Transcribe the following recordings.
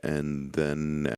and then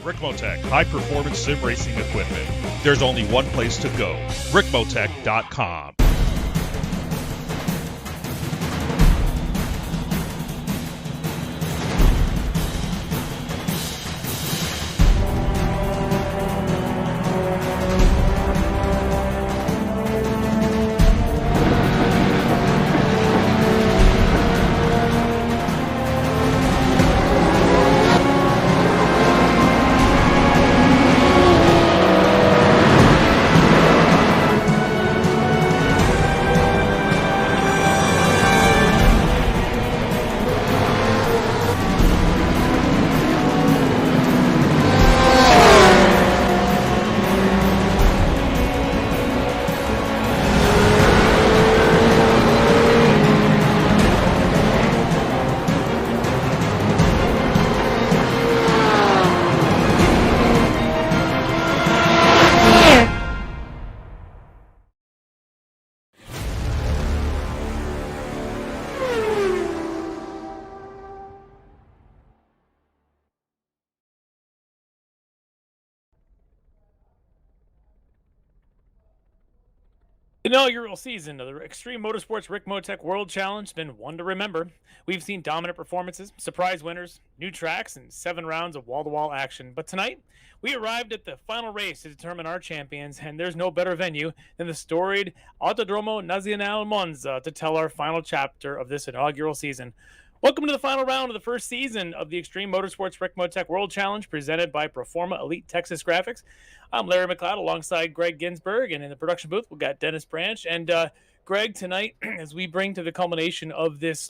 Ricmotech, high-performance sim racing equipment. There's only one place to go, ricmotech.com. The inaugural season of the Extreme Motorsports Ricmotech World Challenge has been one to remember. We've seen dominant performances, surprise winners, new tracks, and 7 rounds of wall-to-wall action. But tonight, we arrived at the final race to determine our champions, and there's no better venue than the storied Autodromo Nazionale Monza to tell our final chapter of this inaugural season. Welcome to the final round of the first season of the Extreme Motorsports Ricmotech World Challenge presented by Proforma Elite Texas Graphics. I'm Larry McLeod alongside Greg Ginsberg, and in the production booth, we've got Dennis Branch. And Greg, tonight, as we bring to the culmination of this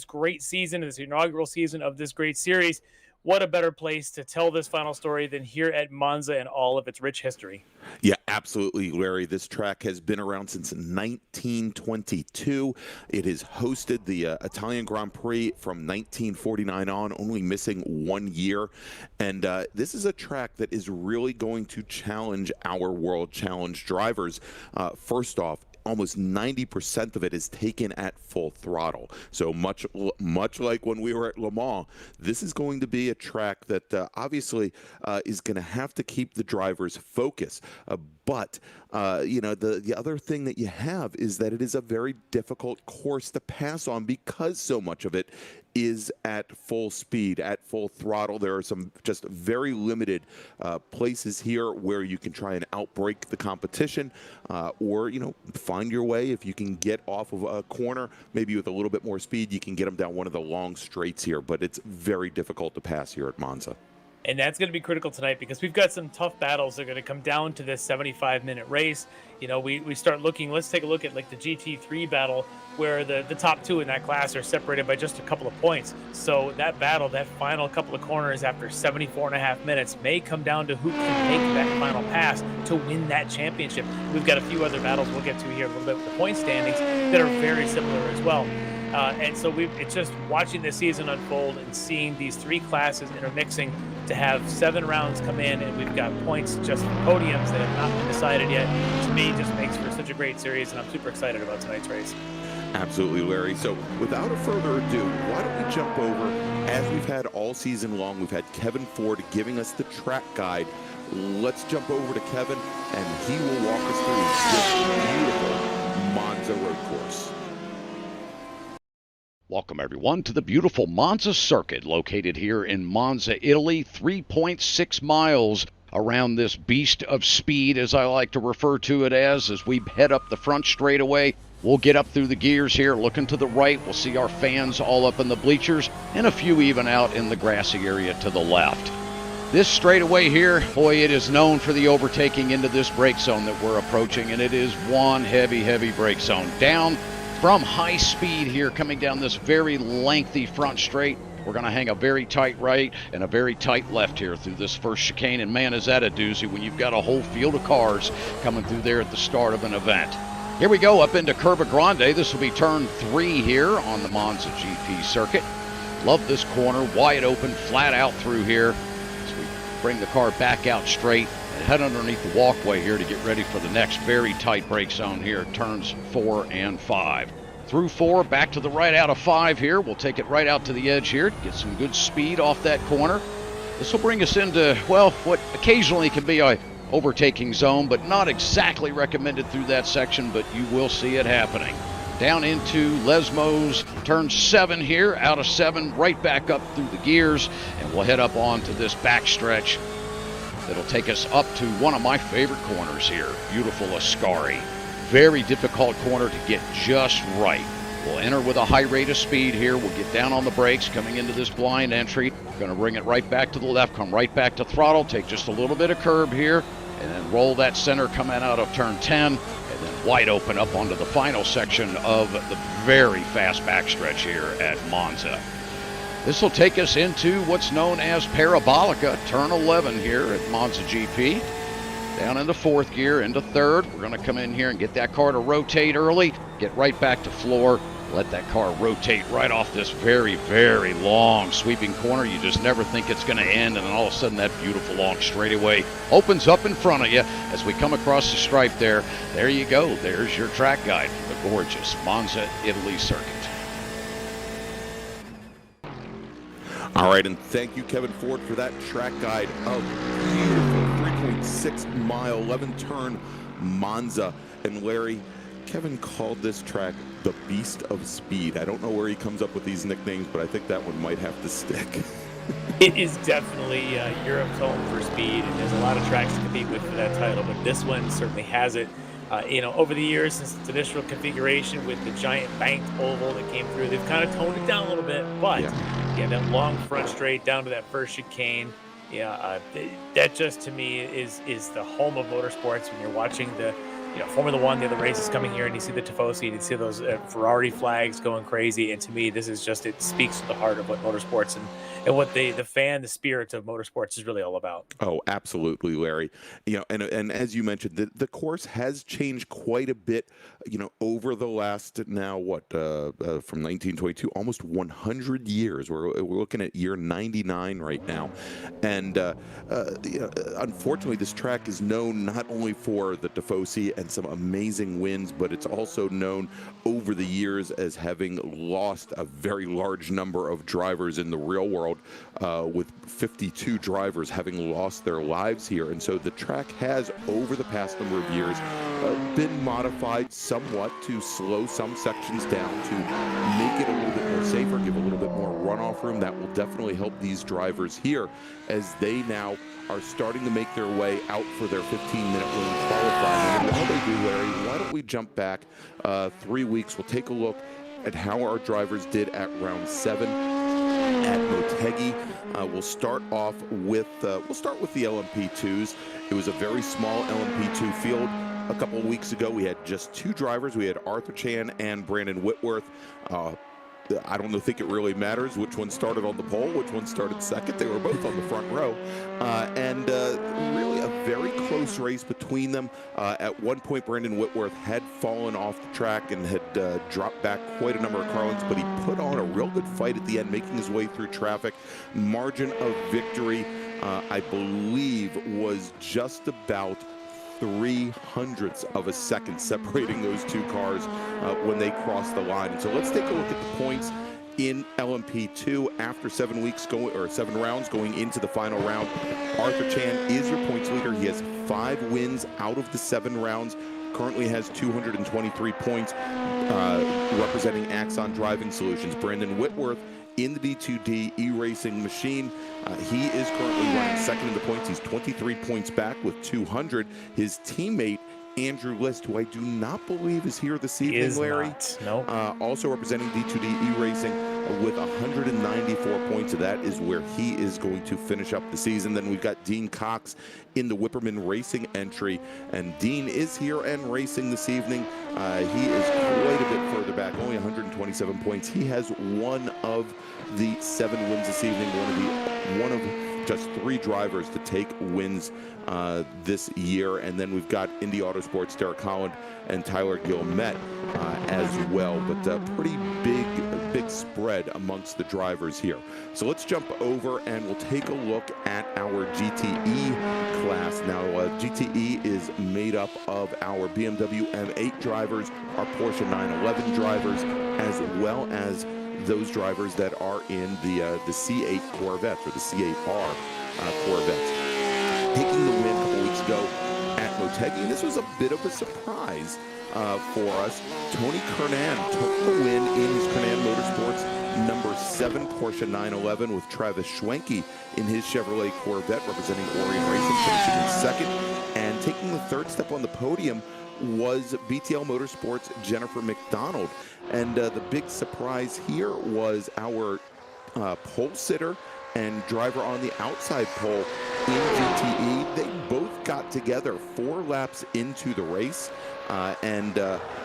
great season, this inaugural season of this great series, what a better place to tell this final story than here at Monza and all of its rich history. Yeah, absolutely, Larry. This track has been around since 1922. It has hosted the Italian Grand Prix from 1949 on, only missing 1 year. And this is a track that is really going to challenge our World Challenge drivers. First off, almost 90% of it is taken at full throttle. So much like when we were at Le Mans, this is going to be a track that obviously is going to have to keep the drivers focused. But the other thing that you have is that it is a very difficult course to pass on because so much of it is at full speed, at full throttle. There are some just very limited places here where you can try and outbrake the competition, or find your way. If you can get off of a corner, maybe with a little bit more speed, you can get them down one of the long straights here. But it's very difficult to pass here at Monza. And that's going to be critical tonight because we've got some tough battles that are going to come down to this 75-minute race. We start looking, let's take a look at like the GT3 battle where the top two in that class are separated by just a couple of points. So that battle, that final couple of corners after 74.5 minutes may come down to who can make that final pass to win that championship. We've got a few other battles we'll get to here a little bit with the point standings that are very similar as well. And so it's just watching the season unfold and seeing these three classes intermixing to have 7 rounds come in, and we've got points just for podiums that have not been decided yet. To me, just makes for such a great series, and I'm super excited about tonight's race. Absolutely, Larry. So without a further ado, why don't we jump over, as we've had all season long, we've had Kevin Ford giving us the track guide. Let's jump over to Kevin, and he will walk us through this beautiful Monza road course. Welcome, everyone, to the beautiful Monza circuit located here in Monza, Italy, 3.6 miles around this beast of speed, as I like to refer to it as we head up the front straightaway. We'll get up through the gears here, looking to the right. We'll see our fans all up in the bleachers and a few even out in the grassy area to the left. This straightaway here, boy, it is known for the overtaking into this brake zone that we're approaching, and it is one heavy brake zone. Down from high speed here, coming down this very lengthy front straight. We're going to hang a very tight right and a very tight left here through this first chicane, and man, is that a doozy when you've got a whole field of cars coming through there at the start of an event. Here we go up into Curva Grande. This will be turn 3 here on the Monza GP circuit. Love this corner, wide open, flat out through here as we bring the car back out straight and head underneath the walkway here to get ready for the next very tight brake zone here, turns 4 and 5. Through 4, back to the right out of 5 here. We'll take it right out to the edge here, get some good speed off that corner. This will bring us into, well, what occasionally can be a overtaking zone, but not exactly recommended through that section, but you will see it happening. Down into Lesmo's turn 7 here, out of 7, right back up through the gears, and we'll head up onto this backstretch that'll take us up to one of my favorite corners here, beautiful Ascari. Very difficult corner to get just right. We'll enter with a high rate of speed here. We'll get down on the brakes coming into this blind entry. Going to bring it right back to the left, come right back to throttle, take just a little bit of curb here, and then roll that center coming out of turn 10, and then wide open up onto the final section of the very fast backstretch here at Monza. This will take us into what's known as Parabolica, turn 11 here at Monza GP. Down into 4th gear, into 3rd. We're going to come in here and get that car to rotate early, get right back to floor, let that car rotate right off this very long sweeping corner. You just never think it's going to end, and then all of a sudden that beautiful long straightaway opens up in front of you as we come across the stripe there. There you go. There's your track guide for the gorgeous Monza, Italy circuit. All right, and thank you, Kevin Ford, for that track guide of beautiful 3.6 mile, 11 turn Monza. And Larry, Kevin called this track the Beast of Speed. I don't know where he comes up with these nicknames, but I think that one might have to stick. It is definitely Europe's home for speed, and there's a lot of tracks to compete with for that title, but this one certainly has it. Over the years, since its initial configuration with the giant banked oval that came through, they've kind of toned it down a little bit, but yeah, that long front straight down to that first chicane, that just to me is the home of motorsports when you're watching the Formula One, the other races coming here, and you see the Tifosi, and you see those Ferrari flags going crazy. And to me, this is just, it speaks to the heart of what motorsports and what the spirit of motorsports is really all about. Oh, absolutely, Larry. And as you mentioned, the course has changed quite a bit, over the last now from 1922, almost 100 years. We're looking at year 99 right now, and unfortunately, this track is known not only for the Tifosi and some amazing wins, but it's also known over the years as having lost a very large number of drivers in the real world, with 52 drivers having lost their lives here. And so the track has, over the past number of years, been modified somewhat to slow some sections down, to make it a little bit more safer, give a little bit more runoff room. That will definitely help these drivers here as they now are starting to make their way out for their 15-minute win qualifying. And while they do, Larry, why don't we jump back 3 weeks? We'll take a look at how our drivers did at round 7 at Motegi. We'll start off with the LMP2s. It was a very small LMP2 field. A couple of weeks ago, we had just 2 drivers. We had Arthur Chan and Brandon Whitworth. I don't think it really matters which one started on the pole, which one started second. They were both on the front row. And really a very close race between them. At one point, Brandon Whitworth had fallen off the track and had dropped back quite a number of car lengths, but he put on a real good fight at the end, making his way through traffic. Margin of victory, I believe, was just about 0.03 of a second separating those 2 cars when they crossed the line. And so let's take a look at the points in LMP2 after 7 rounds going into the final round. Arthur Chan is your points leader. He has 5 wins out of the 7 rounds. Currently has 223 points, representing Axon Driving Solutions. Brandon Whitworth in the D2D iRacing machine. He is currently running second in the points. He's 23 points back with 200. His teammate, Andrew List, who I do not believe is here this evening, Larry. No. Also representing D2D iRacing with 194 points. So that is where he is going to finish up the season. Then we've got Dean Cox in the Whipperman Racing entry. And Dean is here and racing this evening. He is quite a bit further back, only 127 points. He has one of the 7 wins this evening, one of just 3 drivers to take wins this year. And then we've got Indy Autosports, Derek Holland and Tyler Gilmet as well. But pretty big spread amongst the drivers here. So let's jump over and we'll take a look at our GTE class. Now, GTE is made up of our BMW M8 drivers, our Porsche 911 drivers, as well as those drivers that are in the C8 Corvettes, or the C8R Corvettes. Taking the win a couple weeks ago at Motegi, and this was a bit of a surprise for us. Tony Kernan took the win in his Kernan Motorsports number 7 Porsche 911 with Travis Schwenke in his Chevrolet Corvette, representing Orion Racing, finishing in second. And taking the 3rd step on the podium was BTL Motorsports' Jennifer McDonald. And the big surprise here was our pole sitter and driver on the outside pole in GTE. They both got together 4 laps into the race. And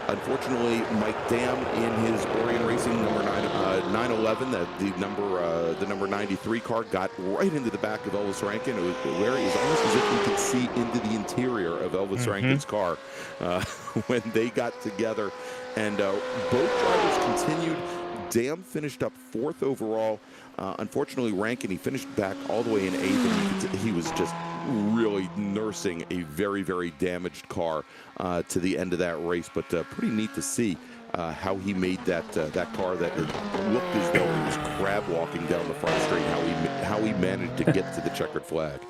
unfortunately, Mike Dam in his Orion Racing number 911, the number 93 car, got right into the back of Elvis Rankin. It was almost as if we could see into the interior of Elvis Rankin's car when they got together. And both drivers continued. Dam finished up 4th overall. Unfortunately, Rankin, he finished back all the way in 8th, and he was just really nursing a very, very damaged car to the end of that race. But pretty neat to see how he made that car that looked as though he was crab walking down the front straight, how he managed to get to the checkered flag.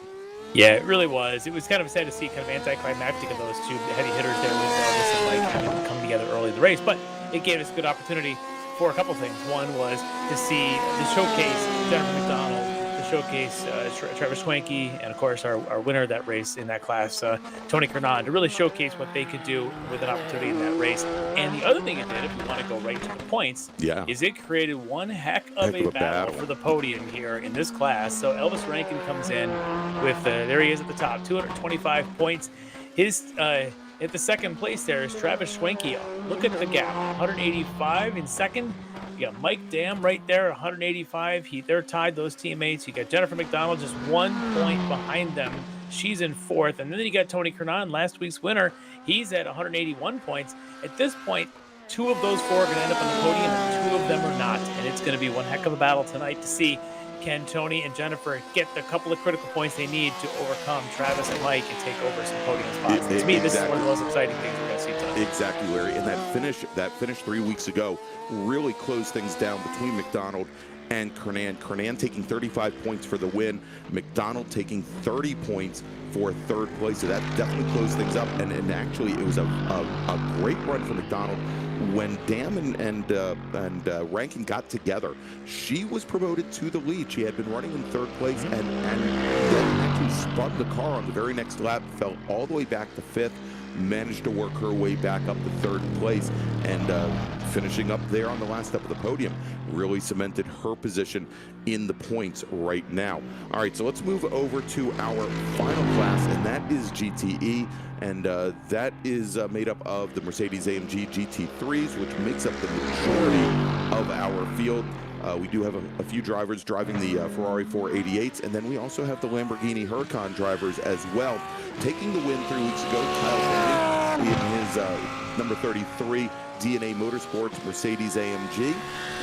Yeah, it really was. It was kind of sad to see, kind of anticlimactic of those 2 heavy hitters there with Elvis and Mike having to come together early in the race. But it gave us a good opportunity for a couple things. One was to see the showcase Jennifer McDonald, the showcase Travis Schwenke, and of course our winner of that race in that class, Tony Kernan, to really showcase what they could do with an opportunity in that race. And the other thing it did, if you want to go right to the points, is it created one heck of a battle for the podium here in this class. So Elvis Rankin comes in with, there he is at the top, 225 points. His At the second place there is Travis Schwenke. Look at the gap, 185 in second. You got Mike Dam right there, 185. They're tied, those teammates. You got Jennifer McDonald just 1 point behind them. She's in fourth. And then you got Tony Kernan, last week's winner. He's at 181 points. At this point, 2 of those 4 are going to end up on the podium, and 2 of them are not. And it's going to be one heck of a battle tonight to see, can Tony and Jennifer get the couple of critical points they need to overcome Travis and Mike and take over some podium spots. To me, this is one of the most exciting things we're going to see tonight. Exactly, Larry. And that finish 3 weeks ago really closed things down between McDonald and Kernan. Kernan taking 35 points for the win. McDonald taking 30 points for third place. So that definitely closed things up. And actually, it was a great run for McDonald. When Dam and Rankin got together, she was promoted to the lead. She had been running in third place and then actually spun the car on the very next lap, fell all the way back to fifth, managed to work her way back up to third place, and finishing up there on the last step of the podium really cemented her position in the points right now. All right, so let's move over to our final class, and that is GTE, and that is made up of the Mercedes-AMG GT3s, which makes up the majority of our field. We do have a few drivers driving the Ferrari 488s, and then we also have the Lamborghini Huracan drivers as well. Taking the win 3 weeks ago, Kyle Burney in his number 33 DNA Motorsports Mercedes-AMG,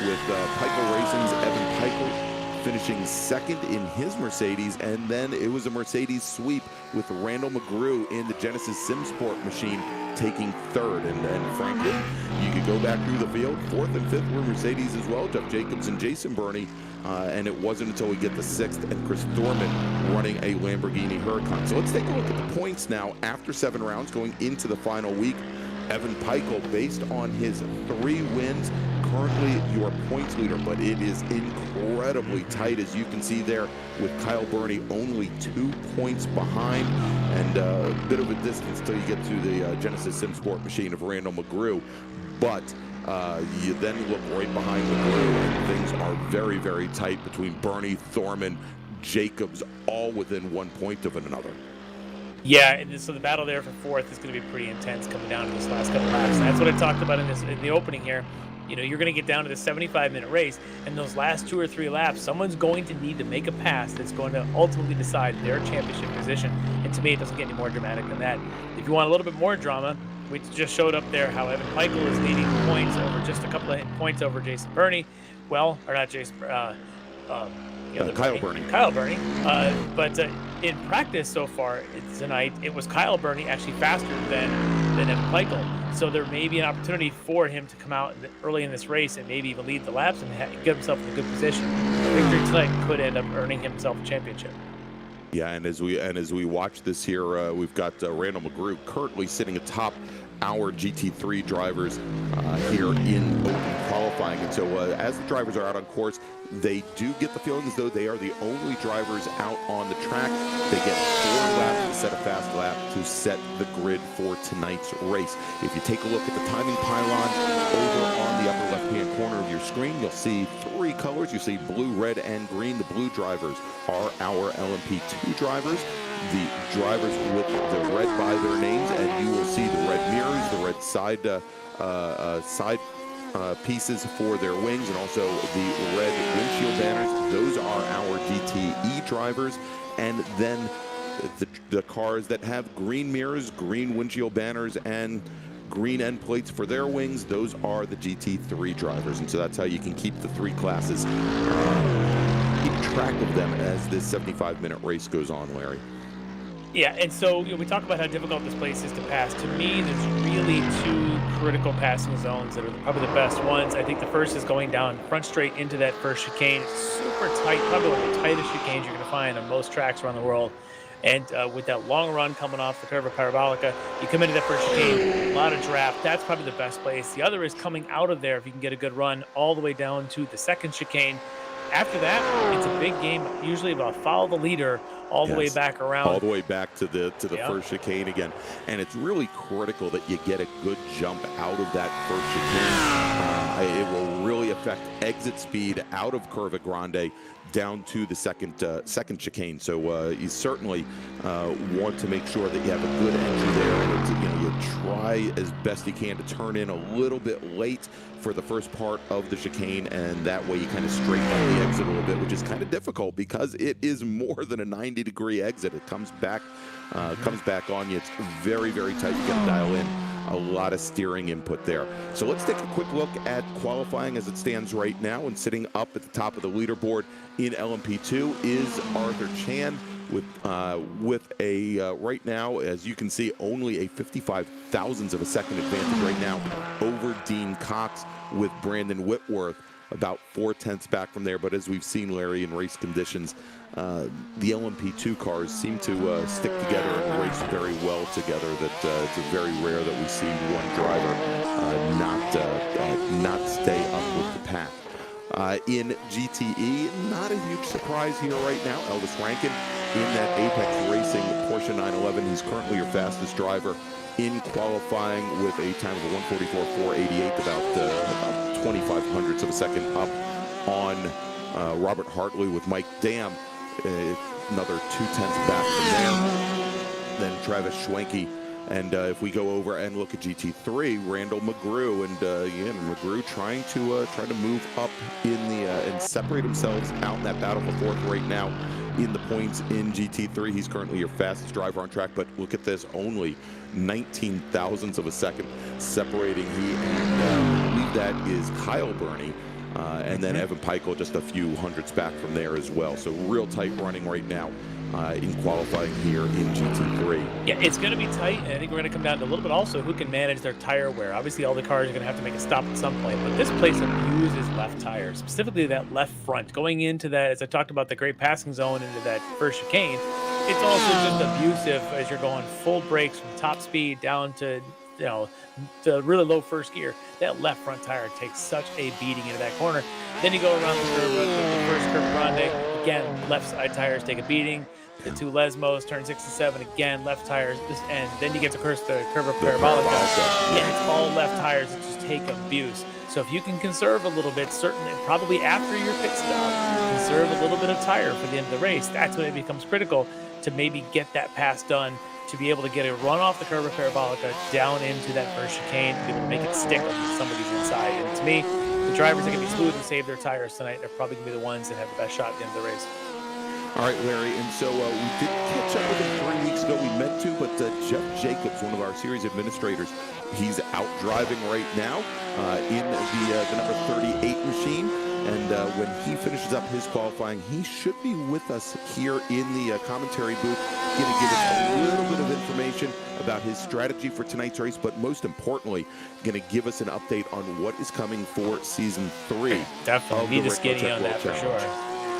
with Peichel Racing's Evan Peichel finishing second in his Mercedes, and then it was a Mercedes sweep with Randall McGrew in the Genesis SimSport machine taking third. And frankly, you could go back through the field. Fourth and fifth were Mercedes as well, Jeff Jacobs and Jason Burney, and it wasn't until we get to sixth and Chris Thorman running a Lamborghini Huracan. So let's take a look at the points now after 7 rounds going into the final week. Evan Peichel, based on his 3 wins, currently your points leader, but it is incredibly tight, as you can see there, with Kyle Burney only 2 points behind, and a bit of a distance till you get to the Genesis SimSport machine of Randall McGrew. But you then look right behind McGrew, and things are very, very tight between Burney, Thorman, Jacobs, all within 1 point of another. Yeah, and so the battle there for fourth is going to be pretty intense coming down to this last couple laps. And that's what I talked about in the opening here. You know, you're going to get down to the 75-minute race, and those last 2 or 3 laps, someone's going to need to make a pass that's going to ultimately decide their championship position. And to me, it doesn't get any more dramatic than that. If you want a little bit more drama, we just showed up there how Evan Peichel is leading points over just a couple of points over Jason Burney. Well, or not Jason, Kyle Burney. Kyle Burney. But in practice so far tonight, it was Kyle Burney actually faster than Evan Peichel. So there may be an opportunity for him to come out early in this race and maybe even lead the laps and get himself in a good position. Victory tonight could end up earning himself a championship. Yeah, and as we watch this here, we've got Randall McGrew currently sitting atop our GT3 drivers here in open qualifying. And so as the drivers are out on course, they do get the feeling as though they are the only drivers out on the track. They get 4 laps to set a fast lap to set the grid for tonight's race. If you take a look at the timing pylon over on the upper left-hand corner of your screen, you'll see 3 colors. You see blue, red, and green. The blue drivers are our LMP2 drivers. The drivers with the red by their names, and you will see the red mirrors, the red side pieces for their wings, and also the red windshield banners. Those are our GTE drivers. And then the cars that have green mirrors, green windshield banners, and green end plates for their wings, those are the GT3 drivers. And so that's how you can keep the 3 classes, keep track of them as this 75-minute race goes on, Larry. Yeah, and so we talk about how difficult this place is to pass. To me, there's really 2 critical passing zones that are probably the best ones. I think the first is going down front straight into that first chicane. It's super tight, probably one of the tightest chicanes you're going to find on most tracks around the world. And with that long run coming off the curve of Parabolica, you come into that first chicane, a lot of draft. That's probably the best place. The other is coming out of there if you can get a good run all the way down to the second chicane. After that, it's a big game, usually about follow the leader all the way back around. All the way back to the first chicane again. And it's really critical that you get a good jump out of that first chicane. It will really affect exit speed out of Curva Grande down to the second chicane. So you certainly want to make sure that you have a good entry there, and you try as best he can to turn in a little bit late for the first part of the chicane, and that way you kind of straighten out the exit a little bit, which is kind of difficult because it is more than a 90-degree exit. It comes back on you. It's very, very tight. You got to dial in a lot of steering input there. So let's take a quick look at qualifying as it stands right now. And sitting up at the top of the leaderboard in LMP2 is Arthur Chan with a right now, as you can see, only a 55 thousandths of a second advantage right now over Dean Cox, with Brandon Whitworth about 4/10 back from there. But as we've seen, Larry, in race conditions, the LMP2 cars seem to stick together and race very well together. That it's very rare that we see one driver not stay up with the pack. In GTE, not a huge surprise here right now. Elvis Rankin in that Apex Racing Porsche 911. He's currently your fastest driver in qualifying with a time of 1:44.488, about 25 hundredths of a second up on Robert Hartley, with Mike Dam another 2/10 back from there. Then Travis Schwenke. And if we go over and look at GT3, Randall McGrew and McGrew trying to move up in the and separate themselves out in that battle for fourth right now in the points in GT3. He's currently your fastest driver on track, but look at this, only 19 thousandths of a second separating he and I believe that is Kyle Burney. And then Evan Peichel just a few hundredths back from there as well. So real tight running right now in qualifying here in GT3. Yeah, it's going to be tight, and I think we're going to come down to a little bit also who can manage their tire wear. Obviously, all the cars are going to have to make a stop at some point, but this place abuses left tires, specifically that left front. Going into that, as I talked about, the great passing zone into that first chicane, it's also just abusive as you're going full brakes from top speed down to the really low first gear. That left front tire takes such a beating into that corner. Then you go around the curve, the first curve grande, again, left side tires take a beating. The two Lesmos, turn 6 and 7, again, left tires, and then you get to curve parabolica. Yeah, it's all left tires that just take abuse. So if you can conserve a little bit, certainly, probably after your pit stop, conserve a little bit of tire for the end of the race. That's when it becomes critical to maybe get that pass done, to be able to get a run off the curve parabolica down into that first chicane and be able to make it stick on somebody's inside. And to me, the drivers that can be smooth and save their tires tonight are probably going to be the ones that have the best shot at the end of the race. All right, Larry, and so we did catch up with him 3 weeks ago. We meant to, but Jeff Jacobs, one of our series administrators, he's out driving right now in the number 38 machine. And when he finishes up his qualifying, he should be with us here in the commentary booth, going to give us a little bit of information about his strategy for tonight's race, but most importantly, going to give us an update on what is coming for Season 3. Definitely need to skinny on that for sure.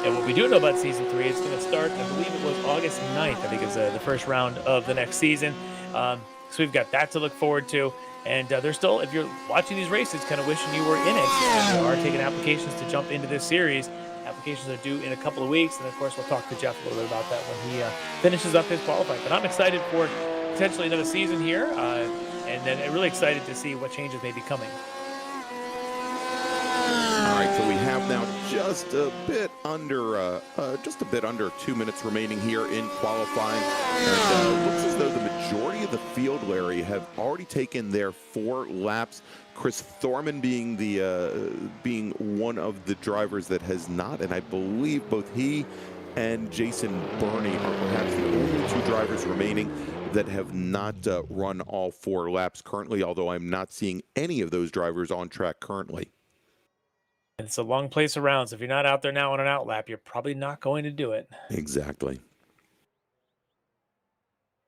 And what we do know about Season 3, it's going to start, I believe it was August 9th, I think is the first round of the next season. So we've got that to look forward to. And there's still, if you're watching these races, kind of wishing you were in it. And we are taking applications to jump into this series. Applications are due in a couple of weeks. And of course, we'll talk to Jeff a little bit about that when he finishes up his qualifying. But I'm excited for potentially another season here. And then really excited to see what changes may be coming. All right, so we have now just a bit under 2 minutes remaining here in qualifying. And it looks as though the majority of the field, Larry, have already taken their 4 laps. Chris Thorman being one of the drivers that has not, and I believe both he and Jason Burney are perhaps the only 2 drivers remaining that have not run all 4 laps currently, although I'm not seeing any of those drivers on track currently. It's a long place around, so if you're not out there now on an outlap, you're probably not going to do it. Exactly.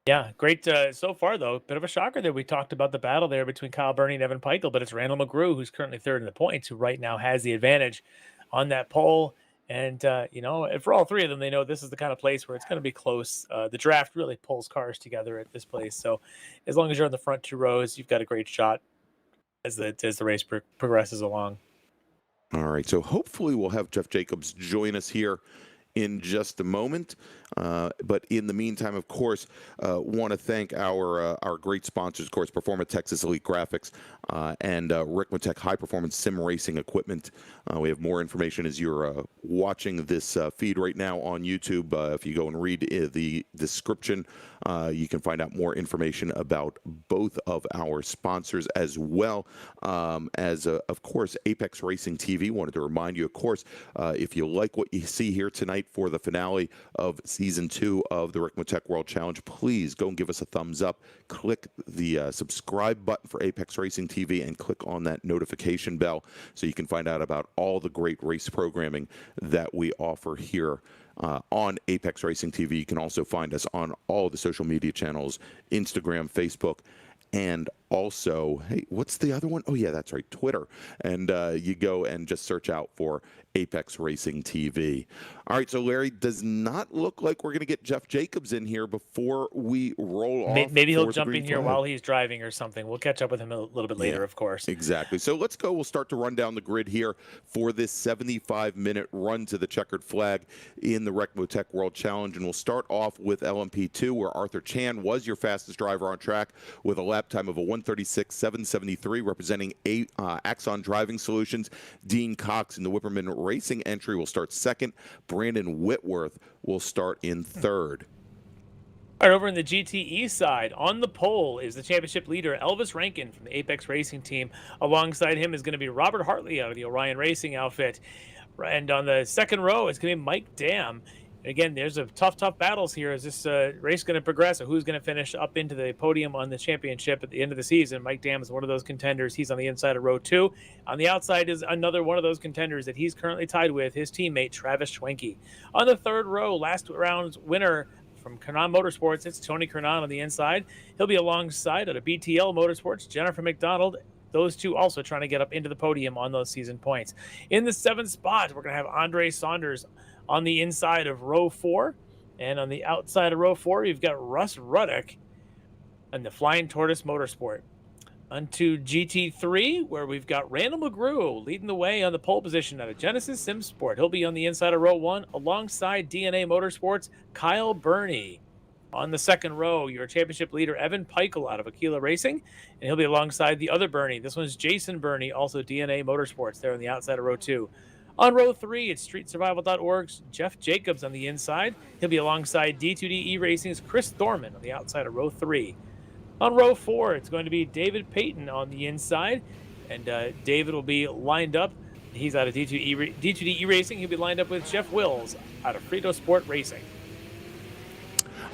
Yeah, great. So far, though, bit of a shocker there. We talked about the battle there between Kyle Burney and Evan Peichel, but it's Randall McGrew, who's currently third in the points, who right now has the advantage on that pole. And, and for all 3 of them, they know this is the kind of place where it's going to be close. The draft really pulls cars together at this place. So as long as you're in the front 2 rows, you've got a great shot as the race progresses along. All right, so hopefully we'll have Jeff Jacobs join us here in just a moment. But in the meantime, of course, want to thank our great sponsors, of course, Performance Texas Elite Graphics and Ricmotech High Performance Sim Racing Equipment. We have more information as you're watching this feed right now on YouTube. If you go and read the description, you can find out more information about both of our sponsors, as well as, of course, Apex Racing TV. Wanted to remind you, of course, if you like what you see here tonight for the finale of Season 2 of the Ricmotech World Challenge, please go and give us a thumbs up. Click the subscribe button for Apex Racing TV and click on that notification bell so you can find out about all the great race programming that we offer here on Apex Racing TV. You can also find us on all the social media channels, Instagram, Facebook, and also, hey, what's the other one? Oh, yeah, that's right, Twitter. And you go and just search out for Apex Racing TV. All right, so Larry, does not look like we're going to get Jeff Jacobs in here before we roll off. Maybe he'll jump in here while he's driving or something. We'll catch up with him a little bit later, of course. Exactly. So let's go. We'll start to run down the grid here for this 75-minute run to the checkered flag in the Ricmotech World Challenge. And we'll start off with LMP2, where Arthur Chan was your fastest driver on track with a lap time of a 1:36.773, representing Axon Driving Solutions. Dean Cox in the Whipperman Racing entry will start second. Brandon Whitworth will start in third. All right, over in the GTE side, on the pole is the championship leader, Elvis Rankin from the Apex Racing team. Alongside him is going to be Robert Hartley out of the Orion Racing outfit. And on the second row is going to be Mike Dam. Again, there's a tough battles here as this race is going to progress. So who's going to finish up into the podium on the championship at the end of the season? Mike Dam is one of those contenders. He's on the inside of row 2. On the outside is another one of those contenders that he's currently tied with, his teammate Travis Schwenke. On the third row, last round's winner from Kernan Motorsports, it's Tony Kernan on the inside. He'll be alongside at a BTL Motorsports, Jennifer McDonald. Those two also trying to get up into the podium on those season points. In the 7th spot, we're going to have Andre Saunders on the inside of row 4. And on the outside of row 4, you've got Russ Ruddock and the Flying Tortoise Motorsport. Onto GT3, where we've got Randall McGrew leading the way on the pole position out of Genesis Sim Sport. He'll be on the inside of row 1 alongside DNA Motorsports, Kyle Burney. On the second row, your championship leader, Evan Peichel out of Aquila Racing, and he'll be alongside the other Burney. This one's Jason Burney, also DNA Motorsports, there on the outside of row 2. On row 3, it's StreetSurvival.org's Jeff Jacobs on the inside. He'll be alongside D2D eRacing's Chris Thorman on the outside of row 3. On row 4, it's going to be David Payton on the inside, and David will be lined up. He's out of D2D eRacing. He'll be lined up with Jeff Wills out of Frito Sport Racing.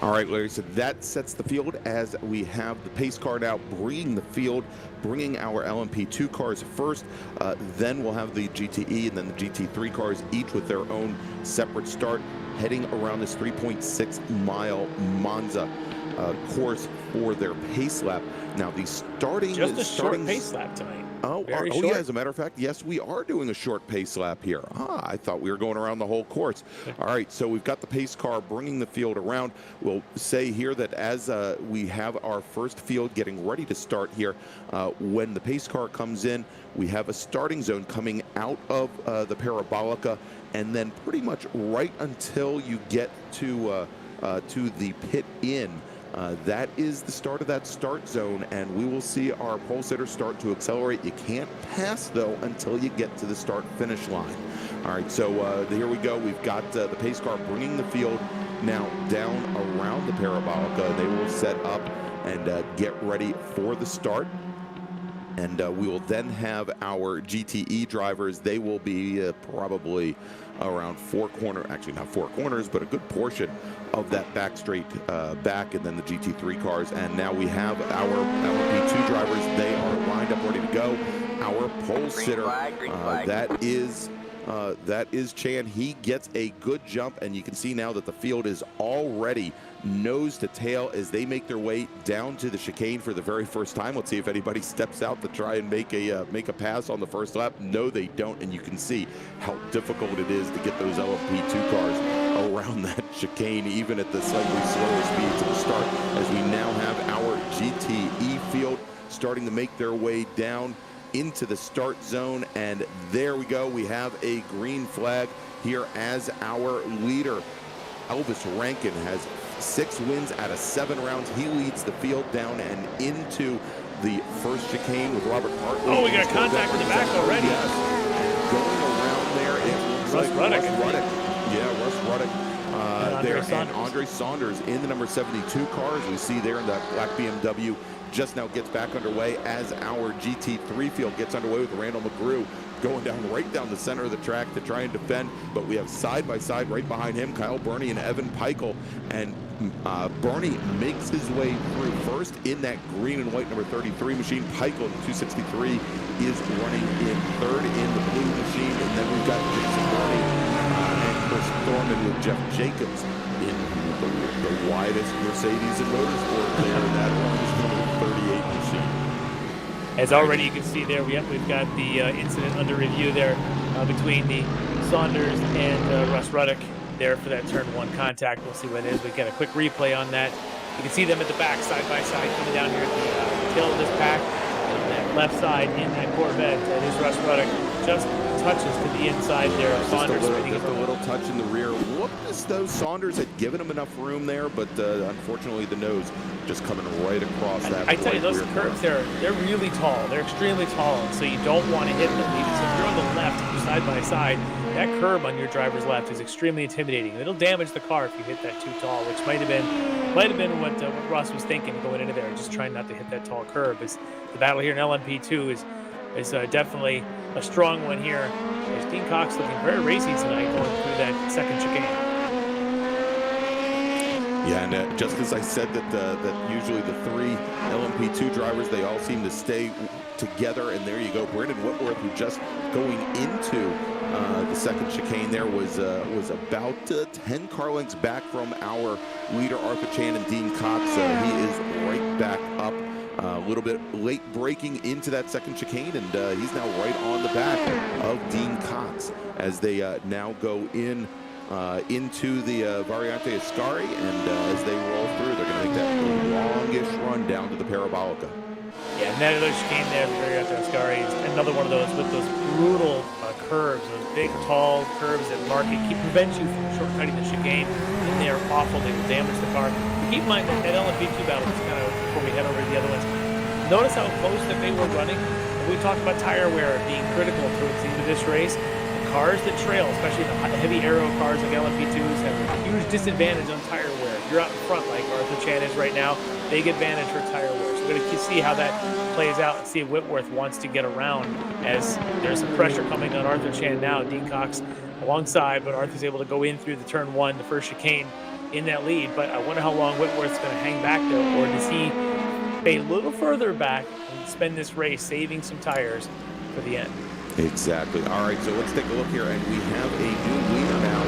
All right, Larry, so that sets the field as we have the pace car now bringing the field, bringing our LMP2 cars first. Then we'll have the GTE and then the GT3 cars, each with their own separate start, heading around this 3.6-mile Monza course for their pace lap. Now, the starting... Just a short pace lap tonight. Oh, yeah, as a matter of fact, yes, we are doing a short pace lap here. I thought we were going around the whole course. All right, so we've got the pace car bringing the field around. We'll say here that as we have our first field getting ready to start here, when the pace car comes in, we have a starting zone coming out of the Parabolica, and then pretty much right until you get to the pit in, that is the start of that start zone, and we will see our pole sitters start to accelerate. You can't pass, though, until you get to the start-finish line. All right, so here we go. We've got the pace car bringing the field now down around the Parabolica. They will set up and get ready for the start. And we will then have our GTE drivers. They will be probably around actually not four corners, but a good portion of that back straight back, and then the GT3 cars. And now we have our LMP2 drivers. They are lined up, ready to go. Our pole sitter, that is Chan. He gets a good jump, and you can see now that the field is already nose to tail as they make their way down to the chicane for the very first time. Let's see if anybody steps out to try and make a pass on the first lap. No, they don't, and you can see how difficult it is to get those LMP2 cars around that chicane, even at the slightly slower speed to the start, as we now have our GTE field starting to make their way down into the start zone. And there we go. We have a green flag here as our leader. Elvis Rankin has 6 wins out of 7 rounds. He leads the field down and into the first chicane with Robert Hartley. Oh, we got contact in the back already. Yes. Going around there, it looks Russ like Ruddock. Russ Ruddock. Yeah, Russ Ruddock. And Andre Saunders in the number 72 car, as we see there in that black BMW, just now gets back underway as our GT3 field gets underway with Randall McGrew going right down the center of the track to try and defend. But we have side by side right behind him, Kyle Burney and Evan Peichel. And Burney makes his way through first in that green and white number 33 machine. Peichel in 263 is running in third in the blue machine. And then we've got Jason Burney and Chris Thorman with Jeff Jacobs in the widest Mercedes in motorsport there in that orange number 38 machine. As already you can see there, we've got the incident under review there between the Saunders and Russ Ruddock there for that turn 1 contact. We'll see what it is. We got a quick replay on that. You can see them at the back, side by side, coming down here at the tail of this pack. And on that left side in that Corvette, that is Russ Ruddock. Just touches to the inside there of Saunders. Just a little touch in the rear. Looked as though Saunders had given him enough room there, but unfortunately the nose just coming right across that. I tell you, those curves there, they're really tall. They're extremely tall, and so you don't want to hit them. Even if you're on the left and you're side by side, that curb on your driver's left is extremely intimidating. It'll damage the car if you hit that too tall, which might have been what Ross was thinking going into there, just trying not to hit that tall curb. As the battle here in LMP2 is definitely a strong one here. There's Dean Cox looking very racy tonight going through that second chicane. Yeah, and just as I said that usually the 3 LMP2 drivers, they all seem to stay together, and there you go. Brandon Whitworth, who just going into the second chicane there was about 10 car lengths back from our leader Arthur Chan and Dean Cox. He is right back up. A little bit late breaking into that second chicane, and he's now right on the back of Dean Cox as they now go into the Variante Ascari, and as they roll through, they're going to make that longish run down to the Parabolica. Yeah, and that other chicane there, the Variante Ascari, is another one of those with those brutal curves, those big, tall curves that prevent you from shortcutting the chicane, and they are awful. They will damage the car. Keep in mind that LMP2 battle is kind of, before we head over to the other ones, notice how close that they were running. We talked about tire wear being critical towards the end of this race. The cars that trail, especially the heavy aero cars like LMP2s, have a huge disadvantage on tire wear. If you're out in front like Arthur Chan is right now, big advantage for tire wear. So we're going to see how that plays out and see if Whitworth wants to get around, as there's some pressure coming on Arthur Chan now. Dean Cox alongside, but Arthur's able to go in through the turn 1, the first chicane, in that lead. But I wonder how long Whitworth's going to hang back there, or does he stay a little further back and spend this race saving some tires for the end? Exactly. All right, so let's take a look here, and we have a new leader now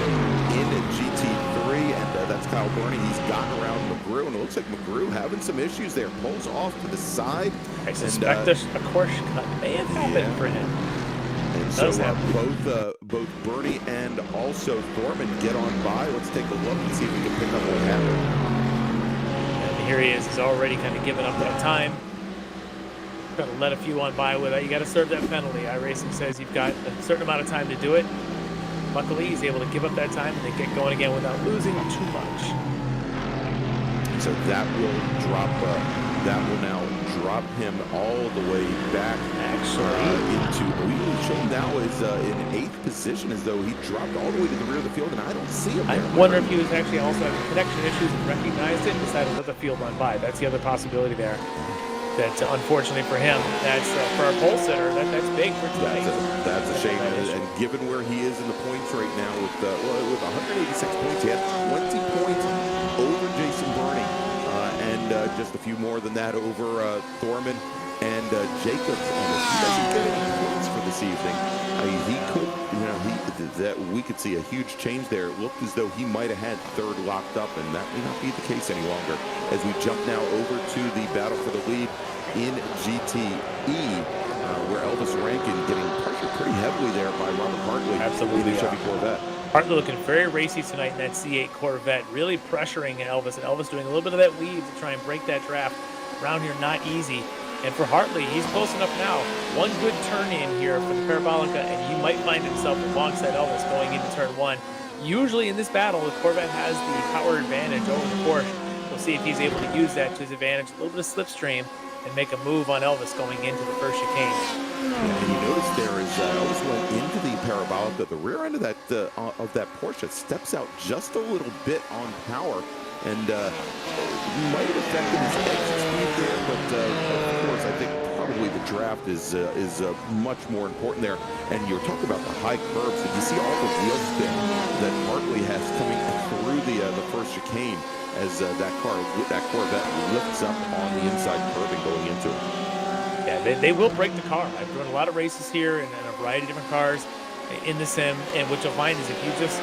in GT3, and that's Kyle Burney. He's gotten around McGrew, and it looks like McGrew having some issues there. Pulls off to the side. I suspect a course cut may have happened for him. And so both Burney and also Thorman get on by. Let's take a look and see if we can pick up what happened. And here he is. He's already kind of given up that time. Got to let a few on by with that. You got to serve that penalty. iRacing says you've got a certain amount of time to do it. Luckily, he's able to give up that time and then get going again without losing too much. So that will drop. That will now drop him all the way back. We show him now is in 8th position, as though he dropped all the way to the rear of the field, and I don't see him there. I wonder if he was actually also having connection issues and recognized it and decided to let the field run by. That's the other possibility there. That unfortunately for him, that's for our pole sitter, that's big for tonight. That's a shame, and given where he is in the points right now, with 186 points, he had 20 points over Jason Burney, and just a few more than that over Thorman and Jacobs. And if he doesn't get any points for this evening, he could, we could see a huge change there. It looked as though he might have had third locked up, and that may not be the case any longer. As we jump now over to the battle for the lead in GTE, where Elvis Rankin getting pressured pretty heavily there by Robert Hartley. Absolutely, in the Chevy Corvette. Hartley looking very racy tonight in that C8 Corvette, really pressuring Elvis, and Elvis doing a little bit of that weave to try and break that draft. Around here, not easy. And for Hartley, he's close enough now. One good turn in here for the Parabolica, and he might find himself alongside Elvis going into turn 1. Usually in this battle, the Corvette has the power advantage over the Porsche. We'll see if he's able to use that to his advantage. A little bit of slipstream and make a move on Elvis going into the first chicane. Yeah, and you notice there is Elvis went into the Parabolica. The rear end of that Porsche steps out just a little bit on power, and might have affected his exit speed there. But of course, I think probably the draft is much more important there. And you're talking about the high curves. If you see all the wheel spin that Hartley has coming through the first chicane, as that Corvette lifts up on the inside curving going into it. Yeah, they will break the car. I've run a lot of races here in a variety of different cars in the sim, and what you'll find is if you just,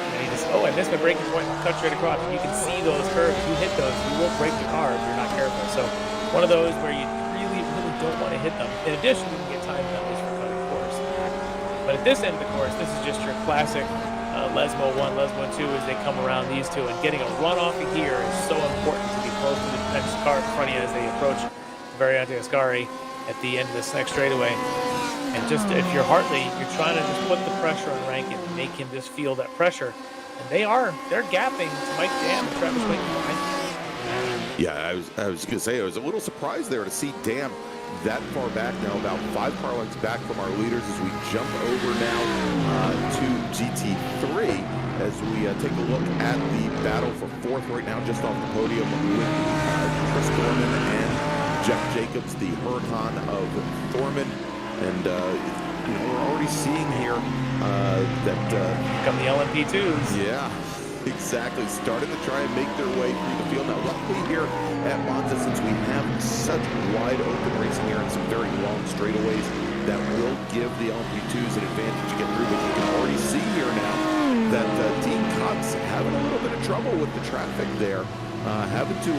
oh, I missed my braking point, and cut straight across. You can see those curves. You hit those, you will break the car if you're not careful. So one of those where you really don't want to hit them. In addition, you can get time penalties for cutting the course. But at this end of the course, this is just your classic Lesmo 1, Lesmo 2 as they come around these two, and getting a run off of here is so important to be close to the next car in front of you as they approach Variante Ascari at the end of this next straightaway. And just if you're Hartley, you're trying to just put the pressure on Rankin and make him just feel that pressure. And they're gapping to Mike Dam and Travis Wake behind. Yeah, I was gonna say I was a little surprised there to see Dam that far back now, about 5 car lengths back from our leaders as we jump over now to GT3 as we take a look at the battle for 4th right now, just off the podium with Chris Thorman and Jeff Jacobs, the Huracan of Thorman. And we're already seeing here that come the LMP2s. Yeah, exactly. Starting to try and make their way through the field. Now, luckily here at Monza, since we have such wide open racing here and some very long straightaways, that will give the LMP2s an advantage to get through. But you can already see here now that Dean Cox having a little bit of trouble with the traffic there. Having to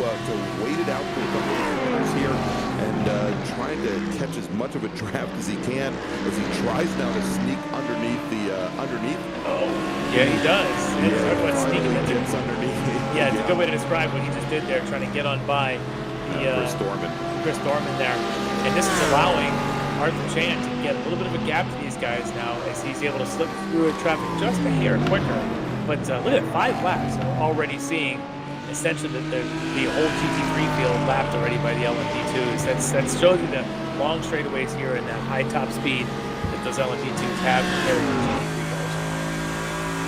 wait it out for a couple of corners here and trying to catch as much of a draft as he can as he tries now to sneak underneath the Oh, yeah, he does. Finally gets underneath. Yeah, it's a good way to describe what he just did there, trying to get on by Chris Thorman there. And this is allowing Arthur Chan to get a little bit of a gap to these guys now as he's able to slip through traffic just a hair quicker. But look at 5 laps, and we're already seeing essentially the whole GT3 field lapped already by the LMP2s. That shows you the long straightaways here and that high top speed that those LMP2s have compared to GT3 cars.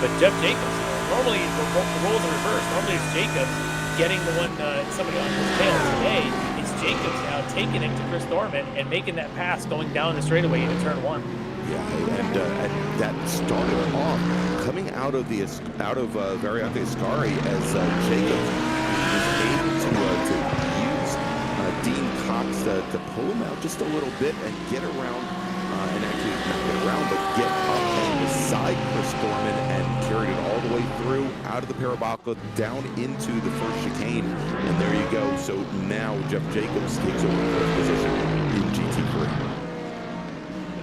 But Jeff Jacobs, normally the roles are reversed. Normally it's Jacobs getting the one somebody on his tail. Today it's Jacobs now taking it to Chris Thorman and making that pass going down the straightaway into turn 1. Yeah, and that started off coming out of Variante Ascari as Jacobs was able to use Dean Cox to pull him out just a little bit and get around, and actually not get around, but get up and beside Chris Thorman and carried it all the way through out of the Parabolica down into the first chicane. And there you go. So now Jeff Jacobs takes over the first position in GT3.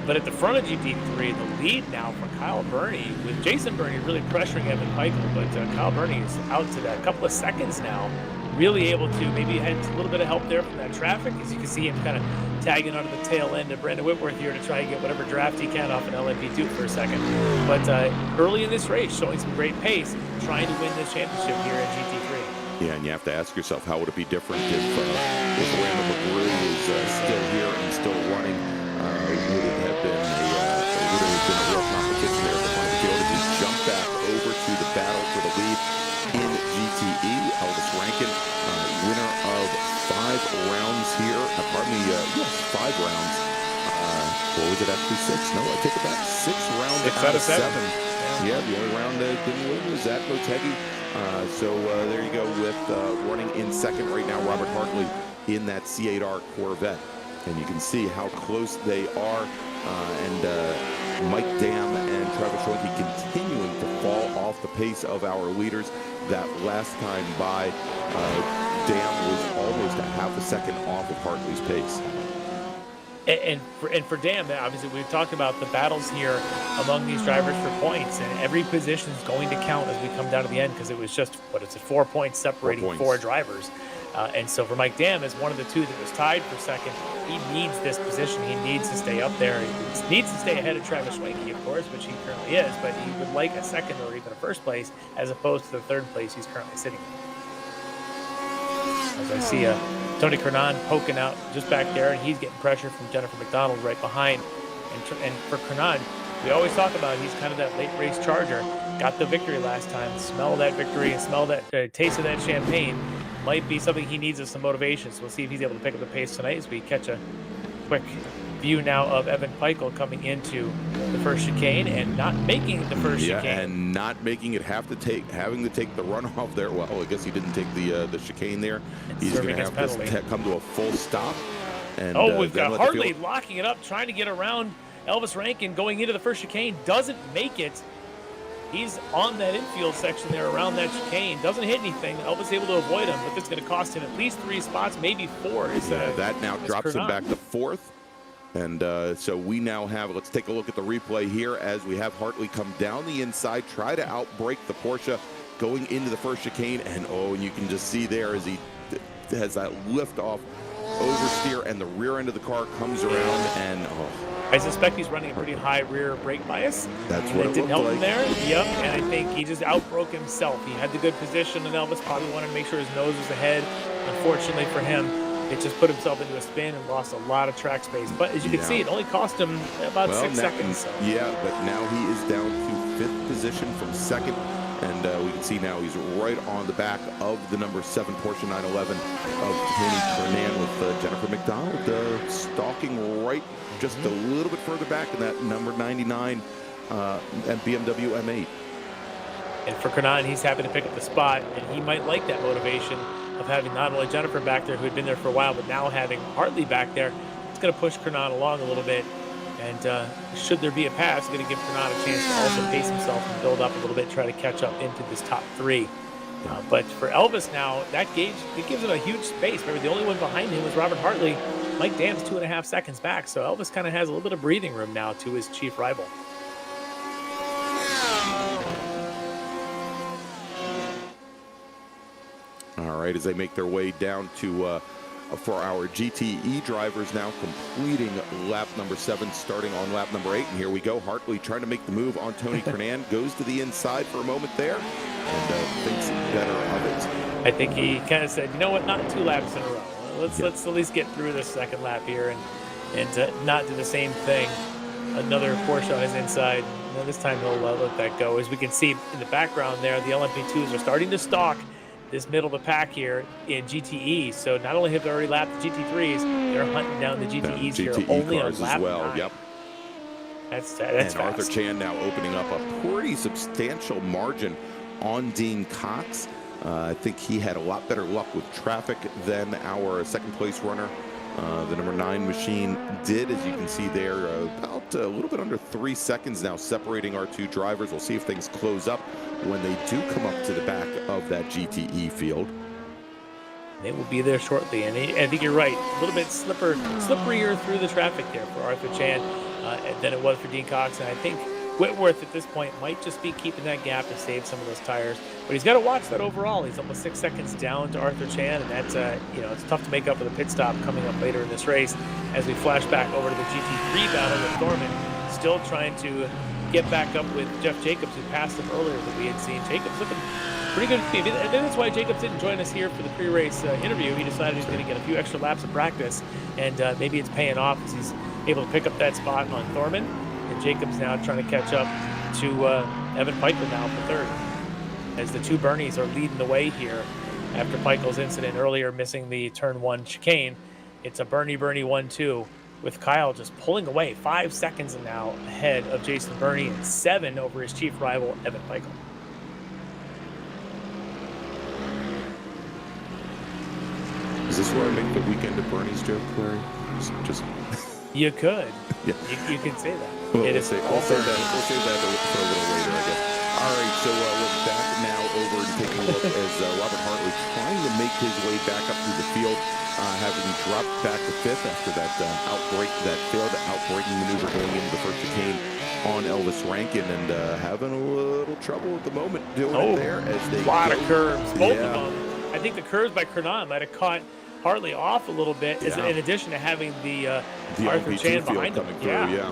But at the front of GT3, the lead now for Kyle Burney, with Jason Burney really pressuring Evan Peichel, but Kyle Burney is out to that couple of seconds now, really able to maybe had a little bit of help there from that traffic, as you can see him kind of tagging onto the tail end of Brandon Whitworth here to try and get whatever draft he can off an LMP2 for a second. But early in this race, showing some great pace, trying to win this championship here at GT3. Yeah, and you have to ask yourself, how would it be different if Randall McGrew was still here and still running? Would it have been a real competition there at the front of the field as we jump back over to the battle for the lead in GTE? Elvis Rankin, winner of 5 rounds here. Pardon me, yes, 5 rounds. What was it, actually 6? No, I take it back. 6 rounds out of 7. Yeah, the only round that didn't win was Zach Motegi. So there you go with running in second right now, Robert Hartley in that C8R Corvette. And you can see how close they are, and Mike Dam and Travis Schoenke continuing to fall off the pace of our leaders. That last time by, Dam was almost a half a second off of Hartley's pace. And for Dam, obviously we've talked about the battles here among these drivers for points, and every position is going to count as we come down to the end, because it was just, it's 4 points separating 4 drivers. And so for Mike Dam, as one of the two that was tied for second, he needs this position. He needs to stay up there. He needs to stay ahead of Travis Schwenke, of course, which he currently is, but he would like a second or even a first place as opposed to the third place he's currently sitting in. As I see Tony Kernan poking out just back there, and he's getting pressure from Jennifer McDonald right behind. And for Kernan, we always talk about he's kind of that late race charger. Got the victory last time. Smell that victory and smell that taste of that champagne might be something he needs as some motivation. So we'll see if he's able to pick up the pace tonight as we catch a quick view now of Evan Peichel coming into the first chicane and not making the first chicane. And not making it having to take the runoff there. Well, I guess he didn't take the chicane there. He's going to have to come to a full stop. And, we've got Hartley locking it up, trying to get around Elvis Rankin going into the first chicane. Doesn't make it. He's on that infield section there around that chicane. Doesn't hit anything. Elvis able to avoid him, but it's going to cost him at least 3 spots, maybe 4. That now drops him back to 4th. And so we now have, let's take a look at the replay here as we have Hartley come down the inside, try to outbrake the Porsche going into the first chicane. And you can just see there as he has that lift off oversteer and the rear end of the car comes around and I suspect he's running a pretty high rear brake bias. That's what it didn't help like. him there. Yep, and I think he just outbroke himself. He had the good position, and Elvis probably wanted to make sure his nose was ahead. Unfortunately for him, it just put himself into a spin and lost a lot of track space. But as you can see, it only cost him about 6 seconds. So. Yeah, but now he is down to 5th position from 2nd. And we can see now he's right on the back of the number 7 Porsche 911 of Tony Kernan with Jennifer McDonald stalking right just a little bit further back in that number 99 and BMW M8. And for Kernan, he's happy to pick up the spot, and he might like that motivation of having not only Jennifer back there, who had been there for a while, but now having Hartley back there. It's going to push Kernan along a little bit. And should there be a pass, it's going to give Kernan a chance to also pace himself and build up a little bit, try to catch up into this top 3. But for Elvis now, that gauge, it gives him a huge space. Remember, the only one behind him was Robert Hartley. Mike Dam's 2.5 seconds back, so Elvis kind of has a little bit of breathing room now to his chief rival. All right, as they make their way down to for our GTE drivers now completing lap number 7, starting on lap number 8. And here we go. Hartley trying to make the move on Tony Kernan. Goes to the inside for a moment there and thinks better of it. I think he kind of said, you know what, not 2 laps in a row. Let's at least get through this second lap here and not do the same thing. Another Porsche on his inside. And this time he'll let that go. As we can see in the background there, the LMP2s are starting to stalk this middle of the pack here in GTE. So not only have they already lapped the GT3s, they're hunting down the GTEs here only on lap 9. Yep. That's and fast. Arthur Chan now opening up a pretty substantial margin on Dean Cox. I think he had a lot better luck with traffic than our second place runner. The number 9 machine did, as you can see there, about a little bit under 3 seconds now separating our 2 drivers. We'll see if things close up when they do come up to the back of that GTE field. They will be there shortly, and I think you're right. A little bit slipperier through the traffic there for Arthur Chan than it was for Dean Cox, and I think Whitworth at this point might just be keeping that gap to save some of those tires, but he's got to watch that overall. He's almost 6 seconds down to Arthur Chan, and that's it's tough to make up for the pit stop coming up later in this race. As we flash back over to the GT3 battle with Thorman, still trying to get back up with Jeff Jacobs, who passed him earlier that we had seen. Jacobs looking pretty good. I think that's why Jacobs didn't join us here for the pre-race interview. He decided he's going to get a few extra laps of practice, and maybe it's paying off as he's able to pick up that spot on Thorman. And Jacobs now trying to catch up to Evan Peichel now for 3rd. As the 2 Bernies are leading the way here after Peichel's incident earlier, missing the turn 1 chicane. It's a Bernie 1-2 with Kyle just pulling away 5 seconds now ahead of Jason Bernie and 7 over his chief rival, Evan Peichel. Is this where I make the weekend of Bernie's joke, Larry? Just You could. Yeah. You could say that. Well, we'll save that for a little later, I guess. All right, so we're back now over and taking a look as Robert Hartley trying to make his way back up through the field, having dropped back to 5th after that failed outbreaking maneuver going into the first chicane on Elvis Rankin, and having a little trouble at the moment doing it there as they a lot of curves, both of them. I think the curves by Kernan might have caught Hartley off a little bit, in addition to having the Arthur Chan behind him. Coming through, yeah.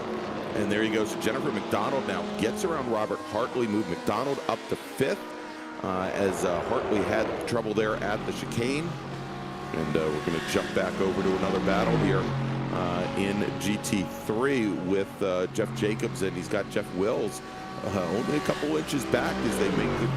And there he goes. General McDonald now gets around Robert Hartley, moved McDonald up to 5th as Hartley had trouble there at the chicane. And we're going to jump back over to another battle here in GT3 with Jeff Jacobs, and he's got Jeff Wills only a couple inches back as they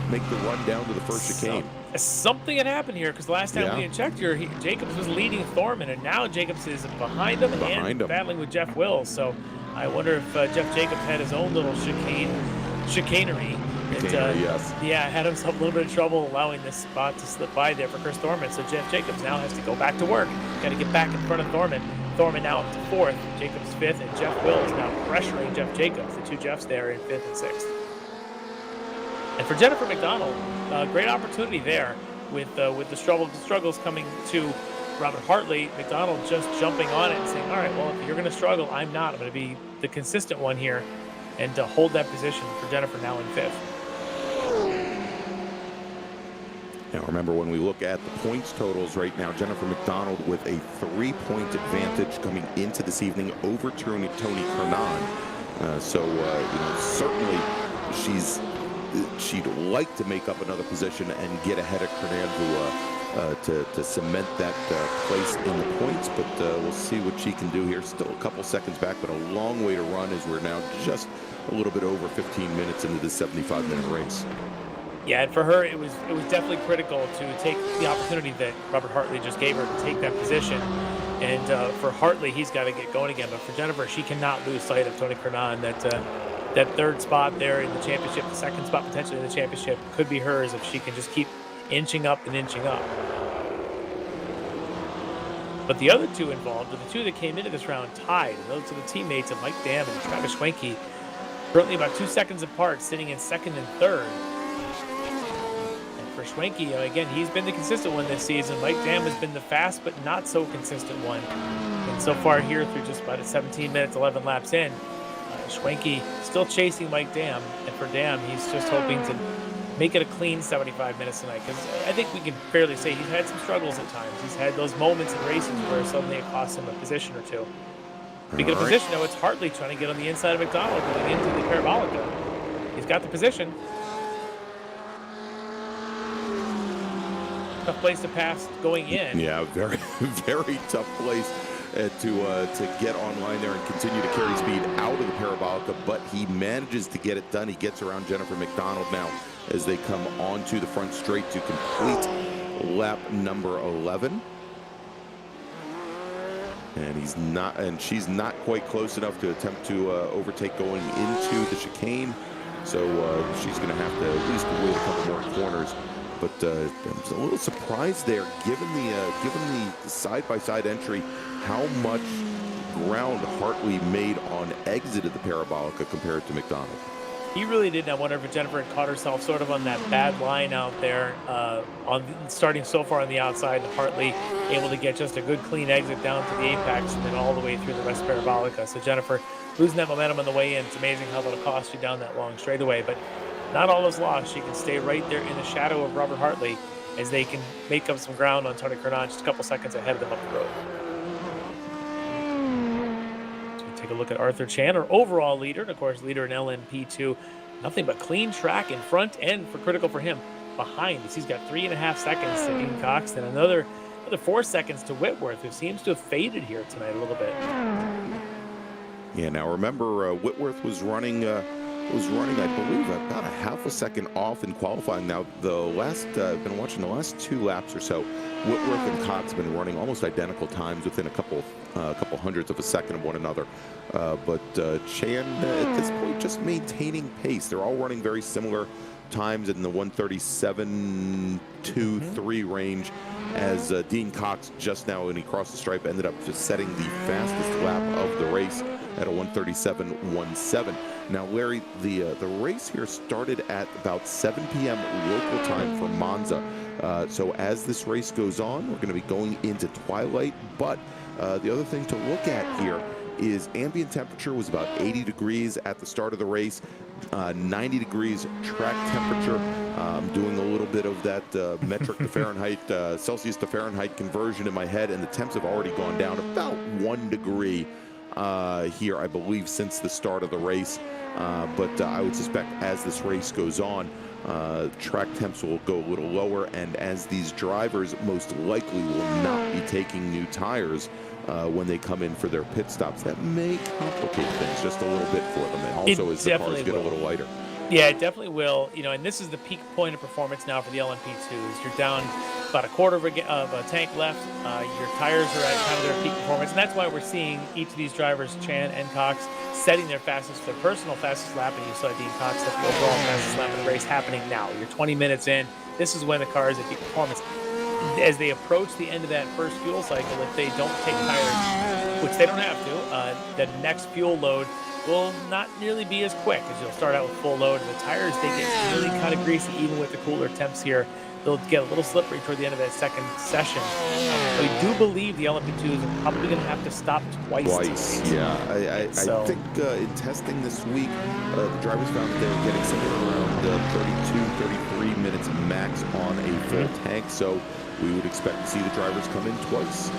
make the run down to the first chicane. Something had happened here, because last time we had checked here, Jacobs was leading Thorman, and now Jacobs is behind him and battling with Jeff Wills. So I wonder if Jeff Jacobs had his own little chicanery. Yes. Yeah, had himself a little bit of trouble allowing this spot to slip by there for Chris Thorman. So Jeff Jacobs now has to go back to work. Got to get back in front of Thorman. Thorman now up to 4th, Jacobs 5th, and Jeff Wills now pressuring Jeff Jacobs. The two Jeffs there in 5th and 6th. And for Jennifer McDonald, great opportunity there with the struggles coming to Robert Hartley. McDonald just jumping on it and saying, all right, well, if you're going to struggle, I'm not. I'm going to be the consistent one here and to hold that position for Jennifer now in 5th. Now remember, when we look at the points totals right now, Jennifer McDonald with a 3-point advantage coming into this evening over Tony Kernan. Certainly she'd like to make up another position and get ahead of Kernan to cement that place in the points, but we'll see what she can do here. Still a couple seconds back, but a long way to run as we're now just a little bit over 15 minutes into this 75-minute race. Yeah, and for her, it was definitely critical to take the opportunity that Robert Hartley just gave her to take that position. And for Hartley, he's got to get going again. But for Jennifer, she cannot lose sight of Tony Kernan. That 3rd spot there in the championship, the 2nd spot potentially in the championship, could be hers if she can just keep inching up and inching up. But the other two involved are the two that came into this round tied. And those are the teammates of Mike Dam and Travis Schwenke, currently about 2 seconds apart, sitting in 2nd and 3rd. For Schwenke, again, he's been the consistent one this season. Mike Dam has been the fast but not so consistent one. And so far here, through just about 17 minutes, 11 laps in, Schwenke still chasing Mike Dam. And for Dam, he's just hoping to make it a clean 75 minutes tonight. Because I think we can fairly say he's had some struggles at times. He's had those moments in races where suddenly it costs him a position or two. Speaking of position, though, it's Hartley trying to get on the inside of McDonald going into the Parabolica. He's got the position. Tough place to pass going in. Yeah, very, very tough place to get online there and continue to carry speed out of the Parabolica, but he manages to get it done. He gets around Jennifer McDonald now as they come onto the front straight to complete lap number 11. And she's not quite close enough to attempt to overtake going into the chicane. So she's going to have to at least wait a couple more corners. But I was a little surprised there, given the side-by-side entry, how much ground Hartley made on exit of the Parabolica compared to McDonald. He really did. I wonder if Jennifer had caught herself sort of on that bad line out there, starting so far on the outside, and Hartley able to get just a good clean exit down to the apex and then all the way through the rest of Parabolica. So Jennifer losing that momentum on the way in. It's amazing how that'll cost you down that long straightaway. But not all is lost. She can stay right there in the shadow of Robert Hartley as they can make up some ground on Tony Kernan, just a couple seconds ahead of them up the road. So take a look at Arthur Chan, our overall leader, and of course leader in LMP2. Nothing but clean track in front, and for critical for him, behind. He's got 3.5 seconds to Ian Cox, and another 4 seconds to Whitworth, who seems to have faded here tonight a little bit. Yeah, now remember, Whitworth was running, I believe, about a half a second off in qualifying. Now, I've been watching the last 2 laps or so. Whitworth and Cox have been running almost identical times, within a couple hundredths of a second of one another. But Chan, at this point, just maintaining pace. They're all running very similar times in the 1:37.2.3 range, as Dean Cox just now, when he crossed the stripe, ended up just setting the fastest lap of the race at a 1:37.17. Now, Larry, the race here started at about 7 p.m. local time for Monza. So as this race goes on, we're going to be going into twilight. But the other thing to look at here is ambient temperature was about 80 degrees at the start of the race, 90 degrees track temperature. I'm doing a little bit of that metric to Fahrenheit, Celsius to Fahrenheit conversion in my head, and the temps have already gone down about 1 degree here, I believe, since the start of the race. But I would suspect as this race goes on, track temps will go a little lower, and as these drivers most likely will not be taking new tires when they come in for their pit stops, that may complicate things just a little bit for them, and also as the cars get a little lighter. Yeah, it definitely will. You know, and this is the peak point of performance now for the LMP2s. You're down about a quarter of a tank left. Your tires are at kind of their peak performance, and that's why we're seeing each of these drivers, Chan and Cox, setting their personal fastest lap, and you saw Dean Cox set the overall fastest lap of the race happening now. You're 20 minutes in. This is when the car is at peak performance. As they approach the end of that first fuel cycle, if they don't take tires, which they don't have to, the next fuel load will not nearly be as quick, as you'll start out with full load, and the tires, they get really kind of greasy even with the cooler temps here. They'll get a little slippery toward the end of that second session. We do believe the LMP2 is probably going to have to stop twice. Yeah. I think in testing this week, the drivers found that they were getting somewhere around 32, 33 minutes max on a full tank, so we would expect to see the drivers come in twice.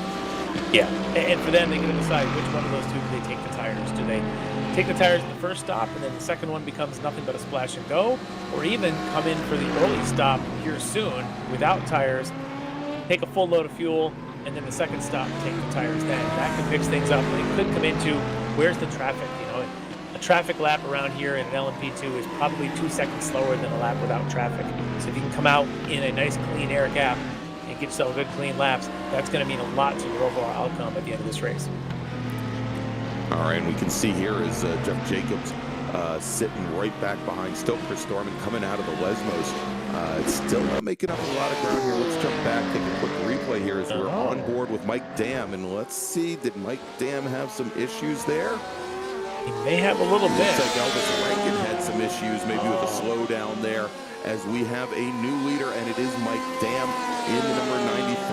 Yeah, and for them, they get to decide which one of those two do they take the tires. Do they take the tires at the first stop, and then the second one becomes nothing but a splash and go, or even come in for the early stop here soon without tires, take a full load of fuel, and then the second stop, take the tires then. That could mix things up, and it could come into where's the traffic. You know, a traffic lap around here in an LMP2 is probably 2 seconds slower than a lap without traffic. So if you can come out in a nice clean air gap and get yourself good clean laps, that's going to mean a lot to your overall outcome at the end of this race. All right, and we can see here is Jeff Jacobs sitting right back behind still Chris Thorman coming out of the Lesmos. It's still making up a lot of ground here. Let's jump back, take a quick replay here as we're on board with Mike Dam, and let's see, did Mike Dam have some issues there? He may have a little bit. Looks like Elvis Rankin had some issues, maybe with a slowdown there, as we have a new leader, and it is Mike Dam in the number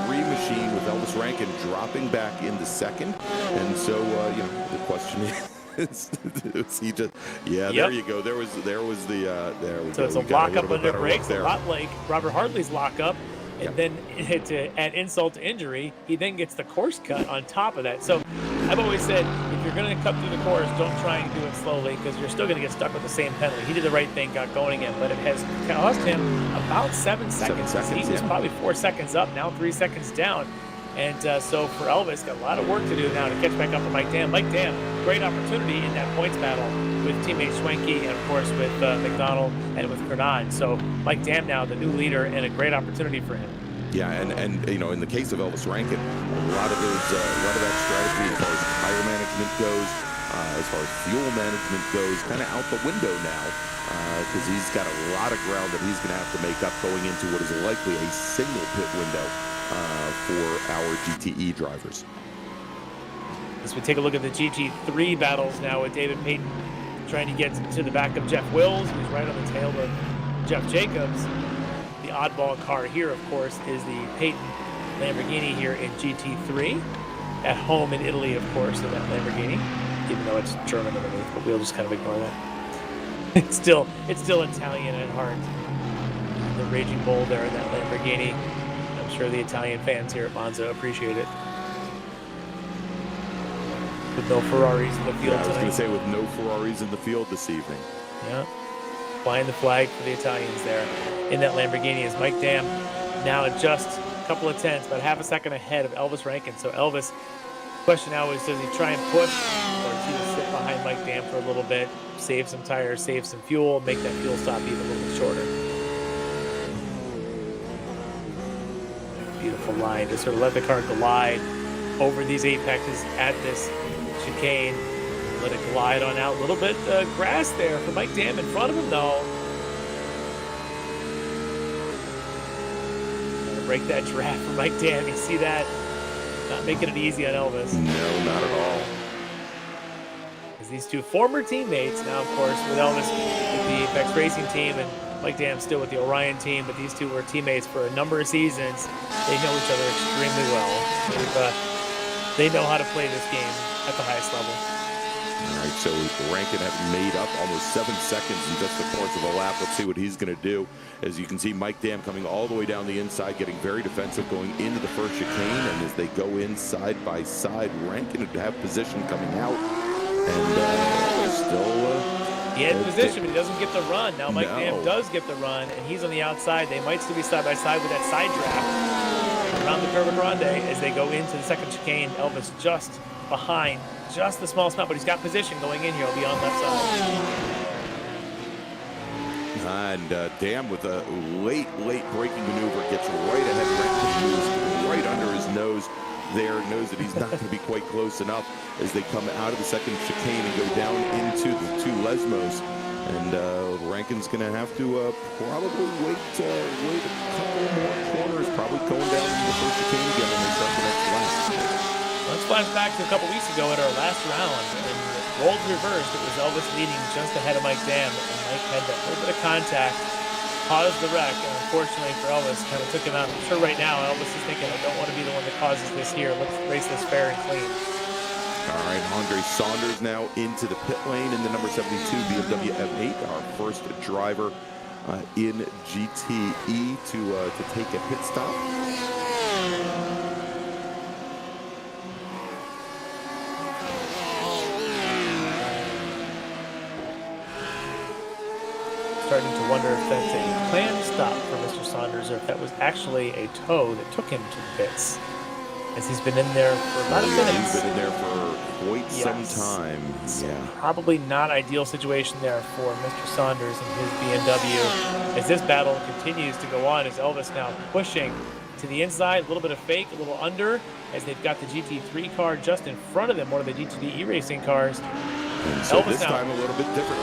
93 machine, with Elvis Rankin dropping back into second. And so, you know, the question is he just, there you go. There was the, there we so go. It's a lockup under brakes, a lot like Robert Hartley's lockup. And then to add insult to injury, he then gets the course cut on top of that. So I've always said, if you're going to cut through the course, don't try and do it slowly, because you're still going to get stuck with the same penalty. He did the right thing, got going again, but it has cost him about 7 seconds. He was probably 4 seconds up, now 3 seconds down. And so for Elvis, got a lot of work to do now to catch back up with Mike Dam. Mike Dam, great opportunity in that points battle with teammate Schwenke, and of course with McDonald and with Kernan. So Mike Dam now the new leader, and a great opportunity for him. Yeah, and you know, in the case of Elvis Rankin, a lot of that strategy as far as tire management goes, as far as fuel management goes, kind of out the window now, because he's got a lot of ground that he's going to have to make up going into what is likely a single pit window for our GTE drivers. As we take a look at the GT3 battles now, with David Payton trying to get to the back of Jeff Wills, who's right on the tail of Jeff Jacobs. The oddball car here, of course, is the Payton Lamborghini here in GT3. At home in Italy, of course, in that Lamborghini, even though it's German underneath, but we'll just kind of ignore that. It's still Italian at heart. The Raging Bull there in that Lamborghini. I'm sure the Italian fans here at Monza appreciate it. With no Ferraris in the field I was tonight. going to say, with no Ferraris in the field this evening. Yeah. Flying the flag for the Italians there in that Lamborghini is Mike Dam, now just a couple of tenths, about half a second ahead of Elvis Rankin. So Elvis, question now is, does he try and push, or does he just sit behind Mike Dam for a little bit, save some tires, save some fuel, make that fuel stop even a little bit shorter? Beautiful line to sort of let the car glide over these apexes at this chicane. Let it glide on out. A little bit grass there for Mike Dam in front of him, though. Gonna break that draft for Mike Dam. You see that? Not making it easy on Elvis. No, not at all. As these two former teammates, now of course with Elvis with the Apex Racing team, and Mike Dam still with the Orion team, but these two were teammates for a number of seasons. They know each other extremely well. They know how to play this game at the highest level. All right, so Rankin having made up almost 7 seconds in just the course of a lap. Let's see what he's going to do. As you can see, Mike Dam coming all the way down the inside, getting very defensive, going into the first chicane. And as they go in side by side, Rankin would have position coming out. And still... he had position, but he doesn't get the run. Now Mike Dam does get the run, and he's on the outside. They might still be side by side with that side draft around the Curva Grande as they go into the second chicane. Elvis just behind, just the small spot, but he's got position going in here. He'll be on left side. And Dam with a late braking maneuver gets right ahead. Rankin moves right under his nose there, knows that he's not going to be quite close enough as they come out of the second chicane and go down into the two Lesmos. And Rankin's going to have to probably wait a couple more corners, probably going down into the first chicane again when they start the next lap. Let's flash back to a couple weeks ago at our last round. And roles reversed. It was Elvis leading just ahead of Mike Dam, and Mike had that little bit of contact, caused the wreck, and unfortunately for Elvis, kind of took him out. I'm sure right now Elvis is thinking, I don't want to be the one that causes this here. Let's race this fair and clean. All right, Andre Saunders now into the pit lane in the number 72 BMW M8, our first driver in GTE to take a pit stop. Starting to wonder if that's a planned stop for Mr. Saunders or if that was actually a tow that took him to the pits, as he's been in there for about a minute. He's been in there for quite some time. Yeah. Probably not ideal situation there for Mr. Saunders and his BMW as this battle continues to go on, as Elvis now pushing to the inside, a little bit of fake, a little under, as they've got the GT3 car just in front of them, one of the GTD e-racing cars. And so this time a little bit different.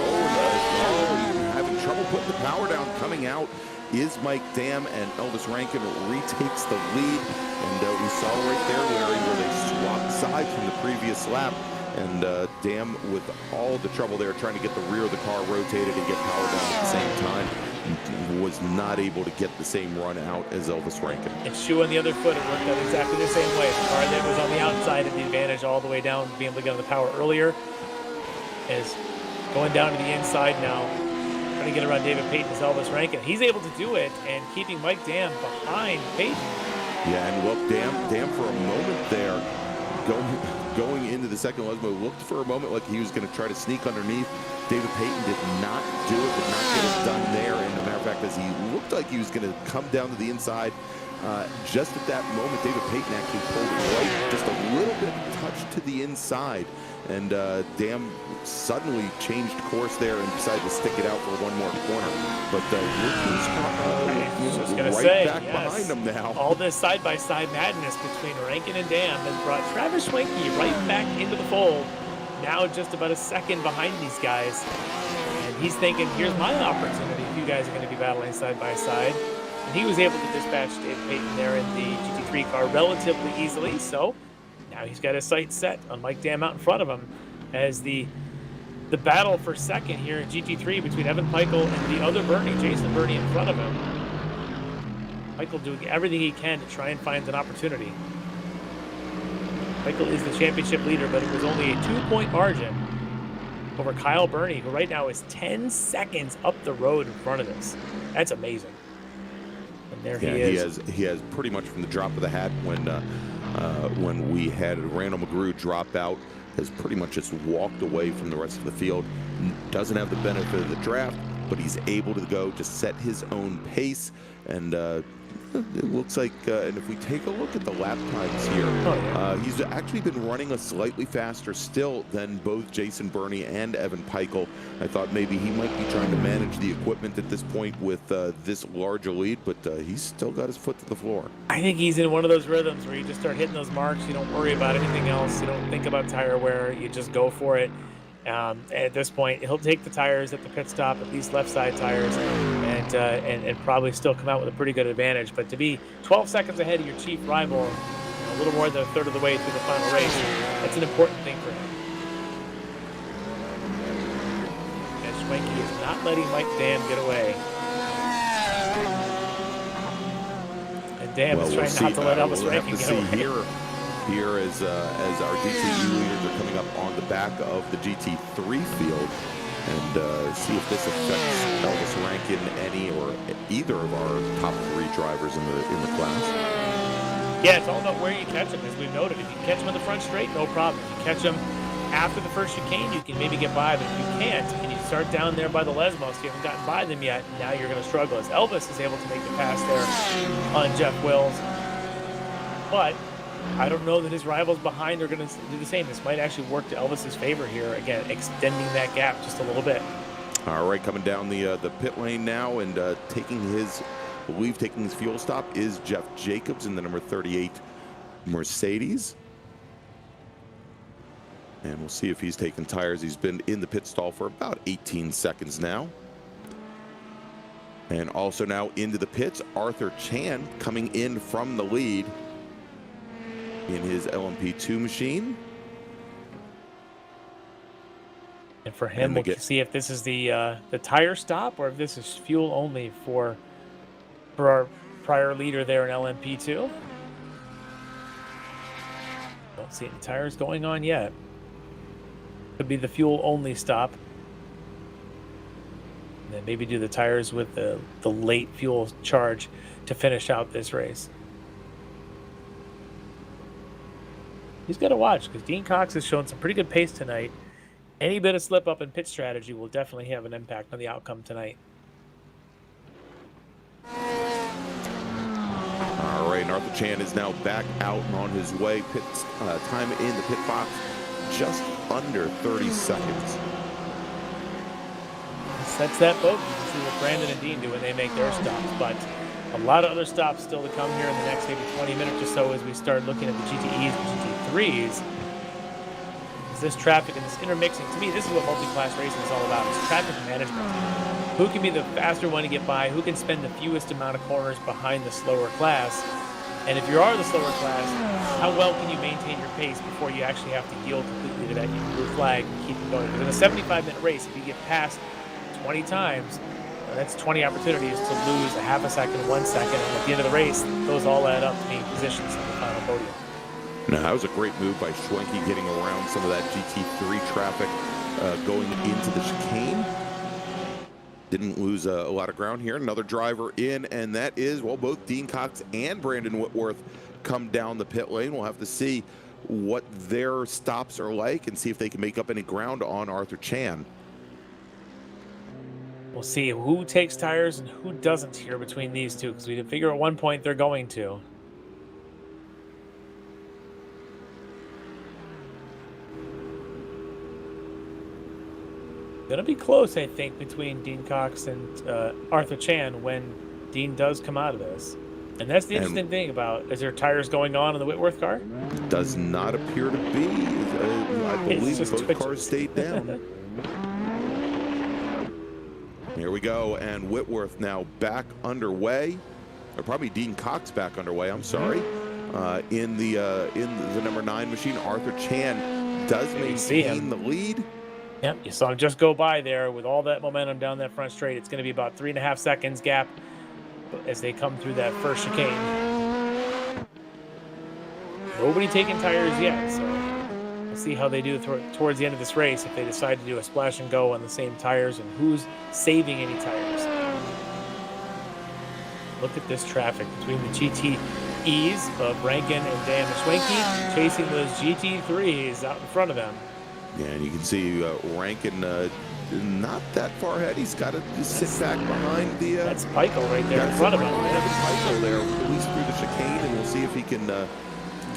Having trouble putting the power down. Coming out is Mike Dam, and Elvis Rankin retakes the lead. And we saw right there, Larry, where they swapped sides from the previous lap. And Dam, with all the trouble there, trying to get the rear of the car rotated and get power down at the same time, was not able to get the same run out as Elvis Rankin. And shoe on the other foot, it worked out exactly the same way. The car that was on the outside had the advantage all the way down, being able to get on the power earlier. Is going down to the inside now, trying to get around David Payton's Elvis Rankin. He's able to do it and keeping Mike Dam behind Payton. Yeah, and look, Dam for a moment there, going into the second Lesmo, looked for a moment like he was going to try to sneak underneath. David Payton did not do it, did not get it done there. And as a matter of fact, as he looked like he was going to come down to the inside, just at that moment, David Payton actually pulled right just a little bit touch to the inside. And Dam suddenly changed course there and decided to stick it out for one more corner. But Ricky's right back behind him now. All this side-by-side madness between Rankin and Dam has brought Travis Schwenke right back into the fold. Now just about a second behind these guys. And he's thinking, here's my opportunity if you guys are going to be battling side-by-side. And he was able to dispatch David Payton there in the GT3 car relatively easily. So now he's got his sights set on Mike Dam out in front of him, as the battle for second here in GT3 between Evan Peichel and the other Bernie, Jason Bernie, in front of him. Peichel doing everything he can to try and find an opportunity. Peichel is the championship leader, but it was only a 2-point margin over Kyle Bernie, who right now is 10 seconds up the road in front of this. That's amazing. And there he is. He has pretty much from the drop of the hat when we had Randall McGrew drop out, has pretty much just walked away from the rest of the field. Doesn't have the benefit of the draft, but he's able to go to set his own pace. And it looks like, and if we take a look at the lap times here, he's actually been running a slightly faster still than both Jason Bernie and Evan Peichel. I thought maybe he might be trying to manage the equipment at this point with this large a lead, but he's still got his foot to the floor. I think he's in one of those rhythms where you just start hitting those marks. You don't worry about anything else. You don't think about tire wear. You just go for it. At this point, he'll take the tires at the pit stop, at least left side tires, and probably still come out with a pretty good advantage. But to be 12 seconds ahead of your chief rival, a little more than a third of the way through the final race, that's an important thing for him. And Schwenke is not letting Mike Dam get away. And Dam is trying not to let Elvis Rankin get away. Here. here as our GTE leaders are coming up on the back of the GT3 field, and see if this affects Elvis Rankin, any or either of our top 3 drivers in the class. Yeah, it's all about where you catch them, as we've noted. If you catch them in the front straight, no problem. If you catch them after the first chicane, you can maybe get by, but if you can't, and you start down there by the Lesmos, you haven't gotten by them yet, now you're going to struggle. As Elvis is able to make the pass there on Jeff Wills, but I don't know that his rivals behind are going to do the same. This might actually work to Elvis's favor here, again, extending that gap just a little bit. All right, coming down the pit lane now, and taking his fuel stop is Jeff Jacobs in the number 38 Mercedes. And we'll see if he's taking tires. He's been in the pit stall for about 18 seconds now. And also now into the pits, Arthur Chan coming in from the lead in his LMP2 machine. And for him, we'll see if this is the tire stop or if this is fuel only for our prior leader there in LMP2. Don't see any tires going on yet. Could be the fuel only stop. And then maybe do the tires with the late fuel charge to finish out this race. He's got to watch because Dean Cox has shown some pretty good pace tonight. Any bit of slip up in pit strategy will definitely have an impact on the outcome tonight. All right, and Arthur Chan is now back out and on his way. Pit time in the pit box, just under 30 seconds. Sets that boat. You can see what Brandon and Dean do when they make their stops, but a lot of other stops still to come here in the next maybe 20 minutes or so as we start looking at the GTEs and GT3s. This traffic and this intermixing, to me, this is what multi-class racing is all about. It's traffic management. Who can be the faster one to get by? Who can spend the fewest amount of corners behind the slower class? And if you are the slower class, how well can you maintain your pace before you actually have to yield completely to that blue flag and keep it going? Because in a 75-minute race, if you get past 20 times, that's 20 opportunities to lose a half a second, 1 second, and at the end of the race, those all add up to being positions on the final podium. Now, that was a great move by Schwenke, getting around some of that GT3 traffic, going into the chicane. Didn't lose a lot of ground here. Another driver in, and that is, well, both Dean Cox and Brandon Whitworth come down the pit lane. We'll have to see what their stops are like and see if they can make up any ground on Arthur Chan. We'll see who takes tires and who doesn't here between these two, because we did figure at one point they're going to. Gonna be close, I think, between Dean Cox and Arthur Chan when Dean does come out of this. And that's the interesting thing about, is there tires going on in the Whitworth car? Does not appear to be. I believe both cars stayed down. Here we go, and Whitworth now back underway, or probably Dean Cox back underway, I'm sorry. In the number 9 machine, Arthur Chan does maintain the lead. Yep, you saw him just go by there with all that momentum down that front straight. It's going to be about 3.5 seconds gap as they come through that first chicane. Nobody taking tires yet, so we'll see how they do towards the end of this race if they decide to do a splash and go on the same tires and who's saving any tires. Look at this traffic between the GTEs of Rankin and Dan Schwenke chasing those GT3s out in front of them. Yeah, and you can see Rankin not that far ahead. He's got to just sit back behind the... that's Pico right there in front of him. Pico there, at least through the chicane, and we'll see if he can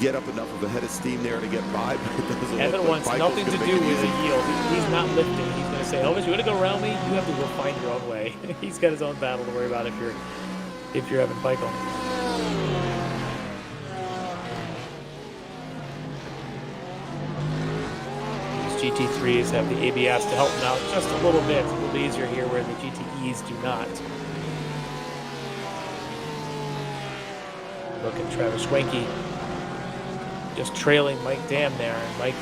get up enough of a head of steam there to get by. Evan wants nothing to do with a yield. He's not lifting. He's going to say, Elvis, you want to go around me? You have to go find your own way. He's got his own battle to worry about if you're Evan Pico. GT3s have the ABS to help them out just a little bit. It's a little easier here where the GTEs do not. Look at Travis Schwenke just trailing Mike Dam there. And Mike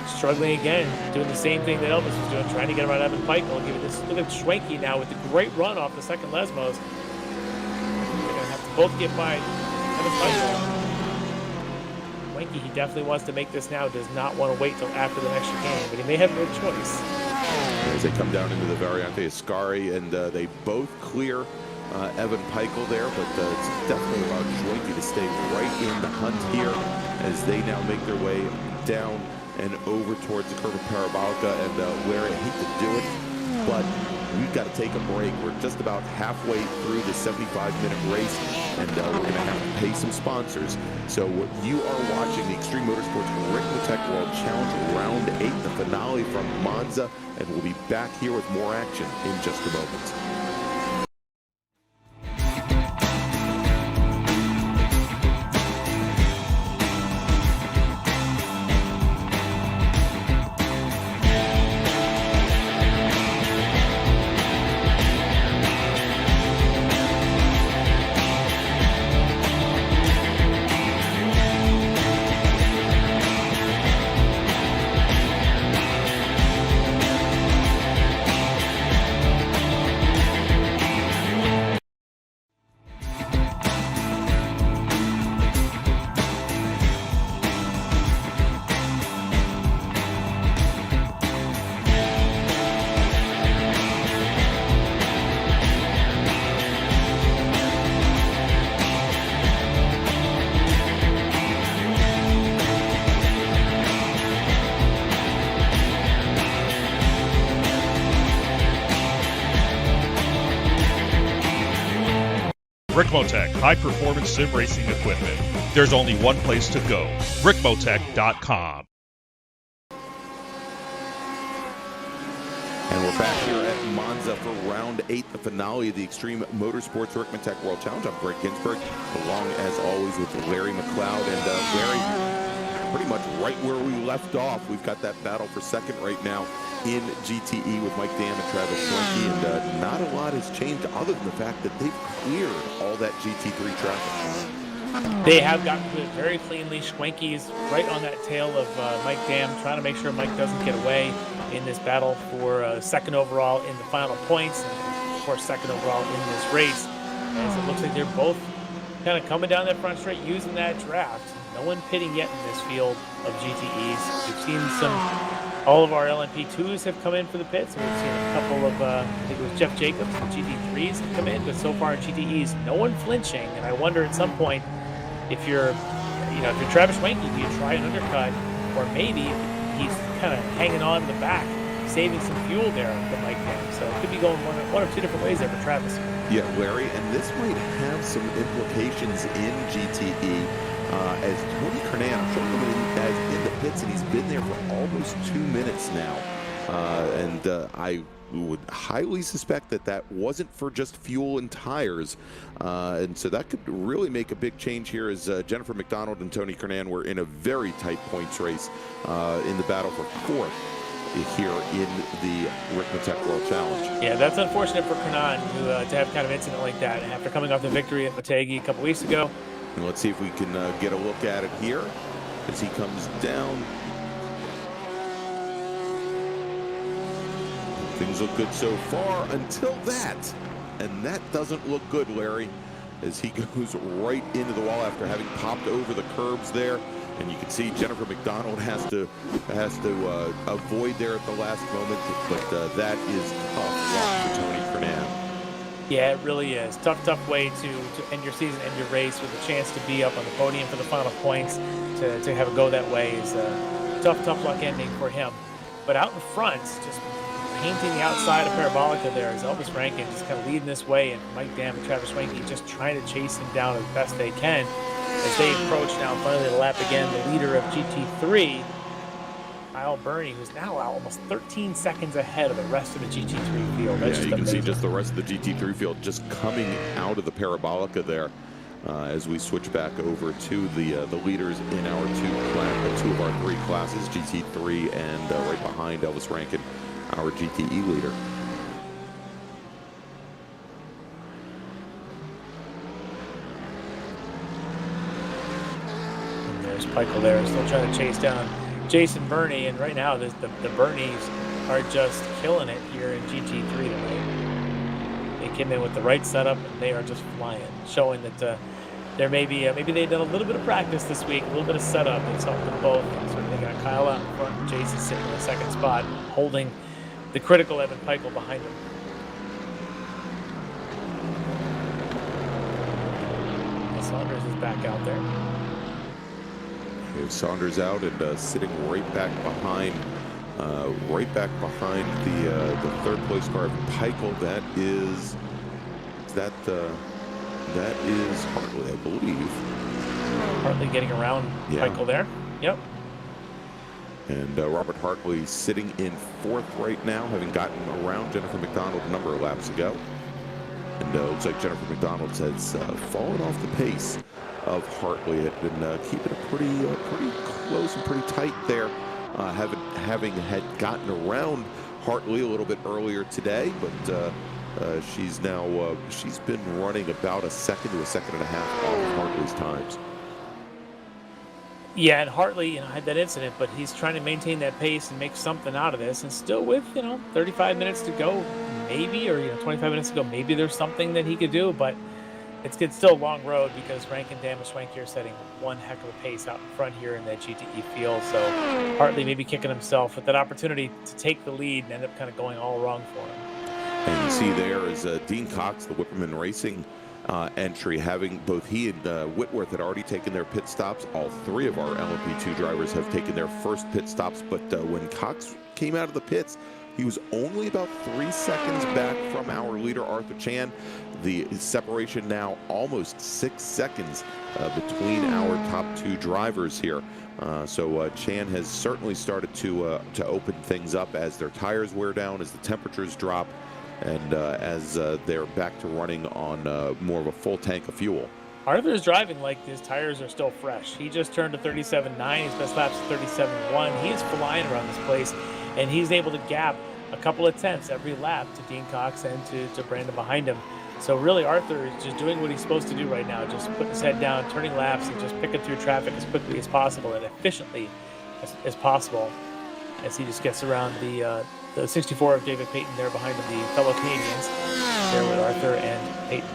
struggling again, doing the same thing that Elvis was doing, trying to get around Evan Pico. Look at Schwenke now with the great run off the second Lesmos. They're going to have to both get by Evan Pico. Schwenke, he definitely wants to make this now, does not want to wait till after the next chicane, but he may have no choice. As they come down into the Variante Ascari, and they both clear Evan Peichel there, but it's definitely allowed Schwenke to stay right in the hunt here as they now make their way down and over towards the curve of Parabolica. And Larry, I hate to do it, but we've got to take a break. We're just about halfway through the 75-minute race, and we're going to have to pay some sponsors. So you are watching the Extreme Motorsports Ricmotech World Challenge Round 8, the finale from Monza, and we'll be back here with more action in just a moment. Ricmotech, high-performance sim racing equipment. There's only one place to go, Ricmotech.com. And we're back here at Monza for round 8, the finale of the Extreme Motorsports Ricmotech World Challenge. I'm Greg Ginsburg, along as always with Larry McLeod. And Larry, pretty much right where we left off. We've got that battle for second right now in GTE with Mike Dam and Travis Schwenke, and not a lot has changed other than the fact that they've cleared all that GT3 traffic. They have gotten to it very cleanly. Schwenke is right on that tail of Mike Dam, trying to make sure Mike doesn't get away in this battle for second overall in the final points, and of course second overall in this race, as it looks like they're both kind of coming down that front straight using that draft. No one pitting yet in this field of GTEs. We've seen all of our LMP2s have come in for the pits, and we've seen a couple of, I think it was Jeff Jacobs, the GT3s have come in, but so far in GTEs, no one flinching. And I wonder at some point if you're Travis Schwenke, do you try an undercut, or maybe he's kind of hanging on in the back, saving some fuel there for Mike Dam. So it could be going one of two different ways there for Travis. Yeah, Larry, and this might have some implications in GTE. As Tony Kernan, I'm showing him in the pits, and he's been there for almost 2 minutes now. And I would highly suspect that that wasn't for just fuel and tires. And so that could really make a big change here, as Jennifer McDonald and Tony Kernan were in a very tight points race in the battle for fourth here in the Ricmotech World Challenge. Yeah, that's unfortunate for Kernan to have kind of an incident like that after coming off the victory at Motegi a couple weeks ago. And let's see if we can get a look at it here as he comes down. Things look good so far until that. And that doesn't look good, Larry, as he goes right into the wall after having popped over the curbs there. And you can see Jennifer McDonald has to avoid there at the last moment. But that is tough luck for Tony Kernan. Yeah, it really is. Tough way to end your season, end your race with a chance to be up on the podium for the final points. To have it go that way is a tough luck ending for him. But out in front, just painting the outside of Parabolica there is Elvis Rankin just kind of leading this way, and Mike Dam and Travis Schwenke just trying to chase him down as best they can as they approach now finally the lap again, the leader of GT3, Kyle Burney, who's now almost 13 seconds ahead of the rest of the GT3 field. That's you can amazing. see just the rest of the GT3 field just coming out of the Parabolica there as we switch back over to the leaders in our two of our three classes, GT3 and right behind Elvis Rankin, our GTE leader. And there's Peichel there, still trying to chase down Jason Burney, and right now the Burneys are just killing it here in GT3 tonight. They came in with the right setup, and they are just flying, showing that maybe they've done a little bit of practice this week, a little bit of setup. It's helped them both. So they got Kyle out in front, Jason sitting in the second spot, holding the critical Evan Peichel behind him. And Saunders is back out there. Here's Saunders out and sitting right back behind the third place car of Peichel. That is Hartley, I believe. Hartley getting around Peichel there. Yep. And Robert Hartley sitting in fourth right now, having gotten around Jennifer McDonald a number of laps ago. And it looks like Jennifer McDonald has fallen off the pace of Hartley. Had been keeping it pretty close and pretty tight there, having had gotten around Hartley a little bit earlier today, but she's been running about a second to a second and a half off of Hartley's times. Yeah, and Hartley, had that incident, but he's trying to maintain that pace and make something out of this, and still with 35 minutes to go, maybe, or 25 minutes to go, maybe there's something that he could do, but it's still a long road because Rankin, Dam, and Schwenk here setting one heck of a pace out in front here in that GTE field. So Hartley maybe kicking himself with that opportunity to take the lead and end up kind of going all wrong for him. And you see there is Dean Cox, the Whipperman Racing entry, having both he and Whitworth had already taken their pit stops. All three of our LMP2 drivers have taken their first pit stops, but when Cox came out of the pits, he was only about 3 seconds back from our leader, Arthur Chan. The separation now almost 6 seconds between our top two drivers here. So Chan has certainly started to open things up as their tires wear down, as the temperatures drop, and as they're back to running on more of a full tank of fuel. Arthur's driving like his tires are still fresh. He just turned to 37.9. His best lap's 37.1. He is flying around this place, and he's able to gap a couple of tenths every lap to Dean Cox and to Brandon behind him. So really, Arthur is just doing what he's supposed to do right now, just putting his head down, turning laps, and just picking through traffic as quickly as possible and efficiently as possible, as he just gets around the 64 of David Payton there behind him, the fellow Canadians, there with Arthur and Payton.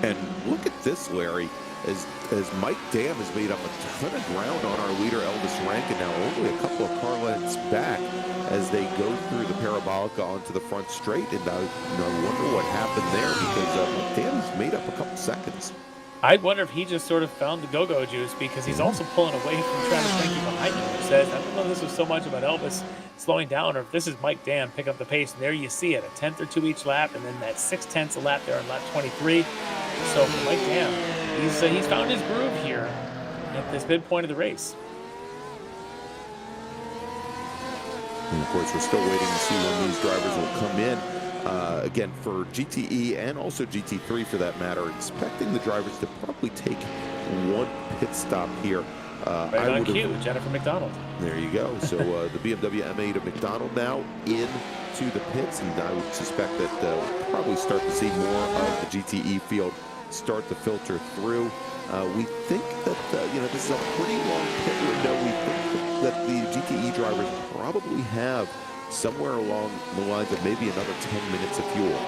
And look at this, Larry, as Mike Dam has made up a ton of ground on our leader, Elvis Rankin, now only a couple of car lengths back as they go through the parabolica onto the front straight. And I wonder what happened there, because Mike Dam has made up a couple seconds. I wonder if he just sort of found the go-go juice, because he's also pulling away from Travis Schwenke behind him, which says, I don't know if this was so much about Elvis slowing down or if this is Mike Dam picking up the pace. And there you see it, a tenth or two each lap, and then that 6/10 a lap there on lap 23. So for Mike Dam, he's found his groove here at this midpoint of the race. And of course, we're still waiting to see when these drivers will come in. Again, for GTE and also GT3 for that matter, expecting the drivers to probably take one pit stop here. Right on cue, Jennifer McDonald. There you go. So the BMW M8 of McDonald now into the pits, and I would suspect that we'll probably start to see more of the GTE field start to filter through. We think that this is a pretty long pit window. We think that the GTE drivers probably have somewhere along the lines of maybe another 10 minutes of fuel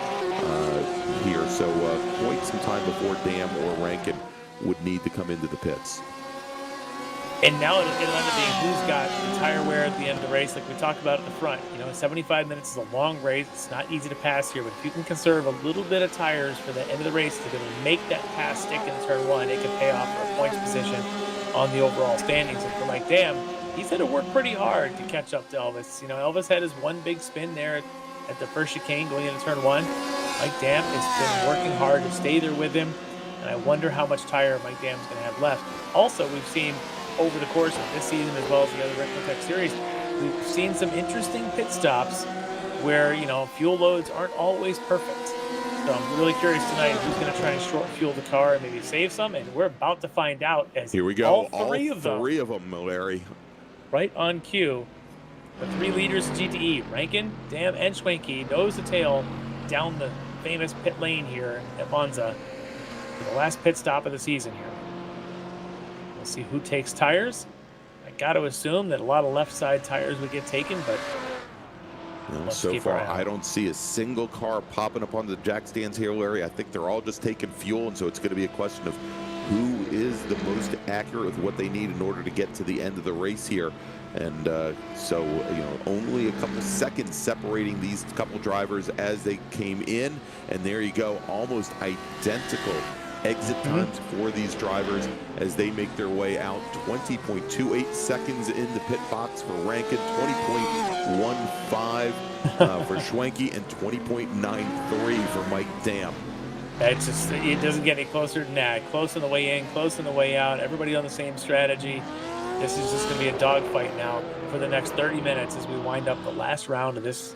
here. So quite some time before Dam or Rankin would need to come into the pits. And now it'll end up being who's got the tire wear at the end of the race, like we talked about at the front. 75 minutes is a long race. It's not easy to pass here, but if you can conserve a little bit of tires for the end of the race to be able to make that pass stick in turn one, it can pay off for a points position on the overall standings. And for Mike Dam, he's had to work pretty hard to catch up to Elvis. Elvis had his one big spin there at the first chicane going into turn one. Mike Dam has been working hard to stay there with him, and I wonder how much tire Mike Dam's going to have left. Also, we've seen over the course of this season, as well as the other Ricmotech series, we've seen some interesting pit stops where, fuel loads aren't always perfect. So I'm really curious tonight who's going to try and short fuel the car and maybe save some, and we're about to find out as here we go. All three of them, Larry. Right on cue. The three leaders of GTE, Rankin, Dam, and Schwenke, nose to tail down the famous pit lane here at Monza for the last pit stop of the season here. We'll see who takes tires. I got to assume that a lot of left side tires would get taken, but so far I don't see a single car popping up on the jack stands here, Larry. I think they're all just taking fuel, and so it's going to be a question of who is the most accurate with what they need in order to get to the end of the race here. And so, only a couple seconds separating these couple drivers as they came in. And there you go, almost identical exit times for these drivers as they make their way out. 20.28 seconds in the pit box for Rankin, 20.15 for Schwenke, and 20.93 for Mike Dam. It's just, it doesn't get any closer than that. Close on the way in, close on the way out. Everybody on the same strategy. This is just going to be a dogfight now for the next 30 minutes as we wind up the last round of this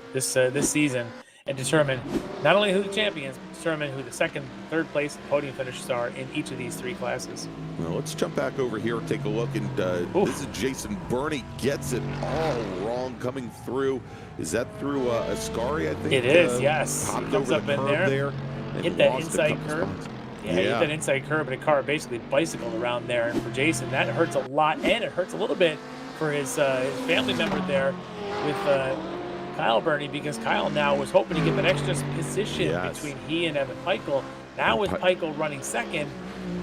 season and determine not only who the champions, but determine who the second, third place, and podium finishers are in each of these three classes. Well, let's jump back over here and take a look. And this is Jason Burney, gets it all wrong coming through. Is that through Ascari, I think? It is, yes. Popped He comes over up the in curb there, and hit that lost a inside couple curb. spots. Yeah, hit that inside curb, and a car basically bicycled around there. And for Jason, that hurts a lot, and it hurts a little bit for his family member there with Kyle Burney, because Kyle now was hoping to get that extra position between he and Evan Peichel. Now with Peichel running second,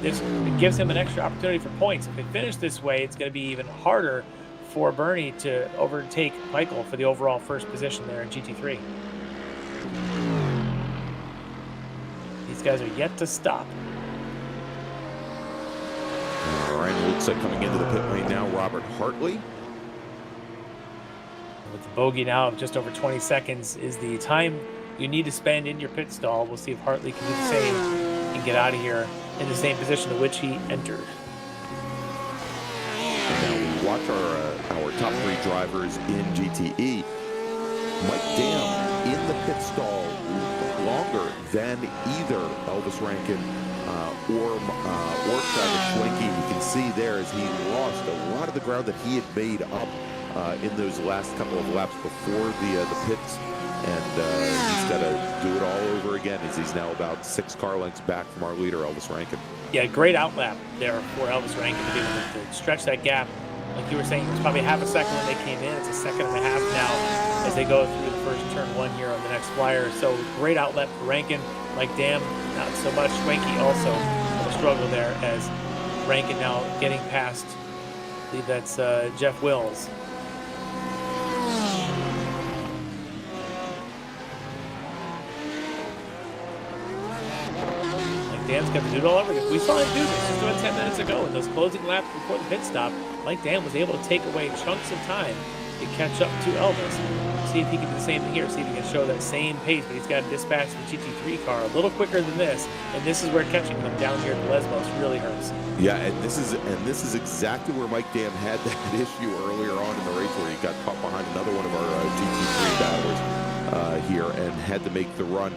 it gives him an extra opportunity for points. If they finish this way, it's going to be even harder for Burney to overtake Peichel for the overall first position there in GT3. These guys are yet to stop. All right, looks like coming into the pit lane now, Robert Hartley. With the bogey now of just over 20 seconds is the time you need to spend in your pit stall. We'll see if Hartley can do the same and get out of here in the same position to which he entered. And now we watch our top three drivers in GTE. Mike Dam in the pit stall longer than either Elvis Rankin or Travis Schwenke. You can see there as he lost a lot of the ground that he had made up in those last couple of laps before the pits, and he's got to do it all over again as he's now about 6 car lengths back from our leader, Elvis Rankin. Yeah, great outlap there for Elvis Rankin to be able to stretch that gap. Like you were saying, it was probably half a second when they came in. It's a second and a half now as they go through the first turn one here on the next flyer. So great outlet for Rankin. Like Dam, not so much. Schwenke also a struggle there as Rankin now getting past, I believe that's Jeff Wills. Dan's got to do it all over again. We saw him do this just about 10 minutes ago in those closing laps before the pit stop. Mike Dan was able to take away chunks of time to catch up to Elvis. See if he can do the same thing here. See if he can show that same pace, but he's got to dispatch the GT3 car a little quicker than this. And this is where catching them down here at Lesbos really hurts. Yeah, and this is exactly where Mike Dam had that issue earlier on in the race, where he got caught behind another one of our GT3 battlers here and had to make the run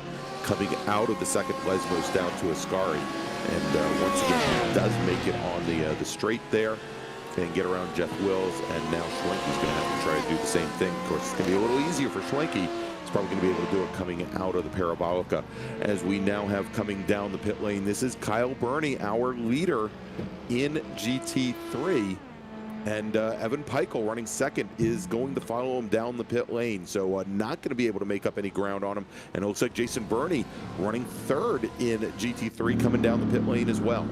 coming out of the second Lesbos down to Ascari. And once again, he does make it on the straight there and get around Jeff Wills, and now Schwenke's going to have to try to do the same thing. Of course, it's going to be a little easier for Schwenke. He's probably going to be able to do it coming out of the Parabolica. As we now have coming down the pit lane, this is Kyle Burney, our leader in GT3. And Evan Peichel, running second, is going to follow him down the pit lane. So not going to be able to make up any ground on him. And it looks like Jason Burney running third in GT3 coming down the pit lane as well.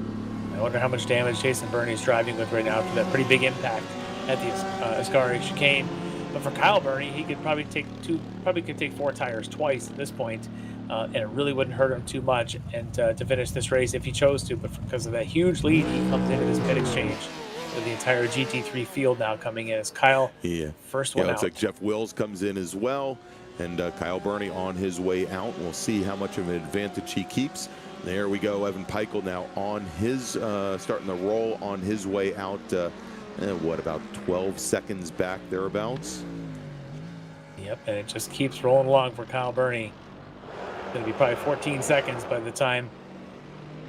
I wonder how much damage Jason Burney is driving with right now after that pretty big impact at the Ascari chicane. But for Kyle Burney, he could probably take 4 tires twice at this point, and it really wouldn't hurt him too much and to finish this race if he chose to. But because of that huge lead, he comes into this pit exchange with the entire GT3 field now coming in as Kyle, first one out. Looks like Jeff Wills comes in as well, and Kyle Burney on his way out. We'll see how much of an advantage he keeps. There we go, Evan Peichel now on his, starting the roll on his way out, what, about 12 seconds back thereabouts? Yep, and it just keeps rolling along for Kyle Burney. It's going to be probably 14 seconds by the time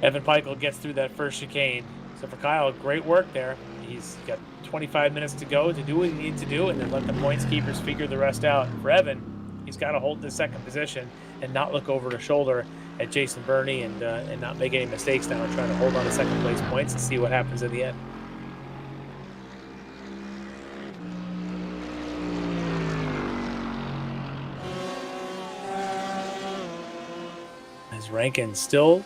Evan Peichel gets through that first chicane. So for Kyle, great work there. He's got 25 minutes to go to do what he needs to do and then let the points keepers figure the rest out. For Evan, he's got to hold the second position and not look over the shoulder at Jason Burney and not make any mistakes now and trying to hold on to second place points and see what happens in the end. As Rankin still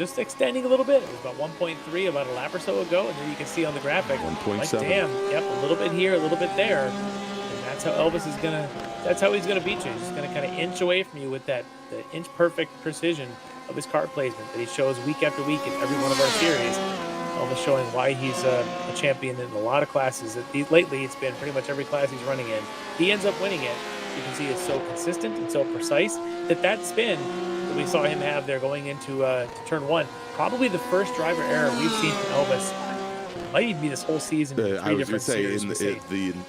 just extending a little bit. It was about 1.3 about a lap or so ago, and there you can see on the graphic, 1.7. Like, damn, yep, a little bit here, a little bit there, and that's how Elvis is gonna. That's how he's gonna beat you. He's just gonna kind of inch away from you with the inch perfect precision of his car placement that he shows week after week in every one of our series. Elvis showing why he's a champion in a lot of classes. Lately, it's been pretty much every class he's running in. He ends up winning it. You can see it's so consistent and so precise that spin that we saw him have there going into to turn one, probably the first driver error we've seen from Elvis. Might even be this whole season. I was going to say,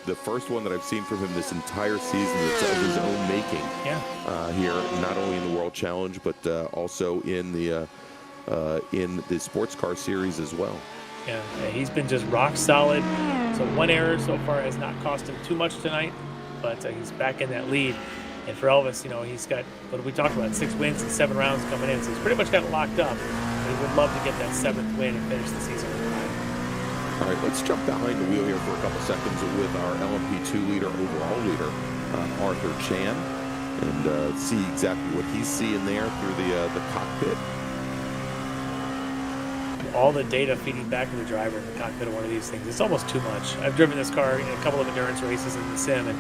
the first one that I've seen from him this entire season that's of his own making. Yeah. Here, not only in the World Challenge, but also in the sports car series as well. Yeah, he's been just rock solid. So one error so far has not cost him too much tonight, but he's back in that lead. And for Elvis, he's got, what did we talk about, 6 wins and 7 rounds coming in. So he's pretty much got it locked up. He would love to get that 7th win and finish the season with 5. All right, let's jump behind the wheel here for a couple seconds with our LMP2 leader, overall leader, Arthur Chan, and see exactly what he's seeing there through the cockpit. All the data feeding back to the driver in the cockpit of one of these things. It's almost too much. I've driven this car in a couple of endurance races in the sim, and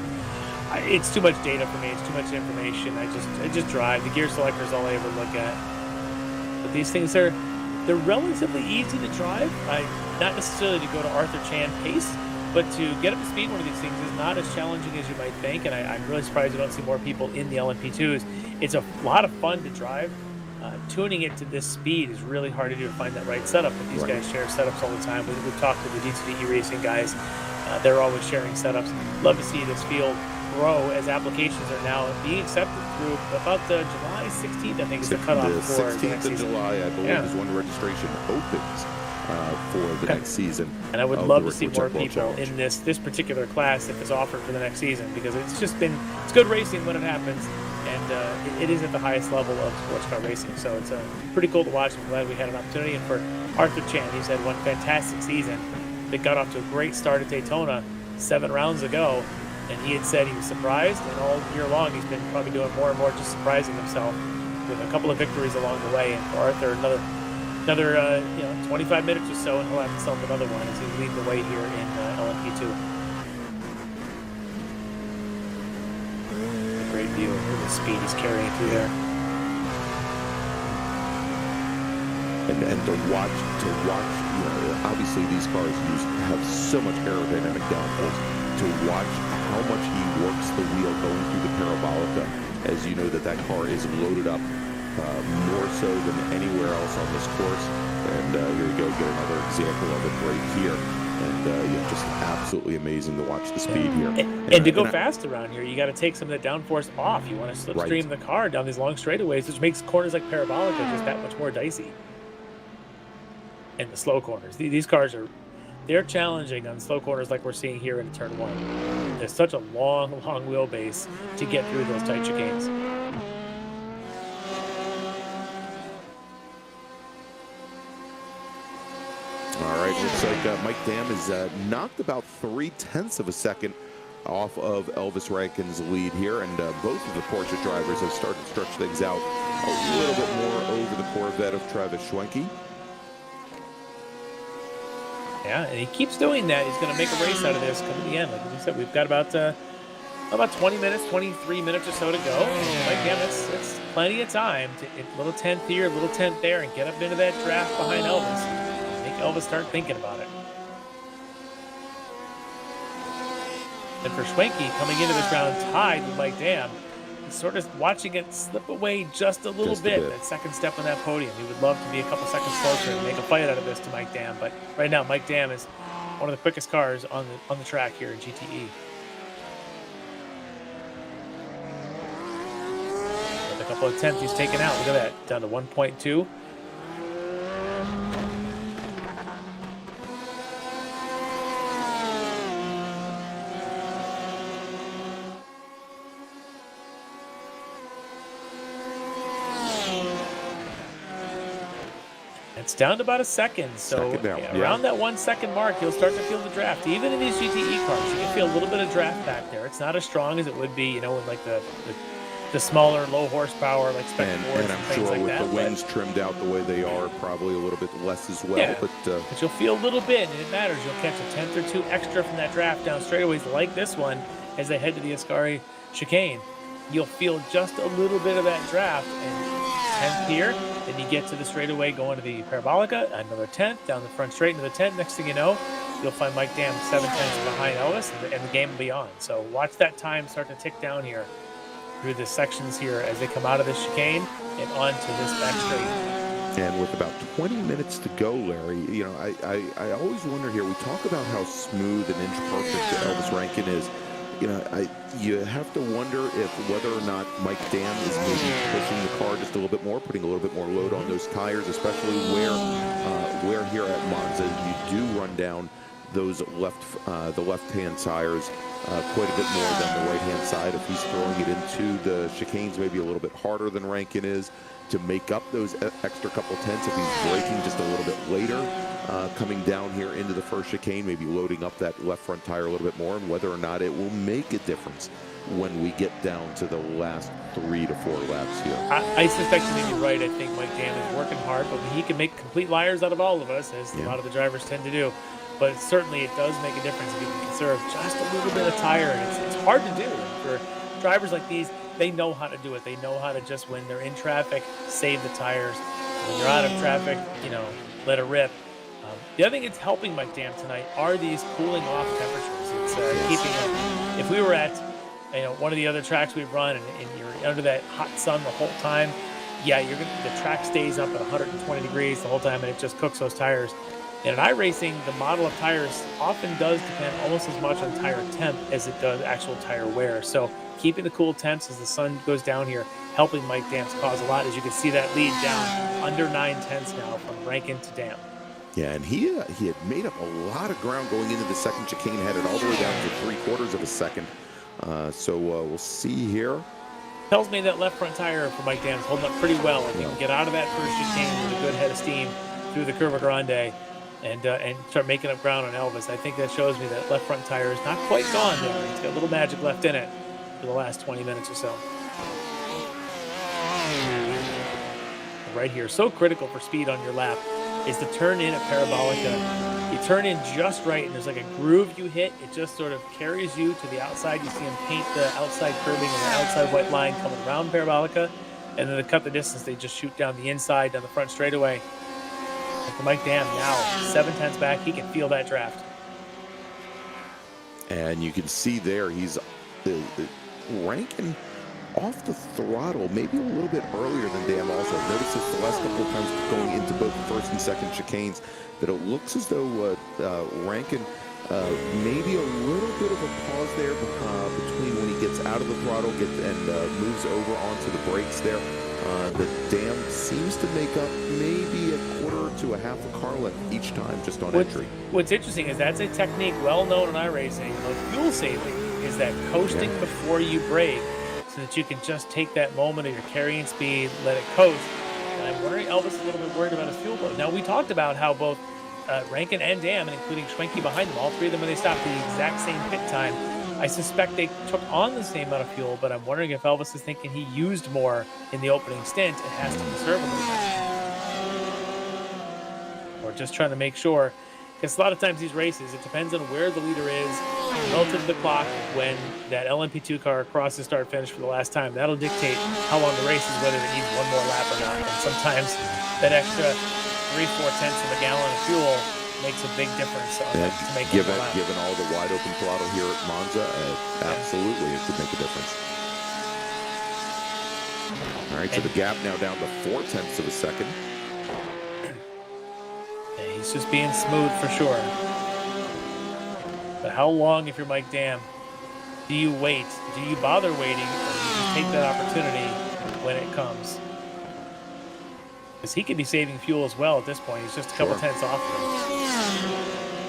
it's too much data for me. It's too much information. I just drive. The gear selector is all I ever look at. But these things they're relatively easy to drive. Not necessarily to go to Arthur Chan pace, but to get up to speed one of these things is not as challenging as you might think. And I'm really surprised you don't see more people in the LMP2s. It's a lot of fun to drive. Tuning it to this speed is really hard to do, to find that right setup. But these guys share setups all the time. We've talked to the D2D iRacing guys. They're always sharing setups. Love to see this field grow as applications are now being accepted through about July 16th, I think, is the cutoff for the 16th of July, I believe, is when registration opens for the next season. And I would love to see more people in this particular class if it's offered for the next season, because it's good racing when it happens, and it is at the highest level of sports car racing. So it's pretty cool to watch. I'm glad we had an opportunity. And for Arthur Chan, he's had one fantastic season. They got off to a great start at Daytona 7 rounds ago. And he had said he was surprised, and all year long he's been probably doing more and more, just surprising himself with a couple of victories along the way. And for Arthur, another 25 minutes or so, and he'll have himself another one as he's leading the way here in LMP2. A great view of the speed he's carrying through there. And to watch, obviously these cars have so much aerodynamic downforce. To watch how much he works the wheel going through the parabolica, as you know that car is loaded up more so than anywhere else on this course. And here you go, get another example of it right here. And just absolutely amazing to watch the speed here. And to go fast around here, you got to take some of the downforce off. You want to slipstream the car down these long straightaways, which makes corners like parabolica just that much more dicey. And the slow corners, these cars they're challenging on slow corners like we're seeing here in turn 1. There's such a long wheelbase to get through those tight chicanes. All right, looks like Mike Dam is knocked about 0.3 of a second off of Elvis Rankin's lead here, and both of the Porsche drivers have started to stretch things out a little bit more over the Corvette of Travis Schwenke. Yeah, and he keeps doing that. He's going to make a race out of this come to the end. Like we said, we've got about 20 minutes, 23 minutes or so to go. Like, yeah, it's plenty of time to a little 10th here, a little 10th there, and get up into that draft behind Elvis. And make Elvis start thinking about it. And for Schwenke, coming into this round tied with Mike Dam, he's sort of watching it slip away just a little bit. That second step on that podium. He would love to be a couple seconds closer and make a fight out of this to Mike Dam. But right now, Mike Dam is one of the quickest cars on the track here in GTE. With a couple of tenths he's taken out. Look at that, down to 1.2. It's down to about a second, so around that 1 second mark, you'll start to feel the draft. Even in these GTE cars, you can feel a little bit of draft back there. It's not as strong as it would be, in like the the smaller, low horsepower, like spec boards And I'm things sure like with that. the wings trimmed out the way they are, probably a little bit less as well. Yeah, but you'll feel a little bit, and it matters. You'll catch a tenth or two extra from that draft down straightaways like this one as they head to the Ascari chicane. You'll feel just a little bit of that draft, and 10th here. Then you get to the straightaway going to the Parabolica, another 10th, down the front straight into the 10th. Next thing you know, you'll find Mike Dam 7 tenths behind Elvis, and the game will be on. So watch that time start to tick down here through the sections here as they come out of this chicane and onto this back straight. And with about 20 minutes to go, Larry, you know, I always wonder here, we talk about how smooth and inch perfect Elvis Rankin is. You know, you have to wonder if whether or not Mike Dam is maybe pushing the car just a little bit more, putting a little bit more load on those tires, especially where here at Monza you do run down those the left-hand tires quite a bit more than the right-hand side. If he's throwing it into the chicanes maybe a little bit harder than Rankin is to make up those extra couple tenths, if he's braking just a little bit later, coming down here into the first chicane, maybe loading up that left front tire a little bit more, and whether or not it will make a difference when we get down to the last 3 to 4 laps here. I suspect you may be right. I think Mike Dam is working hard, but he can make complete liars out of all of us, as a lot of the drivers tend to do. But certainly it does make a difference if you can conserve just a little bit of tire, and it's hard to do. And for drivers like these, they know how to do it. They know how to just, when they're in traffic, save the tires. When you're out of traffic, you know, let it rip. The other thing that's helping Mike Dam tonight are these cooling off temperatures. It's keeping them. If we were at, you know, one of the other tracks we've run, and you're under that hot sun the whole time, yeah, the track stays up at 120 degrees the whole time, and it just cooks those tires. And in iRacing, the model of tires often does depend almost as much on tire temp as it does actual tire wear. So keeping the cool temps as the sun goes down here, helping Mike Dam's cause a lot. As you can see that lead down under 9 tenths now from Rankin to Dam. Yeah, and he had made up a lot of ground going into the second chicane, headed all the way down to 3/4 of a second. So we'll see here. Tells me that left front tire for Mike Dam is holding up pretty well. If you can get out of that first chicane with a good head of steam through the Curva Grande, and start making up ground on Elvis, I think that shows me that left front tire is not quite gone there. He's got a little magic left in it for the last 20 minutes or so. Right here, so critical for speed on your lap is the turn in at Parabolica. You turn in just right, and there's like a groove you hit. It just sort of carries you to the outside. You see him paint the outside curbing and the outside white line coming around Parabolica, and then to cut the distance, they just shoot down the inside, down the front straightaway. For Mike Dam now 7 tenths back, he can feel that draft. And you can see there he's Rankin off the throttle maybe a little bit earlier than Dam also. I've noticed this the last couple of times going into both the first and second chicanes, that it looks as though Rankin maybe a little bit of a pause there between when he gets out of the throttle and moves over onto the brakes there. The Dam seems to make up maybe a quarter to a half a car length each time just on entry. What's interesting is that's a technique well known in iRacing. Fuel saving is that coasting before you brake, so that you can just take that moment of your carrying speed, let it coast. And I'm wondering, Elvis is a little bit worried about his fuel load. Now, we talked about how both Rankin and Dam, and including Schwenke behind them, all three of them, when they stopped the exact same pit time, I suspect they took on the same amount of fuel, but I'm wondering if Elvis is thinking he used more in the opening stint and has to conserve a little bit. Or just trying to make sure, because a lot of times these races, it depends on where the leader is relative to the clock when that LMP2 car crosses start finish for the last time. That'll dictate how long the race is, whether it needs one more lap or not. And sometimes that extra 3-4 tenths of a gallon of fuel makes a big difference to make given all the wide open throttle here at Monza, absolutely it could make a difference. All right, so the gap now down to 4 tenths of a second. Yeah, he's just being smooth for sure. But how long, if you're Mike Dam, do you wait? Do you bother waiting, or do you just take that opportunity when it comes? Because he could be saving fuel as well at this point. He's just a couple tenths off of him.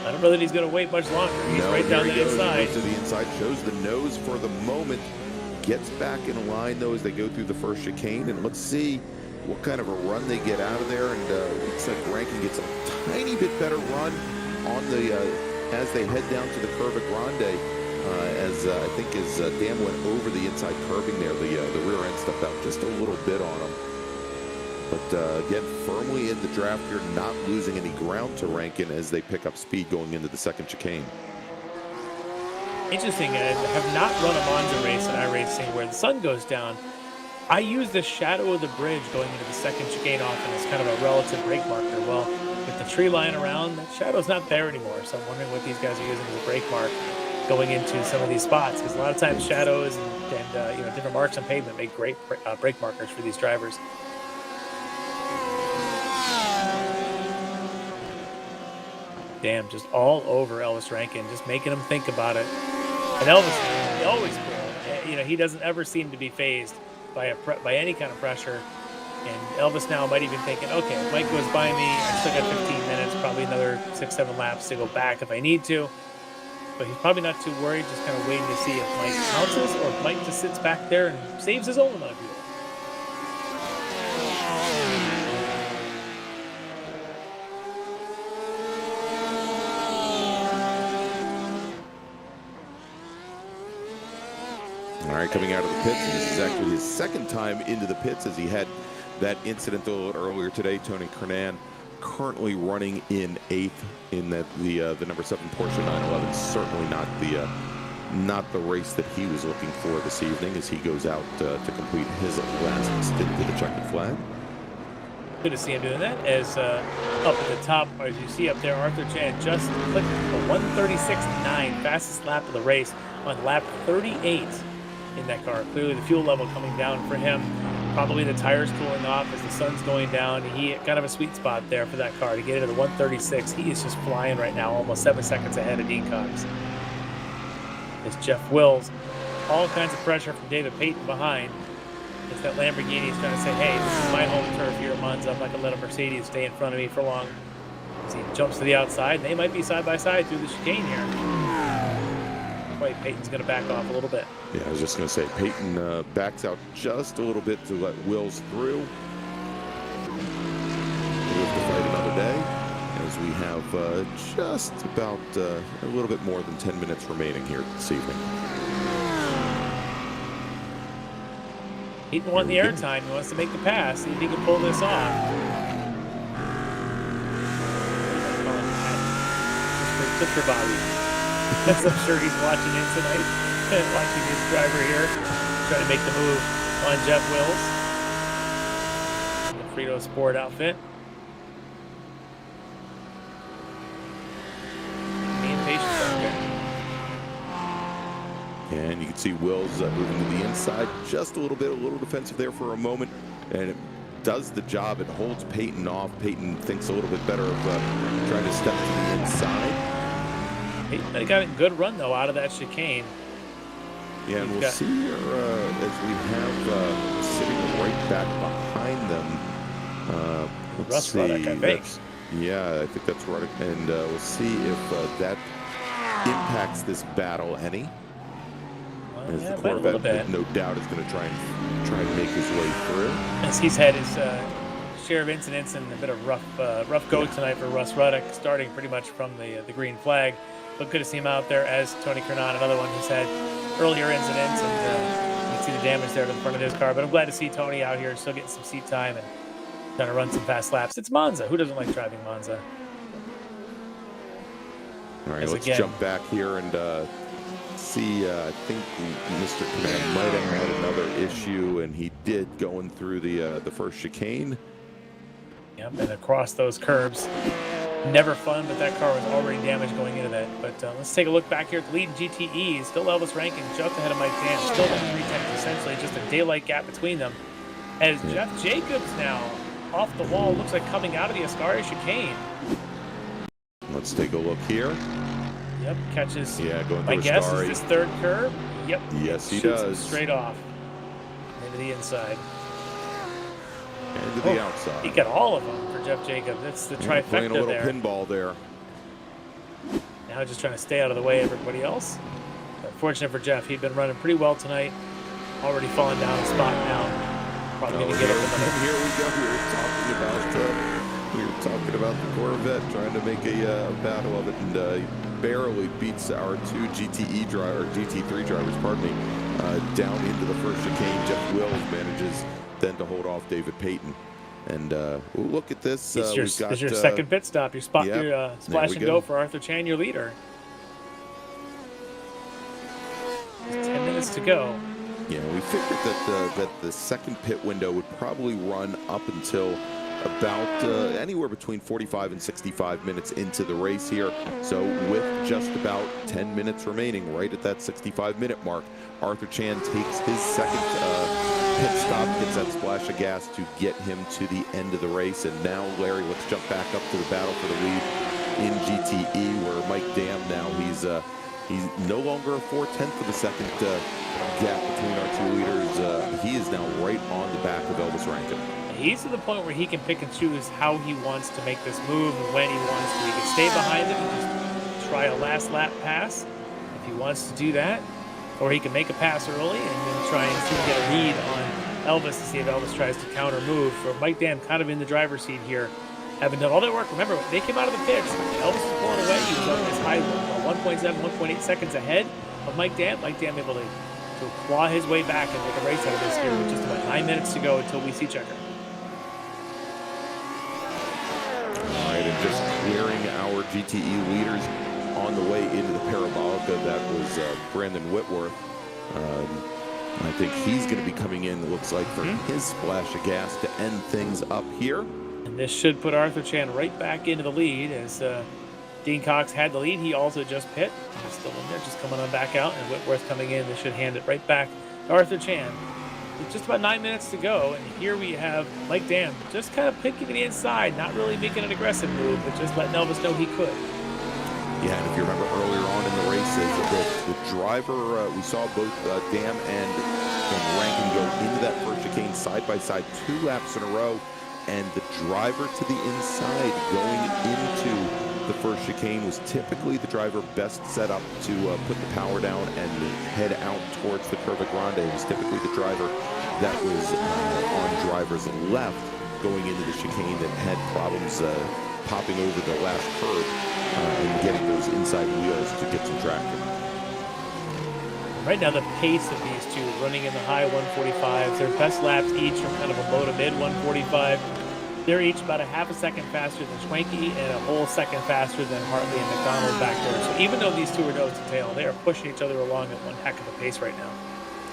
I don't know that he's going to wait much longer. He's right down the inside. He goes to the inside, shows the nose for the moment, gets back in line though as they go through the first chicane, and let's see what kind of a run they get out of there. And looks like Rankin gets a tiny bit better run on the as they head down to the Curva Grande. as I think as Dan went over the inside curbing there, the rear end stepped out just a little bit on him. But again, firmly in the draft here, not losing any ground to Rankin as they pick up speed going into the second chicane. Interesting, I have not run a Monza race in iRacing where the sun goes down. I use the shadow of the bridge going into the second chicane often as kind of a relative brake marker. Well, with the tree line around, that shadow's not there anymore. So I'm wondering what these guys are using as a brake mark going into some of these spots, because a lot of times shadows and you know, different marks on pavement make great brake markers for these drivers. Damn, just all over Elvis Rankin, just making him think about it. And Elvis, always cool. You know, he doesn't ever seem to be fazed by any kind of pressure. And Elvis now might even thinking, okay, if Mike goes by me, I still got 15 minutes, probably another 6-7 laps to go back if I need to. But he's probably not too worried, just kind of waiting to see if Mike pounces or if Mike just sits back there and saves his own amount of fuel. All right, coming out of the pits, and this is actually his second time into the pits as he had that incident a little earlier today. Tony Kernan currently running in 8th in the number 7 Porsche 911. Certainly not the race that he was looking for this evening as he goes out to complete his last stint to the checkered flag. Good to see him doing that. As up at the top, as you see up there, Arthur Chan just clicked a 1:36.9, fastest lap of the race on lap 38 in that car. Clearly the fuel level coming down for him. Probably the tires cooling off as the sun's going down. He kind of a sweet spot there for that car to get into the 136. He is just flying right now, almost 7 seconds ahead of Dean Cox. As Jeff Wills, all kinds of pressure from David Payton behind. It's that Lamborghini is trying to say, hey, this is my home turf here at Monza. I'm not going to let a Mercedes stay in front of me for long. As he jumps to the outside, they might be side by side through the chicane here. Wait, Payton's going to back off a little bit. Yeah, I was just going to say, Payton backs out just a little bit to let Wills through. We'll have to fight another day as we have just about a little bit more than 10 minutes remaining here this evening. Payton won the airtime. He wants to make the pass. See if he can pull this off. Just for Bobby. I'm sure he's watching in tonight, watching his driver here, trying to make the move on Jeff Wills. The Frito Sport outfit. Being patient out there. And you can see Wills moving to the inside just a little bit, a little defensive there for a moment. And it does the job. It holds Payton off. Payton thinks a little bit better of trying to step to the inside. They got a good run, though, out of that chicane. Yeah, and we'll see here as we have sitting right back behind them. Russ Ruddock, I think. Yeah, I think that's Ruddock. And we'll see if that impacts this battle any. Well, as yeah, the Corvette, no doubt, is going to try and make his way through. As he's had his share of incidents and a bit of rough go tonight for Russ Ruddock, starting pretty much from the green flag. But good to see him out there as Tony Kernan, another one who's had earlier incidents, and you can see the damage there to the front of his car. But I'm glad to see Tony out here still getting some seat time and trying to run some fast laps. It's Monza. Who doesn't like driving Monza? All right, let's jump back here and see. I think Mr. Kernan might have had another issue, and he did going through the first chicane. Yep, and across those curbs. Never fun, but that car was already damaged going into that. But let's take a look back here at the lead in GTE. Still Elvis Rankin just ahead of Mike Dan. Still at 3 tenths, essentially just a daylight gap between them. As Jeff Jacobs now off the wall, looks like coming out of the Ascari chicane. Let's take a look here. Yep, catches. Yeah, going my through guess Ascari. is this third curve. Yep. Yes, he shoots does. Him straight off into the inside. And to the outside. He got all of them for Jeff Jacobs. That's the trifecta playing a little there. pinball there. Now just trying to stay out of the way of everybody else. But fortunate for Jeff, he'd been running pretty well tonight. Already falling down a spot now. Probably going to get up another. Here we go. We were talking about We were talking about the Corvette, trying to make a battle of it, and he barely beats our two GTE driver, GT3 drivers, pardon me, down into the first chicane. Jeff Wills manages then to hold off David Payton. And look at this. It's your second pit stop. Your spot, your splash and go for Arthur Chan, your leader. 10 minutes to go. Yeah, we figured that the second pit window would probably run up until about anywhere between 45 and 65 minutes into the race here. So with just about 10 minutes remaining, right at that 65-minute mark, Arthur Chan takes his second pit stop, gets that splash of gas to get him to the end of the race. And now, Larry, let's jump back up to the battle for the lead in GTE, where Mike Dam now, he's no longer a 4/10 of a second gap between our two leaders. He is now right on the back of Elvis Rankin. He's to the point where he can pick and choose how he wants to make this move and when he wants to. He can stay behind him and just try a last lap pass if he wants to do that, or he can make a pass early and then try and see if he can get a read on Elvis to see if Elvis tries to counter move. For Mike Dam, kind of in the driver's seat here, having done all that work. Remember, when they came out of the pits, Elvis was pulling away. He was up as high as 1.7, 1.8 seconds ahead of Mike Dam. Mike Dam able to claw his way back and make a race out of this here with just about 9 minutes to go until we see checker. All right, and just clearing our GTE leaders on the way into the Parabolica. That was Brandon Whitworth. I think he's going to be coming in, it looks like, for his splash of gas to end things up here. And this should put Arthur Chan right back into the lead as Dean Cox had the lead. He also just pit. He's still in there, just coming on back out. And Whitworth coming in. This should hand it right back to Arthur Chan. With just about 9 minutes to go. And here we have Mike Dam just kind of picking the inside, not really making an aggressive move, but just letting Elvis know he could. Yeah, and if you remember earlier on in the races, the driver, we saw both Dam and Rankin go into that first chicane side by side 2 laps in a row. And the driver to the inside going into the first chicane was typically the driver best set up to put the power down and head out towards the Curva Grande. It was typically the driver that was on driver's left going into the chicane that had problems popping over the last curve and getting those inside wheels to get some traction. Right now, the pace of these two running in the high 145s, their best laps each are kind of a low to mid 145. They're each about a half a second faster than Schwenke and a whole second faster than Hartley and McDonald back there. So even though these two are nose to tail, they are pushing each other along at one heck of a pace right now.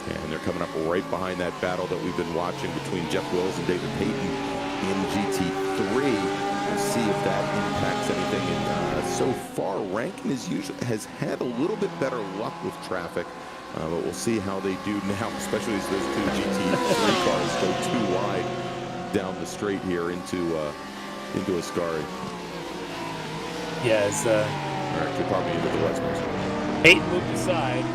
Yeah, and they're coming up right behind that battle that we've been watching between Jeff Wills and David Payton in GT3. We'll see if that impacts anything. And so far, Rankin has had a little bit better luck with traffic. But we'll see how they do now, especially as those two GT3 cars go too wide down the straight here into Ascari. Yeah, it's actually probably into the Westminster. Payton moved aside.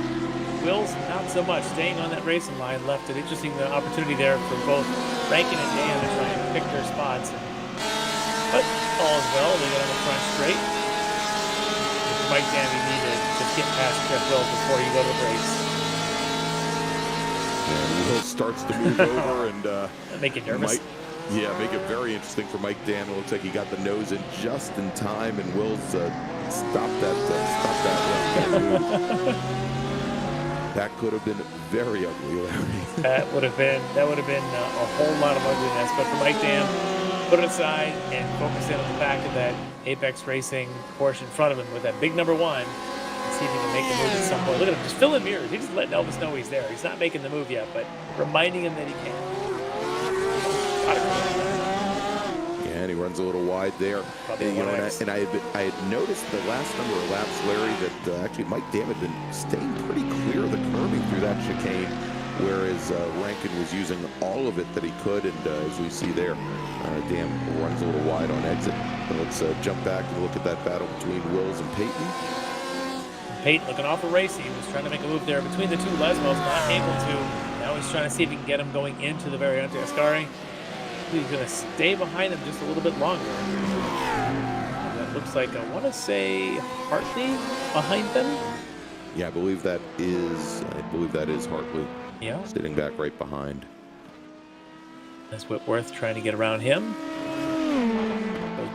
Wills not so much, staying on that racing line, left an interesting opportunity there for both Rankin and Dan to try and pick their spots. But all is well, they get on the front straight. Mike Dam, you need to just get past Jeff Wills before you go to the race. And Will starts to move over and make it nervous. Make it very interesting for Mike Dam. It looks like he got the nose in just in time, and Will's stopped that move. That could have been very ugly, Larry. That would have been a whole lot of ugliness. But for Mike Dam, put it aside and focus in on the back of that Apex Racing Porsche in front of him with that big number 1. See if he can make the move at some point. Look at him, just filling mirrors. He's just letting Elvis know he's there. He's not making the move yet, but reminding him that he can. Yeah, and he runs a little wide there. And I had noticed the last number of laps, Larry, that actually Mike Dam had been staying pretty clear of the curving through that chicane, whereas Rankin was using all of it that he could. And as we see there, Dam runs a little wide on exit. But let's jump back and look at that battle between Wills and Payton. Payton looking off the race. He was trying to make a move there between the two Lesmos, not able to. Now he's trying to see if he can get him going into the Variante Ascari. He's going to stay behind him just a little bit longer. And that looks like, I want to say, Hartley behind them. Yeah, I believe that is Hartley. Yeah. Sitting back right behind. That's Whitworth trying to get around him.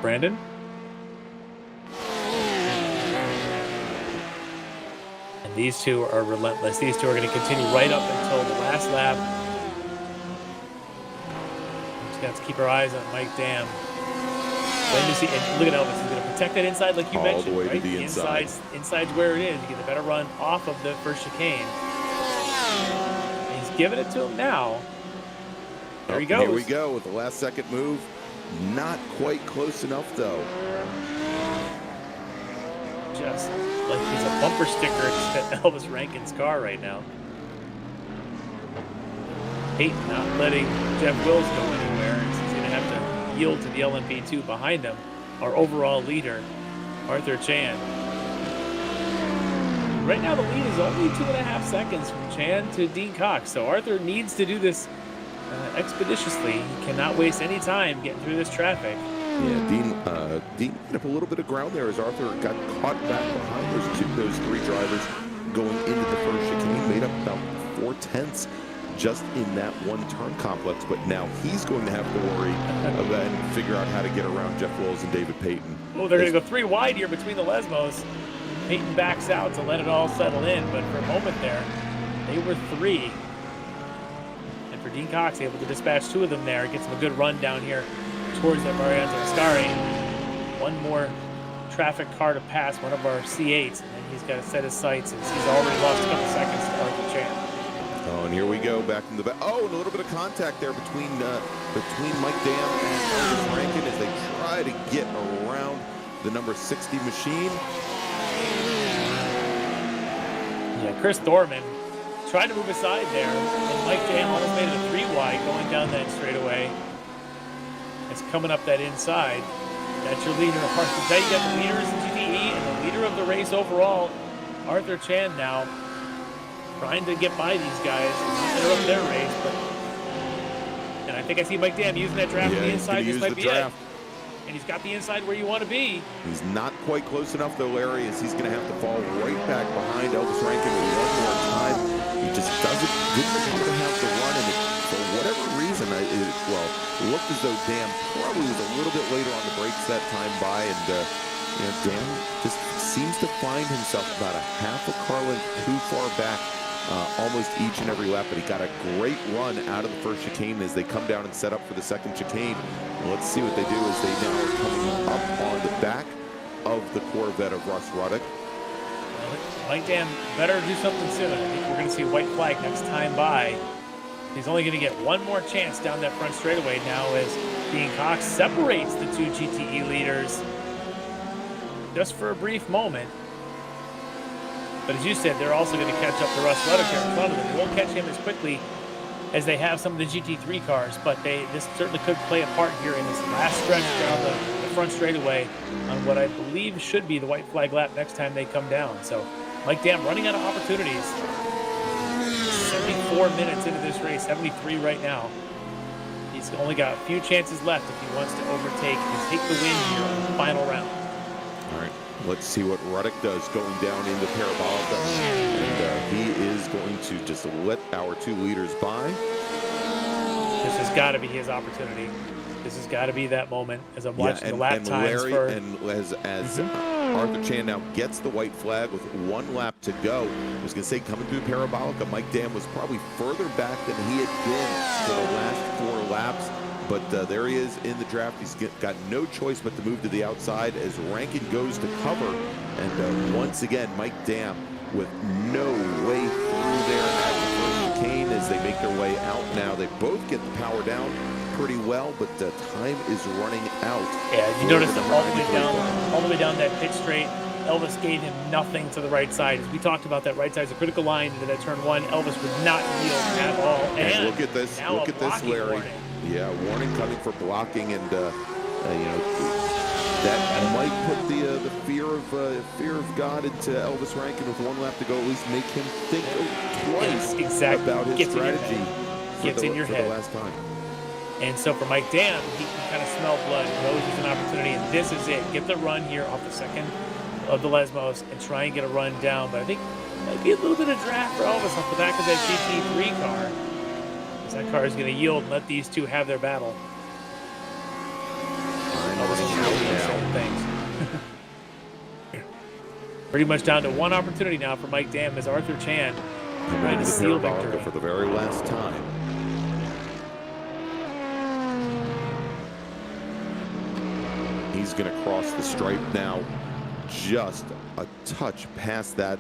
Brandon. And these two are relentless. These two are going to continue right up until the last lap. Just got to keep our eyes on Mike Dam. When does he? And look at Elvis. He's going to protect that inside, like you mentioned. All the way right? to the inside. Inside's where it is. You get a better run off of the first chicane. And he's giving it to him now. There he goes. Here we go with the last second move. Not quite close enough though. Just like he's a bumper sticker at Elvis Rankin's car right now. Peyton not letting Jeff Wills go anywhere. He's going to have to yield to the LMP2 behind him. Our overall leader, Arthur Chan. Right now the lead is only 2.5 seconds from Chan to Dean Cox. So Arthur needs to do this expeditiously. He cannot waste any time getting through this traffic. Yeah, Dean picked up a little bit of ground there as Arthur got caught back behind those three drivers going into the first chicane. He made up about 4/10 just in that one turn complex, but now he's going to have to worry about and figure out how to get around Jeff Wills and David Payton. Oh, they're going to go 3 wide here between the Lesmos. Payton backs out to let it all settle in, but for a moment there, they were 3. And for Dean Cox, able to dispatch 2 of them there, gets him a good run down here towards that Mariano Ascari. One more traffic car to pass, one of our C8s, and then he's got to set his sights as he's already lost a couple seconds to Arthur Chan. Oh, and here we go back in the back. Oh, and a little bit of contact there between Mike Dam and Elvis Rankin as they try to get around the number 60 machine. Yeah, Chris Thorman tried to move aside there, and Mike Dam almost made it a 3 wide going down that straightaway. It's coming up that inside. That's your leader. Today you got the leaders in GTE and the leader of the race overall, Arthur Chan now. Trying to get by these guys and not interrupt their race, and I think I see Mike Dam using that draft on the inside. This might be it. And he's got the inside where you want to be. He's not quite close enough though, Larry, as he's going to have to fall right back behind Elvis Rankin with one more time. He just didn't appear to have the run, and for whatever reason, it looked as though Dam probably was a little bit later on the brakes that time by, and Dam just seems to find himself about a half a car length too far back. Almost each and every lap, but he got a great run out of the first chicane as they come down and set up for the second chicane. And let's see what they do as they now are coming up on the back of the Corvette of Russ Ruddock. Mike Dam better do something soon. I think we're going to see a white flag next time by. He's only going to get one more chance down that front straightaway now as Dean Cox separates the 2 GTE leaders just for a brief moment. But as you said, they're also going to catch up to Russ Ruddock here in front of them. They won't catch him as quickly as they have some of the GT3 cars, but this certainly could play a part here in this last stretch down the front straightaway on what I believe should be the white flag lap next time they come down. So Mike Dam running out of opportunities. 74 minutes into this race, 73 right now. He's only got a few chances left if he wants to overtake and take the win here on the final round. All right. Let's see what Ruddock does going down in the Parabolica. And he is going to just let our 2 leaders by. This has got to be his opportunity. This has got to be that moment as I'm watching the lap times. Larry, and as Arthur Chan now gets the white flag with 1 lap to go. I was going to say, coming through Parabolica, Mike Dam was probably further back than he had been for the last 4 laps. But there he is in the draft. He's got no choice but to move to the outside as Rankin goes to cover. And once again, Mike Dam with no way through there at the first chicane as they make their way out now. They both get the power down pretty well, but time is running out. Yeah, you notice them all the way down that pit straight. Elvis gave him nothing to the right side. As we talked about, that right side is a critical line into that turn 1. Elvis would not yield at all. And look at this, Larry. Warning. Yeah, warning coming for blocking, and that might put the fear of God into Elvis Rankin with 1 lap to go. At least make him think twice about his strategy. Gets in your head. For the last time. And so for Mike Dam, he can kind of smell blood. He knows he's an opportunity, and this is it. Get the run here off the second of the Lesmos and try and get a run down. But I think it might be a little bit of draft for Elvis off the back of that GT3 car. That car is going to yield and let these 2 have their battle. Elvis Pretty much down to one opportunity now for Mike Dam as Arthur Chan trying to seal victory for the very last time. He's going to cross the stripe now, just a touch past that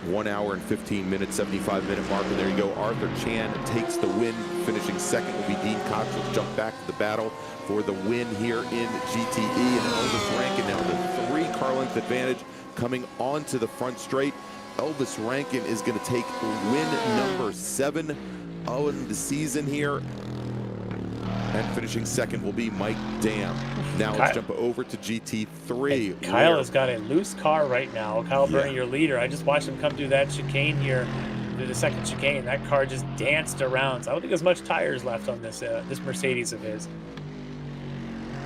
1 hour and 15 minutes, 75-minute mark. And there you go. Arthur Chan takes the win. Finishing second will be Dean Cox. Let's jump back to the battle for the win here in GTE. And Elvis Rankin now the 3 car length advantage coming onto the front straight. Elvis Rankin is going to take win number 7 of the season here. And finishing second will be Mike Dam. Now let's jump over to GT3. And Kyle has got a loose car right now. Kyle Burney, your leader. I just watched him come through that chicane here, through the second chicane. That car just danced around. So I don't think there's much tires left on this this Mercedes of his.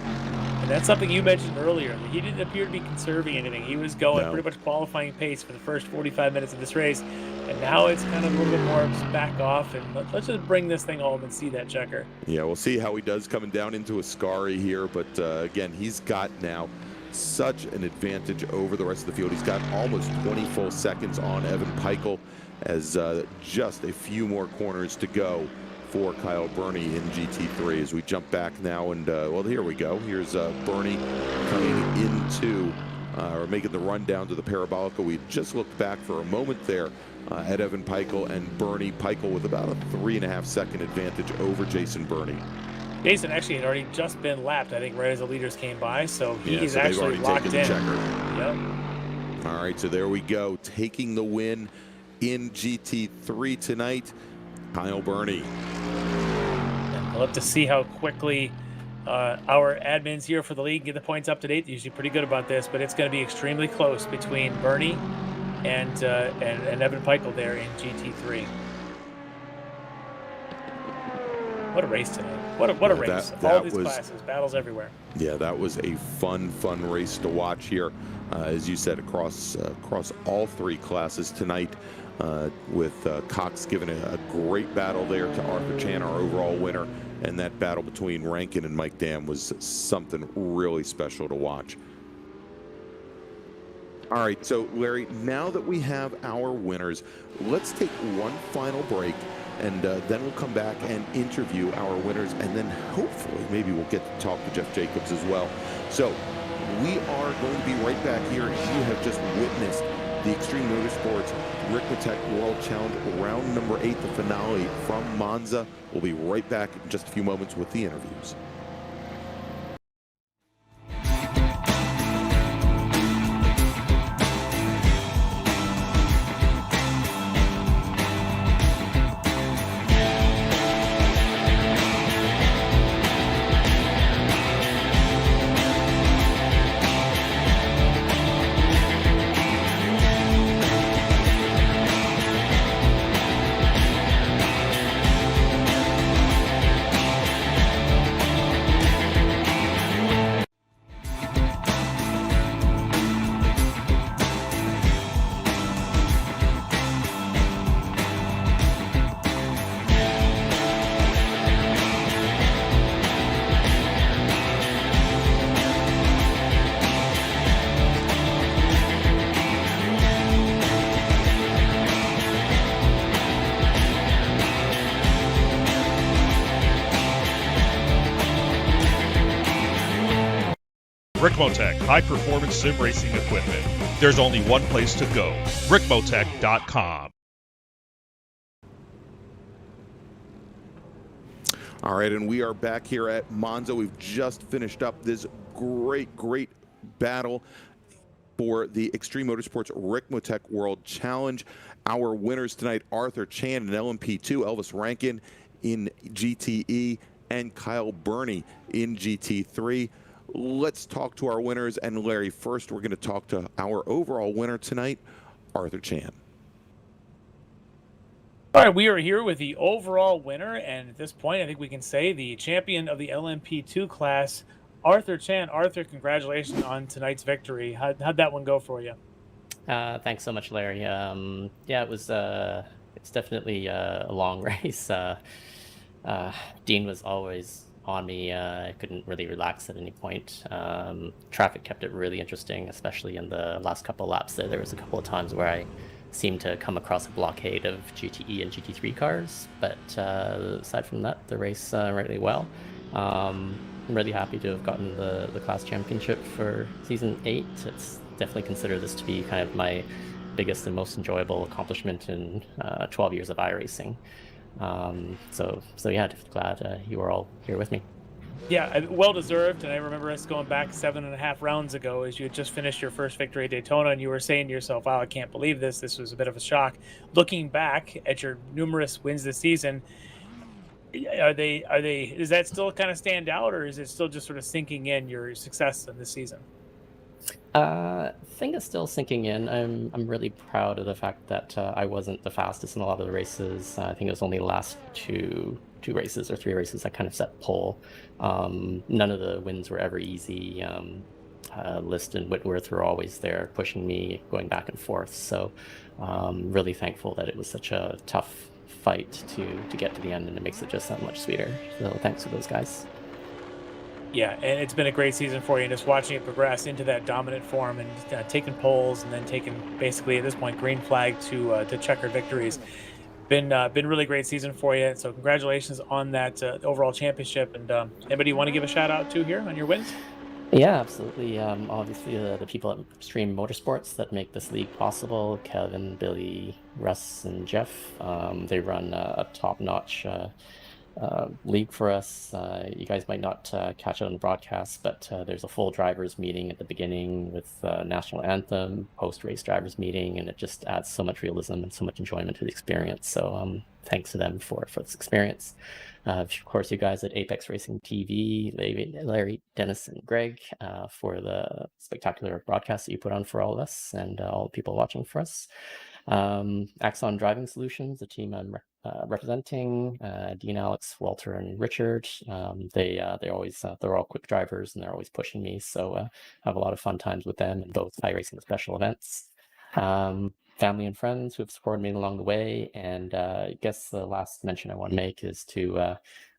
And that's something you mentioned earlier. He didn't appear to be conserving anything. He was going pretty much qualifying pace for the first 45 minutes of this race. And now it's kind of a little bit more back off. And let's just bring this thing home and see that checker. Yeah, we'll see how he does coming down into Ascari here. But again, he's got now such an advantage over the rest of the field. He's got almost 20 full seconds on Evan Peichel as just a few more corners to go for Kyle Burney in GT3 as we jump back now. And well, here we go. Here's Burney coming into or making the run down to the Parabolica. We just looked back for a moment there at Evan Peichel and Burney. Peichel with about a 3.5 second advantage over Jason Burney. Jason actually had already just been lapped, I think, right as the leaders came by. So he is actually locked in. Yep. All right, so there we go. Taking the win in GT3 tonight, Kyle Burney. We'll have to see how quickly our admins here for the league get the points up to date. They're usually pretty good about this, but it's going to be extremely close between Burney and Evan Peichel there in GT3. What a race tonight. What a race. All these classes, battles everywhere. Yeah, that was a fun race to watch here. As you said, across all 3 classes tonight, with Cox giving a great battle there to Arthur Chan, our overall winner. And that battle between Rankin and Mike Dam was something really special to watch. All right, so Larry, now that we have our winners, let's take one final break, and then we'll come back and interview our winners, and then hopefully maybe we'll get to talk to Jeff Jacobs as well. So we are going to be right back here. You have just witnessed the Extreme Motorsports Ricmotech World Challenge round number 8, the finale from Monza. We'll be right back in just a few moments with the interviews. Ricmotech, high-performance sim racing equipment. There's only one place to go, Ricmotech.com. All right, and we are back here at Monza. We've just finished up this great battle for the Extreme Motorsports Ricmotech World Challenge. Our winners tonight, Arthur Chan in LMP2, Elvis Rankin in GTE, and Kyle Burney in GT3. Let's talk to our winners. And Larry, first we're going to talk to our overall winner tonight, Arthur Chan. All right, we are here with the overall winner, and at this point, I think we can say the champion of the LMP2 class, Arthur Chan. Arthur, congratulations on tonight's victory. How'd that one go for you? Thanks so much, Larry. Yeah, it was. It's definitely a long race. Dean was always on me. I couldn't really relax at any point. Traffic kept it really interesting, especially in the last couple of laps there. There was a couple of times where I seemed to come across a blockade of GTE and GT3 cars, but aside from that, the race went really well. I'm really happy to have gotten the class championship for season 8. It's definitely consider this to be kind of my biggest and most enjoyable accomplishment in 12 years of iRacing. So yeah, glad you were all here with me. Yeah, well deserved. And I remember us going back 7.5 rounds ago as you had just finished your first victory at Daytona, and you were saying to yourself, "Wow, I can't believe this. This was a bit of a shock." Looking back at your numerous wins this season, is that still kind of stand out, or is it still just sort of sinking in your success in this season? I think it's still sinking in. I'm really proud of the fact that I wasn't the fastest in a lot of the races. I think it was only the last two races or 3 races I kind of set pole. None of the wins were ever easy. List and Whitworth were always there pushing me, going back and forth. So really thankful that it was such a tough fight to get to the end, and it makes it just that much sweeter. So thanks to those guys. Yeah, and it's been a great season for you, and just watching it progress into that dominant form and taking poles and then taking basically at this point green flag to checkered victories. Been really great season for you. So congratulations on that overall championship. And anybody you want to give a shout out to here on your wins? Yeah, absolutely. Obviously, the people at Extreme Motorsports that make this league possible, Kevin, Billy, Russ, and Jeff, they run a top-notch league for us. You guys might not catch it on the broadcast, but there's a full drivers meeting at the beginning with national anthem, post-race drivers meeting, and it just adds so much realism and so much enjoyment to the experience. So thanks to them for this experience. Of course, you guys at Apex Racing TV, Larry, Dennis, and Greg for the spectacular broadcast that you put on for all of us and all the people watching for us. Axon Driving Solutions, the team I'm representing, Dean, Alex, Walter, and Richard. They're all quick drivers and they're always pushing me. So I have a lot of fun times with them in both iRacing and special events. Family and friends who have supported me along the way. And I guess the last mention I want to make is to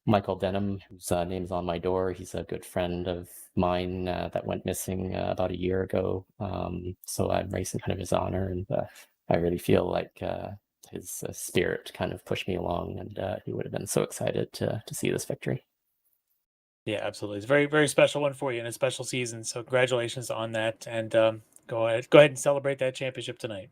Michael Denham, whose name's on my door. He's a good friend of mine that went missing about a year ago. So I'm racing kind of his honor, and I really feel like his spirit kind of pushed me along, and he would have been so excited to see this victory. Yeah, absolutely. It's a very, very special one for you and a special season. So congratulations on that. And go ahead and celebrate that championship tonight.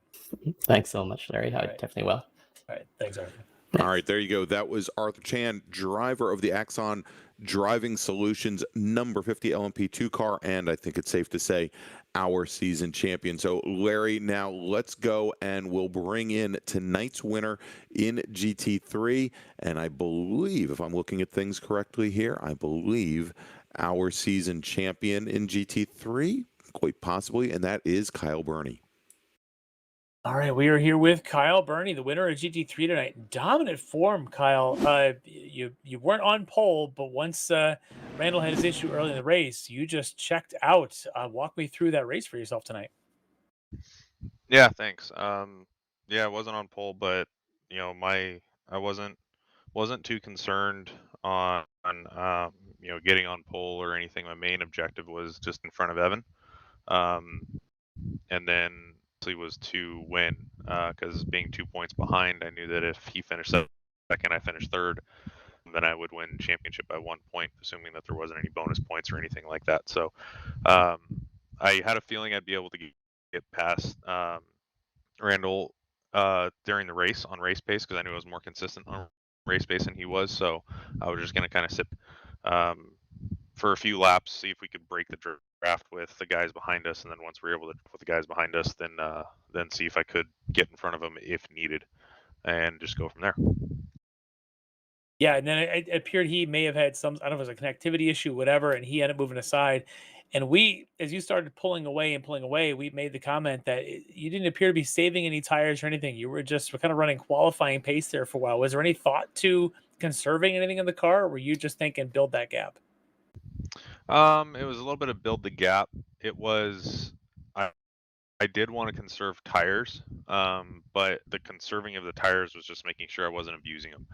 Thanks so much, Larry. I right. definitely will. All right. Thanks, Arthur. All right, there you go. That was Arthur Chan, driver of the Axon Driving Solutions number 50 LMP2 car, and I think it's safe to say our season champion. So, Larry, now let's go and we'll bring in tonight's winner in GT3. And I believe, if I'm looking at things correctly here, I believe our season champion in GT3, quite possibly, and that is Kyle Burney. All right, we are here with Kyle Burney, the winner of GT3 tonight. Dominant form, Kyle. You weren't on pole, but once Randall had his issue early in the race, you just checked out. Walk me through that race for yourself tonight. Yeah, thanks. Yeah, I wasn't on pole, but you know, I wasn't too concerned on you know, getting on pole or anything. My main objective was just in front of Evan, and then was to win, because being 2 points behind, I knew that if he finished second, I finished third, then I would win championship by 1 point, assuming that there wasn't any bonus points or anything like that. So I had a feeling I'd be able to get past Randall during the race on race pace, because I knew I was more consistent on race pace than he was. So I was just going to kind of sit for a few laps, see if we could break the draft with the guys behind us, and then once we were able to with the guys behind us, then see if I could get in front of them if needed, and just go from there. Yeah, and then it appeared he may have had some, I don't know if it was a connectivity issue, whatever, and he ended up moving aside. And we, as you started pulling away, we made the comment that you didn't appear to be saving any tires or anything. You were kind of running qualifying pace there for a while. Was there any thought to conserving anything in the car, or were you just thinking build that gap? It was a little bit of build the gap. It was I did want to conserve tires, but the conserving of the tires was just making sure I wasn't abusing them.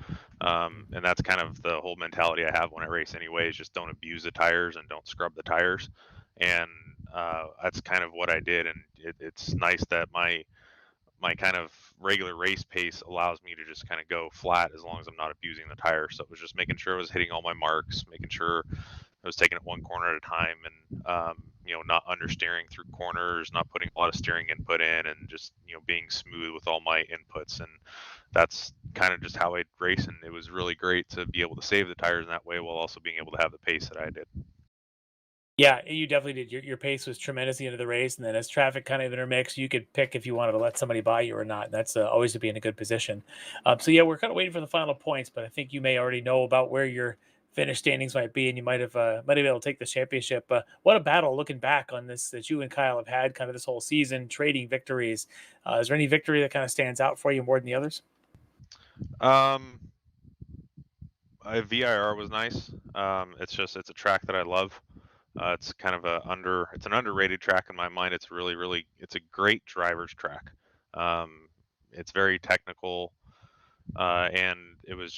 And that's kind of the whole mentality I have when I race anyway, is just don't abuse the tires and don't scrub the tires. And that's kind of what I did. And it's nice that my kind of regular race pace allows me to just kind of go flat as long as I'm not abusing the tire. So it was just making sure I was hitting all my marks, making sure I was taking it one corner at a time, and not understeering through corners, not putting a lot of steering input in, and just being smooth with all my inputs. And that's kind of just how I race. And it was really great to be able to save the tires in that way while also being able to have the pace that I did. Yeah, you definitely did. Your pace was tremendous at the end of the race, and then as traffic kind of intermixed, you could pick if you wanted to let somebody by you or not. And that's always to be in a good position. So yeah, we're kind of waiting for the final points, but I think you may already know about where your finish standings might be, and you might have been able to take the championship. What a battle! Looking back on this, that you and Kyle have had kind of this whole season, trading victories. Is there any victory that kind of stands out for you more than the others? VIR was nice. It's a track that I love. It's kind of it's an underrated track in my mind. It's it's a great driver's track. It's very technical, and it was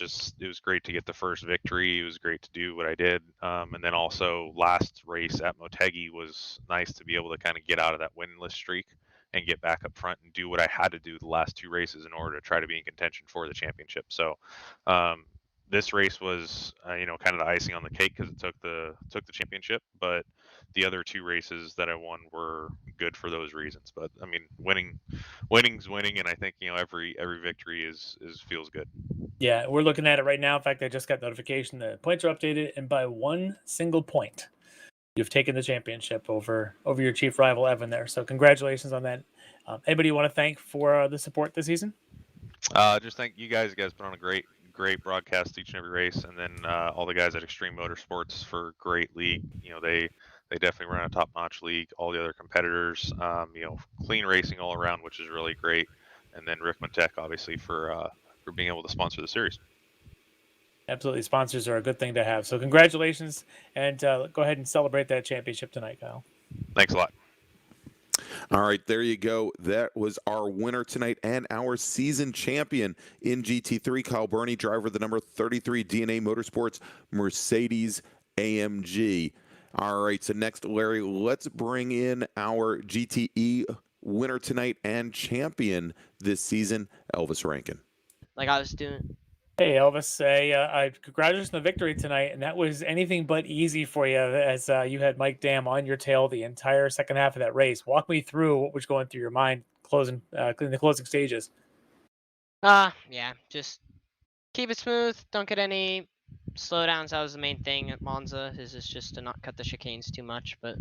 great to get the first victory. It was great to do what I did, and then also last race at Motegi was nice to be able to kind of get out of that winless streak and get back up front and do what I had to do the last two races in order to try to be in contention for the championship. So this race was kind of the icing on the cake because it took the championship, but the other two races that I won were good for those reasons. But I mean, winning's winning, and I think every victory is feels good. Yeah, we're looking at it right now. In fact, I just got notification that points are updated, and by one single point, you've taken the championship over your chief rival Evan there. So congratulations on that. Anybody you want to thank for the support this season? Just thank you guys. You guys put on a great broadcast each and every race, and then all the guys at Extreme Motorsports for great league. They definitely run a top-notch league. All the other competitors, clean racing all around, which is really great. And then Ricmotech, obviously, for being able to sponsor the series. Absolutely, sponsors are a good thing to have. So congratulations, and go ahead and celebrate that championship tonight, Kyle. Thanks a lot. All right, there you go. That was our winner tonight and our season champion in GT3, Kyle Burney, driver of the number 33 DNA Motorsports Mercedes AMG. All right, so next, Larry, let's bring in our GTE winner tonight and champion this season, Elvis Rankin. Like I was doing. Hey, Elvis, congratulations on the victory tonight, and that was anything but easy for you as you had Mike Dam on your tail the entire second half of that race. Walk me through what was going through your mind in the closing stages. Yeah, just keep it smooth. Don't get any slowdowns. That was the main thing at Monza, is just to not cut the chicanes too much. But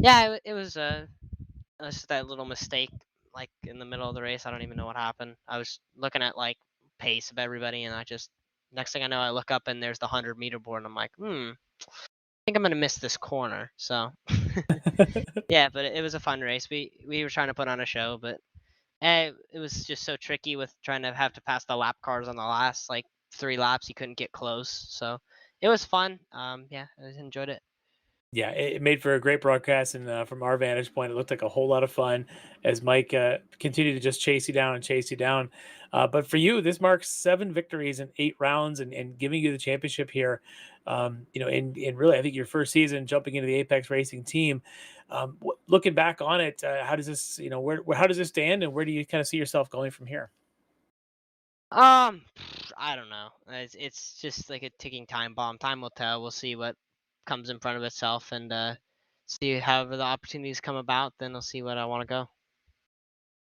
yeah, it was just that little mistake, like in the middle of the race. I don't even know what happened. I was looking at like pace of everybody, and next thing I know, I look up and there's the 100-meter board, and I'm like, I think I'm gonna miss this corner. So yeah, but it was a fun race. We were trying to put on a show, but it was just so tricky with trying to have to pass the lap cars on the last like 3 laps. You couldn't get close, so it was fun. Yeah, I enjoyed it. Yeah, it made for a great broadcast, and from our vantage point, it looked like a whole lot of fun as Mike continued to just chase you down. But for you, this marks 7 victories in 8 rounds, and giving you the championship here. And really, I think your first season jumping into the Apex Racing team. Looking back on it, how does this, how does this stand, and where do you kind of see yourself going from here? I don't know. It's just like a ticking time bomb. Time will tell. We'll see what comes in front of itself, and see however the opportunities come about. Then I'll see what I want to go.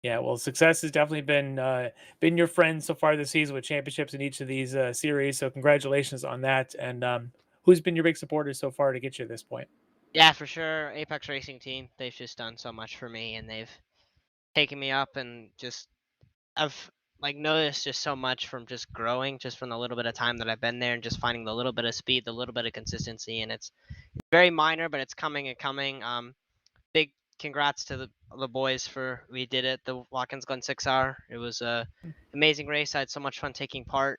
Yeah, well, success has definitely been your friend so far this season with championships in each of these series. So congratulations on that. And who's been your big supporter so far to get you to this point? Yeah, for sure. Apex Racing team. They've just done so much for me, and they've taken me up, and I've like noticed just so much from just growing, just from the little bit of time that I've been there, and just finding the little bit of speed, the little bit of consistency, and it's very minor, but it's coming and coming. Big congrats to the boys for we did it, the Watkins Glen 6R. It was a amazing race. I had so much fun taking part.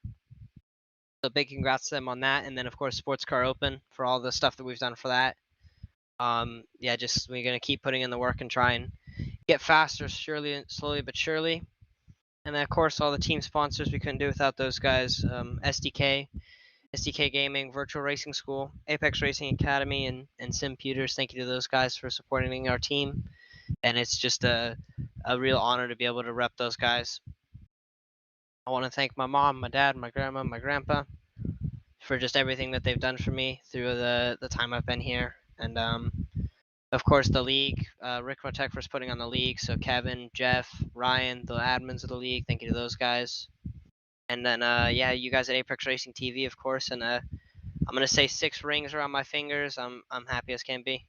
So big congrats to them on that, and then of course Sports Car Open for all the stuff that we've done for that. Yeah, just we're gonna keep putting in the work and try and get faster slowly but surely. And then, of course, all the team sponsors we couldn't do without those guys. SDK Gaming, Virtual Racing School, Apex Racing Academy, and Simputers. Thank you to those guys for supporting our team. And it's just a real honor to be able to rep those guys. I want to thank my mom, my dad, my grandma, my grandpa for just everything that they've done for me through the time I've been here. And of course, the league, Ricmotech for putting on the league. So Kevin, Jeff, Ryan, the admins of the league. Thank you to those guys. And then, yeah, you guys at Apex Racing TV, of course. And I'm gonna say 6 rings around my fingers. I'm happy as can be.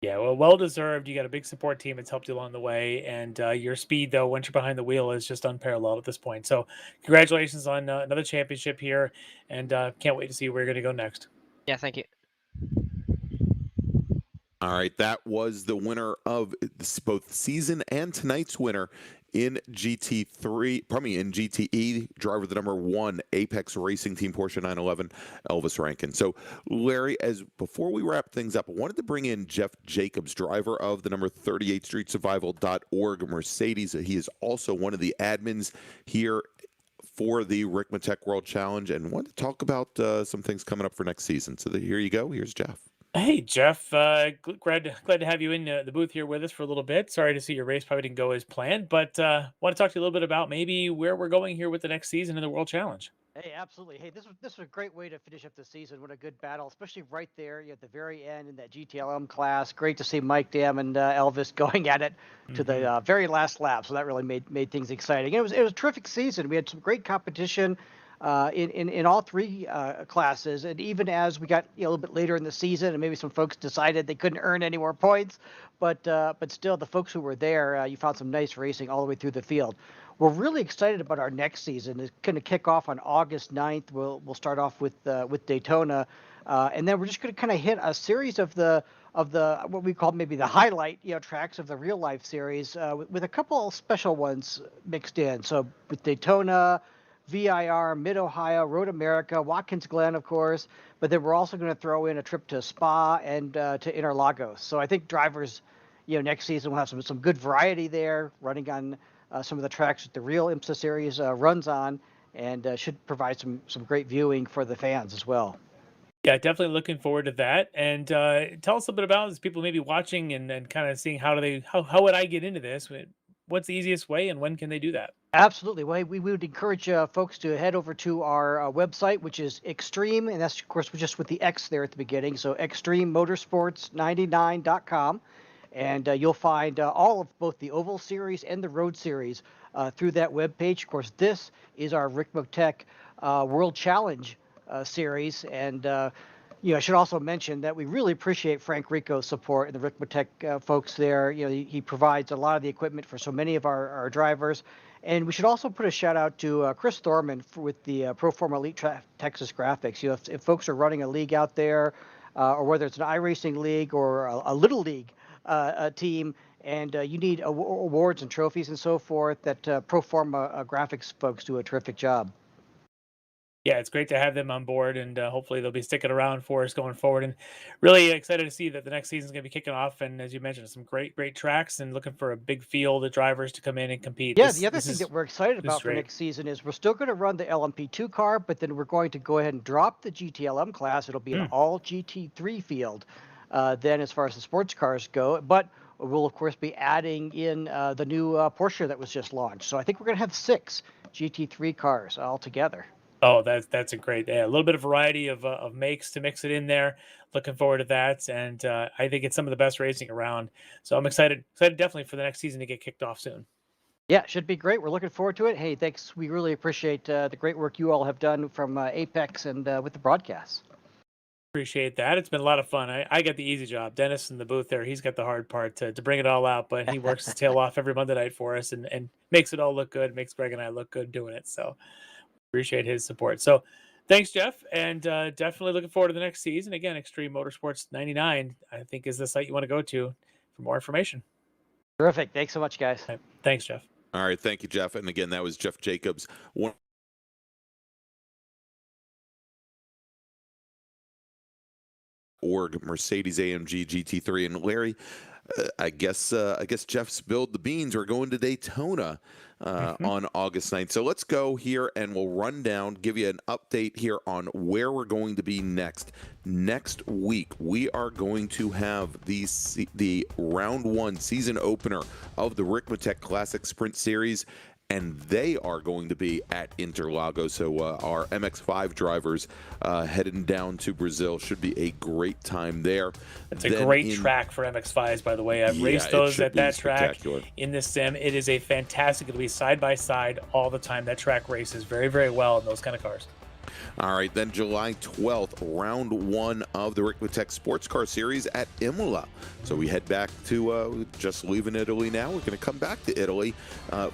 Yeah, well deserved. You got a big support team that's helped you along the way, and your speed, though, once you're behind the wheel, is just unparalleled at this point. So, congratulations on another championship here, and can't wait to see where you're going to go next. Yeah, thank you. All right, that was the winner of both season and tonight's winner in GT3, pardon me, in GTE, driver the number 1 Apex Racing Team Porsche 911, Elvis Rankin. So, Larry, before we wrap things up, I wanted to bring in Jeff Jacobs, driver of the number 38 StreetSurvival.org Mercedes. He is also one of the admins here for the Ricmotech World Challenge, and wanted to talk about some things coming up for next season. So here you go. Here's Jeff. Hey, Jeff. Glad to have you in the booth here with us for a little bit. Sorry to see your race probably didn't go as planned, but want to talk to you a little bit about maybe where we're going here with the next season in the World Challenge. Hey, absolutely. Hey, this was a great way to finish up the season. What a good battle, especially right there at the very end in that GTLM class. Great to see Mike Dam and Elvis going at it to the very last lap. So that really made things exciting. It was a terrific season. We had some great competition in all 3 classes, and even as we got a little bit later in the season, and maybe some folks decided they couldn't earn any more points, but still, the folks who were there, you found some nice racing all the way through the field. We're really excited about our next season. It's going to kick off on August 9th. We'll start off with Daytona, and then we're just going to kind of hit a series of the what we call maybe the highlight tracks of the real life series with a couple special ones mixed in. So with Daytona, VIR, Mid-Ohio, Road America, Watkins Glen, of course, but then we're also going to throw in a trip to Spa and to Interlagos. So I think drivers, next season will have some good variety there, running on some of the tracks that the real IMSA series runs on, and should provide some great viewing for the fans as well. Yeah, definitely looking forward to that. And tell us a bit about this. People maybe watching and kind of seeing how would I get into this? What's the easiest way, and when can they do that? Absolutely. Well, we would encourage folks to head over to our website, which is Extreme, and that's, of course, just with the X there at the beginning. So extrememotorsports99.com. And you'll find all of both the Oval Series and the Road Series through that webpage. Of course, this is our Ricmotech World Challenge series. And I should also mention that we really appreciate Frank Rico's support and the Ricmotech folks there. He provides a lot of the equipment for so many of our drivers. And we should also put a shout out to Chris Thorman with the Proforma Elite Texas Graphics. If folks are running a league out there, or whether it's an iRacing league or a little league team, and you need awards and trophies and so forth, that Proforma graphics folks do a terrific job. Yeah, it's great to have them on board, and hopefully they'll be sticking around for us going forward. And really excited to see that the next season is going to be kicking off. And as you mentioned, some great tracks, and looking for a big field of drivers to come in and compete. Yeah, the other thing that we're excited about for great. next season is we're still going to run the LMP2 car, but then we're going to go ahead and drop the GTLM class. It'll be an all GT3 field then as far as the sports cars go. But we'll, of course, be adding in the new Porsche that was just launched. So I think we're going to have 6 GT3 cars all together. Oh, that's a great, a little bit of variety of makes to mix it in there. Looking forward to that, and I think it's some of the best racing around. So I'm excited definitely for the next season to get kicked off soon. Yeah, should be great. We're looking forward to it. Hey, thanks. We really appreciate the great work you all have done from Apex and with the broadcasts. Appreciate that. It's been a lot of fun. I got the easy job. Dennis in the booth there, he's got the hard part to bring it all out, but he works his tail off every Monday night for us and makes it all look good, makes Greg and I look good doing it. So appreciate his support. So thanks, Jeff, and definitely looking forward to the next season. Again, Extreme Motorsports 99, I think, is the site you want to go to for more information. Terrific. Thanks so much, guys. Right. Thanks, Jeff. All right, thank you, Jeff. And again, that was Jeff Jacobs, Mercedes AMG GT3. And Larry, I guess Jeff spilled the beans. We're going to Daytona on August 9th. So let's go here and we'll run down, give you an update here on where we're going to be next. Next week, we are going to have the round 1 season opener of the Ricmotech Classic Sprint Series, and they are going to be at Interlagos. So our MX-5 drivers heading down to Brazil. Should be a great time there. It's a great track for MX-5s, by the way. I've raced those at that track in this sim. It is a fantastic, it'll be side by side all the time. That track races very, very well in those kind of cars. All right, then July 12th, round 1 of the Ricmotech Sports Car Series at Imola. So we head back to just leaving Italy now. We're going to come back to Italy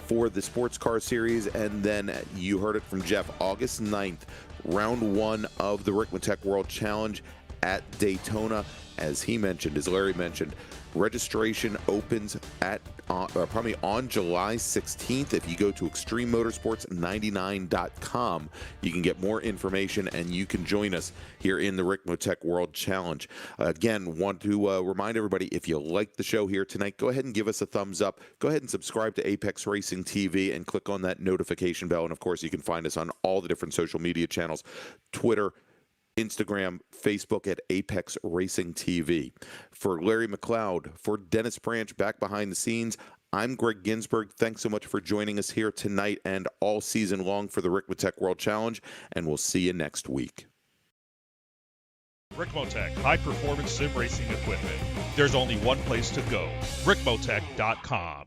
for the Sports Car Series. And then you heard it from Jeff, August 9th, round 1 of the Ricmotech World Challenge at Daytona. As he mentioned, as Larry mentioned, registration opens at probably on July 16th. If you go to extrememotorsports99.com, you can get more information and you can join us here in the Ricmotech World Challenge. Again, want to remind everybody, if you like the show here tonight, go ahead and give us a thumbs up. Go ahead and subscribe to Apex Racing TV and click on that notification bell. And of course, you can find us on all the different social media channels, Twitter, Instagram, Facebook at Apex Racing TV. For Larry McLeod, for Dennis Branch back behind the scenes, I'm Greg Ginsburg. Thanks so much for joining us here tonight and all season long for the Ricmotech World Challenge, and we'll see you next week. Ricmotech, high-performance sim racing equipment. There's only one place to go, Ricmotech.com.